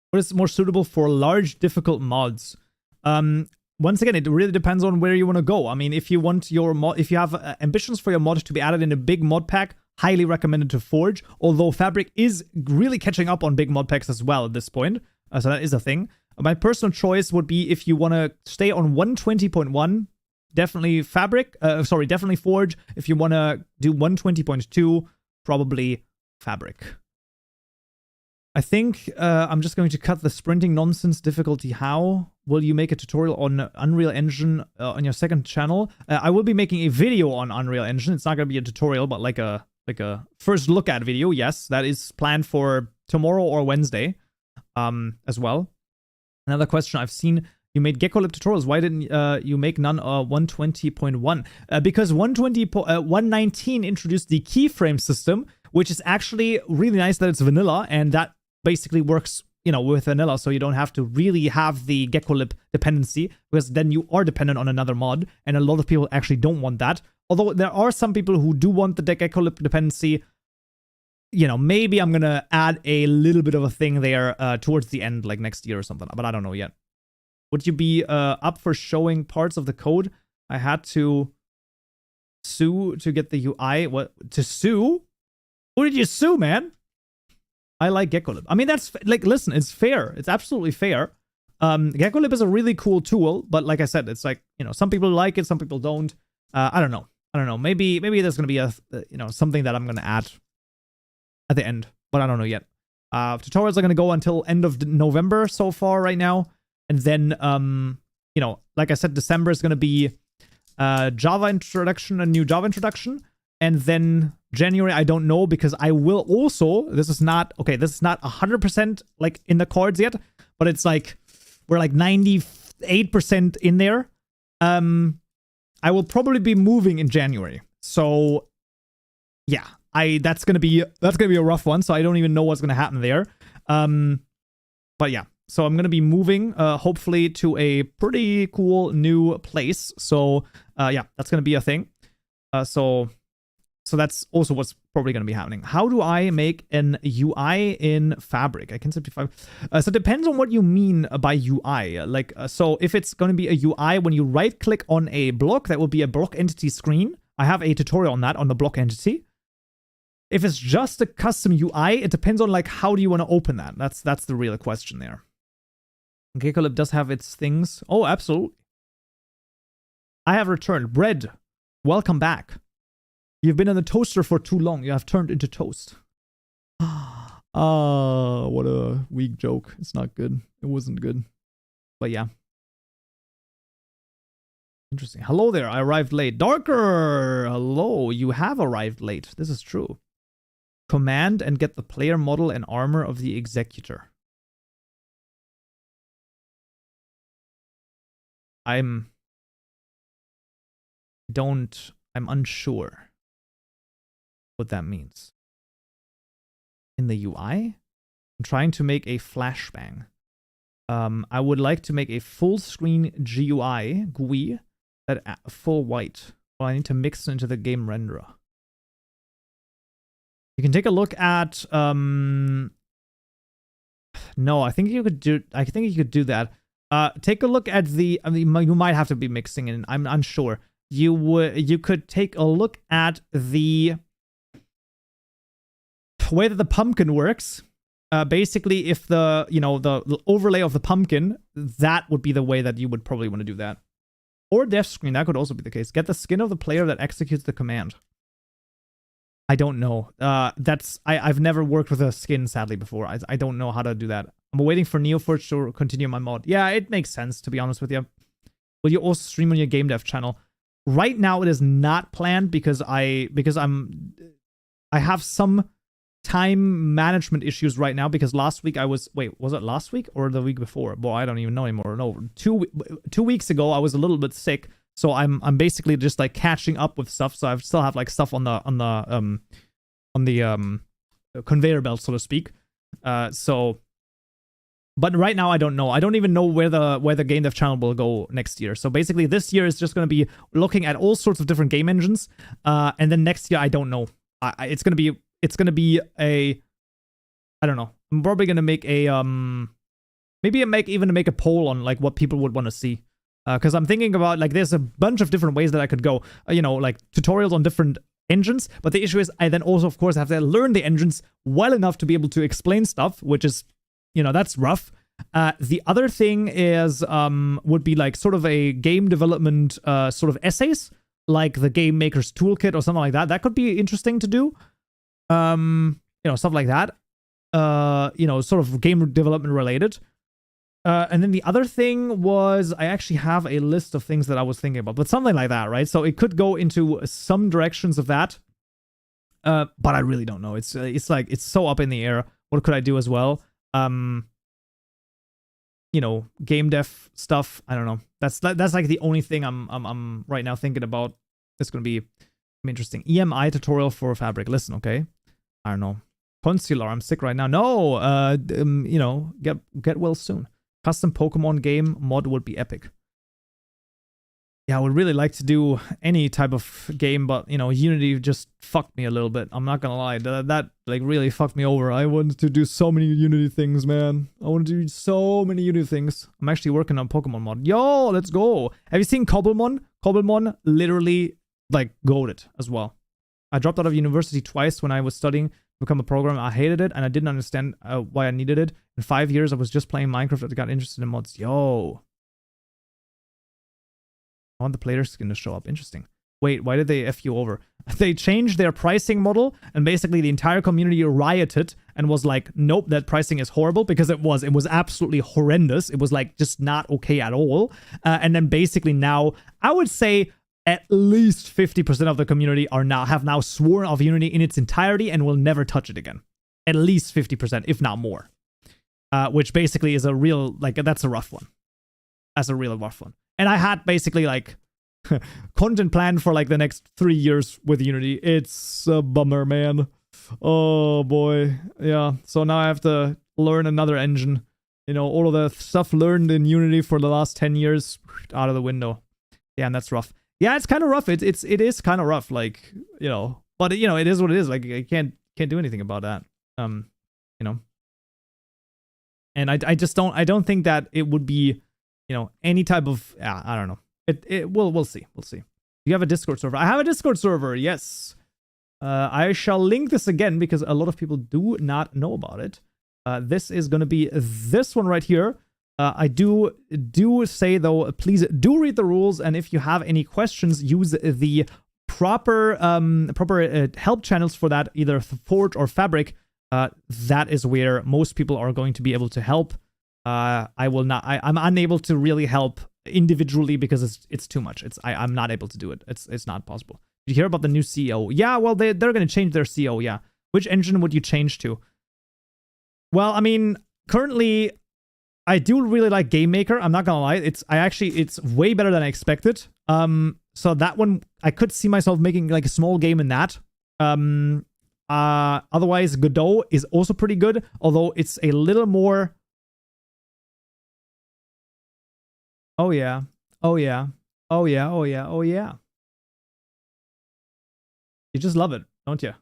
What is more suitable for large, difficult mods? Once again, it really depends on where you want to go. I mean, if you want your mod, if you have ambitions for your mod to be added in a big mod pack, highly recommended to Forge, although Fabric is really catching up on big mod packs as well at this point. So that is a thing. My personal choice would be, if you want to stay on 120.1, definitely Fabric. Definitely Forge. If you want to do 120.2, probably Fabric. I think I'm just going to cut the sprinting nonsense difficulty. How will you make a tutorial on Unreal Engine on your second channel? I will be making a video on Unreal Engine. It's not going to be a tutorial, but like a first look at video. Yes, that is planned for tomorrow or Wednesday as well. Another question I've seen: you made Gekolib tutorials. Why didn't you make none 120.1? Because 119 introduced the keyframe system, which is actually really nice that it's vanilla, and that basically works, with vanilla, so you don't have to really have the Gekolib dependency, because then you are dependent on another mod, and a lot of people actually don't want that. Although there are some people who do want the Gekolib dependency. Maybe I'm gonna add a little bit of a thing there towards the end, like next year or something, but I don't know yet. Would you be up for showing parts of the code? I had to sue to get the UI. What? To sue? Who did you sue, man? I like Gekolib. I mean, that's like, listen, it's fair. It's absolutely fair. Gekolib is a really cool tool, but like I said, it's like, some people like it, some people don't. I don't know. Maybe there's gonna be a something that I'm gonna add at the end, but I don't know yet. Tutorials are gonna go until end of November so far right now, and then like I said, December is gonna be Java introduction, a new Java introduction. And then January, I don't know, because I will also, this is not 100% like in the cards yet, but it's like, we're like 98% in there. I will probably be moving in January. So yeah, that's gonna be a rough one. So I don't even know what's gonna happen there. But yeah, so I'm gonna be moving, hopefully to a pretty cool new place. So yeah, that's gonna be a thing. So that's also what's probably going to be happening. How do I make an UI in Fabric? I can simplify. So it depends on what you mean by UI. Like, so if it's going to be a UI, when you right click on a block, that will be a block entity screen. I have a tutorial on that, on the block entity. If it's just a custom UI, it depends on like, how do you want to open that? That's the real question there. Gekolib does have its things. Oh, absolutely. I have returned. Bread, welcome back. You've been in the toaster for too long. You have turned into toast. Ah, what a weak joke. It's not good. It wasn't good. But yeah. Interesting. Hello there. I arrived late. Darker. Hello. You have arrived late. This is true. Command and get the player model and armor of the executor. I'm unsure what that means. In the UI? I'm trying to make a flashbang. I would like to make a full screen GUI that full white. Well, I need to mix into the game renderer. You can take a look at no, I think you could do that. Take a look at the, I mean, you might have to be mixing in. I'm unsure. You could take a look at the way that the pumpkin works. Basically, if the, you know, the overlay of the pumpkin, that would be the way that you would probably want to do that. Or dev screen, that could also be the case. Get the skin of the player that executes the command. I don't know. I've never worked with a skin, sadly, before. I don't know how to do that. I'm waiting for NeoForge to continue my mod. Yeah, it makes sense, to be honest with you. Will you also stream on your game dev channel? Right now, it is not planned because I have some time management issues right now, because last week I was, wait, was it last week or the week before? Well, I don't even know anymore. No, 2 weeks ago I was a little bit sick, so I'm basically just like catching up with stuff. So I still have like stuff on the conveyor belt, so to speak. But right now I don't know. I don't even know where the game dev channel will go next year. So basically this year is just going to be looking at all sorts of different game engines, and then next year I don't know. It's gonna be a, I don't know. I'm probably gonna make a maybe make a poll on like what people would want to see, because I'm thinking about, like, there's a bunch of different ways that I could go. You know, like tutorials on different engines. But the issue is I then also, of course, have to learn the engines well enough to be able to explain stuff, which is, you know, that's rough. The other thing is would be like sort of a game development sort of essays, like the GameMaker's toolkit or something like that. That could be interesting to do. You know, stuff like that. You know, sort of game development related. And then the other thing was, I actually have a list of things that I was thinking about, but something like that, right? So it could go into some directions of that. But I really don't know. It's like, it's so up in the air. What could I do as well? You know, game dev stuff. I don't know. That's like the only thing I'm right now thinking about. It's gonna be interesting. EMI tutorial for Fabric. Listen, okay. I don't know. Consular, I'm sick right now. No, you know, get well soon. Custom Pokemon game mod would be epic. Yeah, I would really like to do any type of game, but, you know, Unity just fucked me a little bit. I'm not gonna lie. That like really fucked me over. I wanted to do so many Unity things, man. I want to do so many Unity things. I'm actually working on Pokemon mod. Yo, let's go. Have you seen Cobblemon? Cobblemon literally, like, goated as well. I dropped out of university twice when I was studying to become a programmer. I hated it, and I didn't understand why I needed it. In 5 years, I was just playing Minecraft. I got interested in mods. Yo. I want the player skin to show up. Interesting. Wait, why did they F you over? They changed their pricing model, and basically the entire community rioted and was like, nope, that pricing is horrible, because it was absolutely horrendous. It was like just not okay at all. And then basically now, I would say at least 50% of the community have now sworn off Unity in its entirety and will never touch it again. At least 50%, if not more. Which basically is a real, like, that's a rough one. That's a real rough one. And I had basically, like, content planned for, like, the next 3 years with Unity. It's a bummer, man. Oh, boy. Yeah, so now I have to learn another engine. You know, all of the stuff learned in Unity for the last 10 years, out of the window. Yeah, and that's rough. Yeah, it's kind of rough. It is kind of rough, like, you know. But, you know, it is what it is. Like, I can't do anything about that. You know. And I just don't think that it would be, you know, any type of, I don't know. We'll see. We'll see. You have a Discord server. I have a Discord server, yes. I shall link this again because a lot of people do not know about it. This is going to be this one right here. I do say, though, please do read the rules, and if you have any questions, use the proper help channels for that, either Forge or Fabric. That is where most people are going to be able to help. I will not. I'm unable to really help individually because it's too much. I'm not able to do it. It's not possible. Did you hear about the new CEO? Yeah, well, they're going to change their CEO. Yeah, which engine would you change to? Well, I mean, currently, I do really like GameMaker. I'm not gonna lie. It's way better than I expected. So that one, I could see myself making like a small game in that. Otherwise, Godot is also pretty good, although it's a little more Oh yeah. Oh yeah. Oh yeah. Oh yeah. Oh yeah. You just love it, don't you?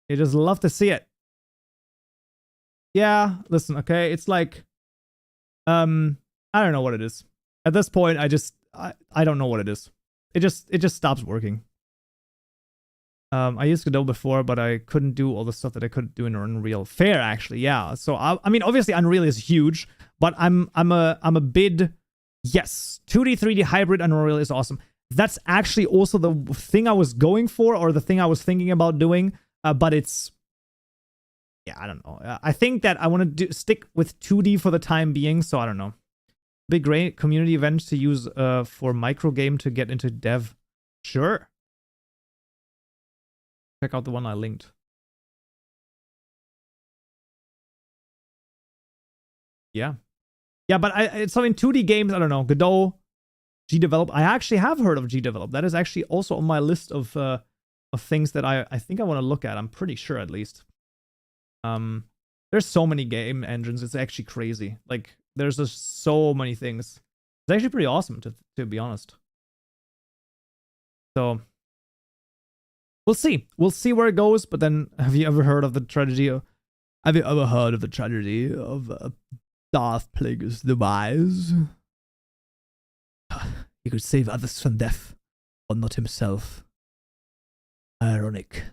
You just love to see it. Yeah, listen, okay? It's like I don't know what it is. At this point, I don't know what it is. It just stops working. I used Godot before, but I couldn't do all the stuff that I could do in Unreal. Fair, actually, yeah. So I mean, obviously, Unreal is huge, but I'm a bit yes. 2D 3D hybrid Unreal is awesome. That's actually also the thing I was going for, or the thing I was thinking about doing. But it's yeah, I don't know. I think that I want to stick with 2D for the time being. So I don't know. Big great community event to use for micro game to get into dev. Sure. Check out the one I linked. Yeah. Yeah, but it's something 2D games, I don't know. Godot, GDevelop. I actually have heard of GDevelop. That is actually also on my list of things that I think I want to look at. I'm pretty sure, at least. There's so many game engines. It's actually crazy. Like, there's just so many things. It's actually pretty awesome, to be honest. So we'll see. We'll see where it goes. But then, have you ever heard of the tragedy? Have you ever heard of the tragedy of Darth Plagueis the Wise? He could save others from death, but not himself. Ironic.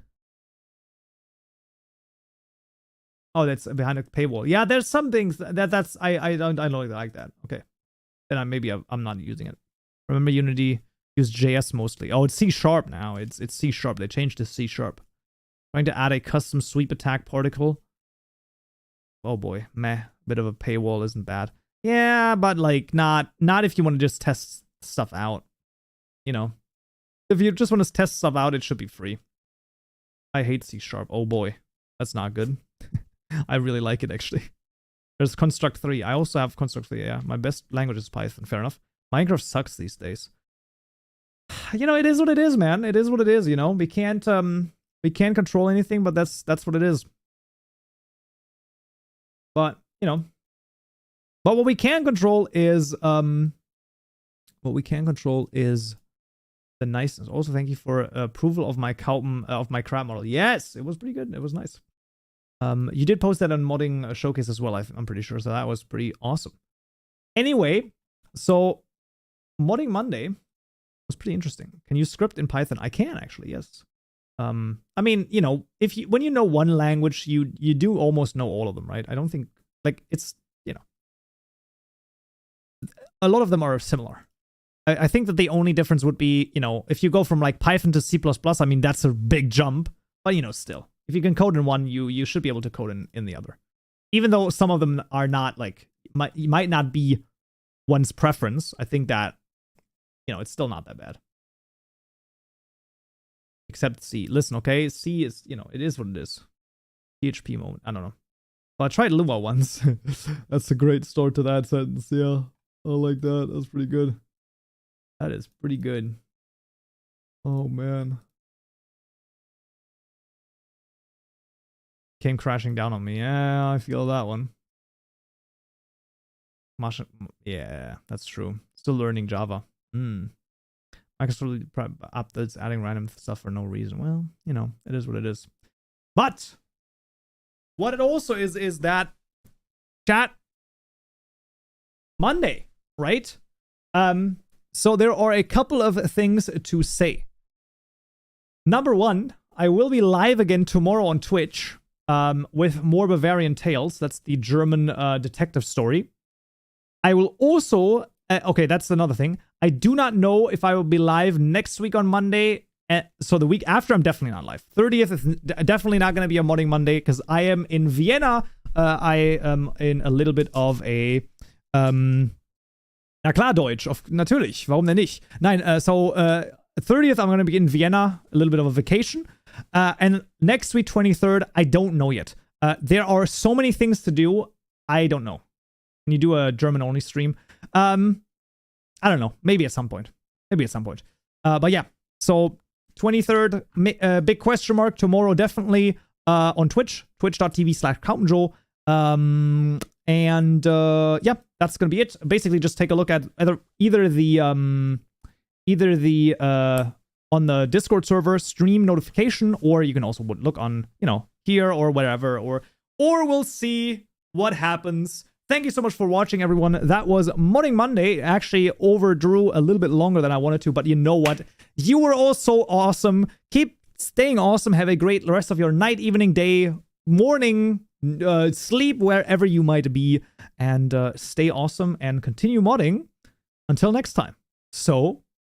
Oh, that's behind a paywall. Yeah, there's some things that's I don't like that. Okay, then I'm not using it. Remember, Unity used JS mostly. Oh, it's C# now. It's C#. They changed to C#. Trying to add a custom sweep attack particle. Oh boy, meh. Bit of a paywall isn't bad. Yeah, but like not if you want to just test stuff out. You know, if you just want to test stuff out, it should be free. I hate C#. Oh boy, that's not good. I really like it, actually. There's Construct 3. I also have Construct 3, yeah. My best language is Python, fair enough. Minecraft sucks these days. You know, it is what it is, man. It is what it is, you know? We can't control anything, but that's what it is. But, you know. But what we can control is the niceness. Also, thank you for approval of my of my crab model. Yes, it was pretty good. It was nice. You did post that on Modding Showcase as well, I'm pretty sure, so that was pretty awesome. Anyway, so Modding Monday was pretty interesting. Can you script in Python? I can, actually, yes. I mean, you know, when you know one language, you do almost know all of them, right? I don't think, like, it's, you know, a lot of them are similar. I think that the only difference would be, you know, if you go from, like, Python to C++, I mean, that's a big jump, but, you know, still. If you can code in one, you should be able to code in the other. Even though some of them are not, like, might not be one's preference, I think that, you know, it's still not that bad. Except C. Listen, okay? C is, you know, it is what it is. PHP moment. I don't know. Well, I tried Lua once. That's a great start to that sentence. Yeah. I like that. That's pretty good. That is pretty good. Oh, man. Came crashing down on me. Yeah, I feel that one. Yeah, that's true. Still learning Java. Microsoft updates adding random stuff for no reason. Well, you know, it is what it is. But what it also is that chat Monday, right? So there are a couple of things to say. Number one, I will be live again tomorrow on Twitch. With more Bavarian Tales. That's the German detective story. I will also... okay, that's another thing. I do not know if I will be live next week on Monday. So the week after, I'm definitely not live. 30th is definitely not going to be a Modding Monday because I am in Vienna. I am in a little bit of a... na klar, Deutsch. Natürlich. Warum denn nicht? Nein, so 30th, I'm going to be in Vienna. A little bit of a vacation. And next week, 23rd, I don't know yet. There are so many things to do. I don't know. Can you do a German-only stream? I don't know. Maybe at some point. But yeah. So 23rd, big question mark. Tomorrow, definitely on Twitch. Twitch.tv/Kaupenjoe. And yeah. that's gonna be it. Basically, just take a look at either the on the Discord server stream notification, or you can also look on, you know, here or whatever, or we'll see what happens. Thank you so much for watching, everyone. That was Modding Monday. Actually overdrew a little bit longer than I wanted to, but you know what? You were all so awesome. Keep staying awesome. Have a great rest of your night, evening, day, morning, sleep, wherever you might be, and stay awesome and continue modding. Until next time. So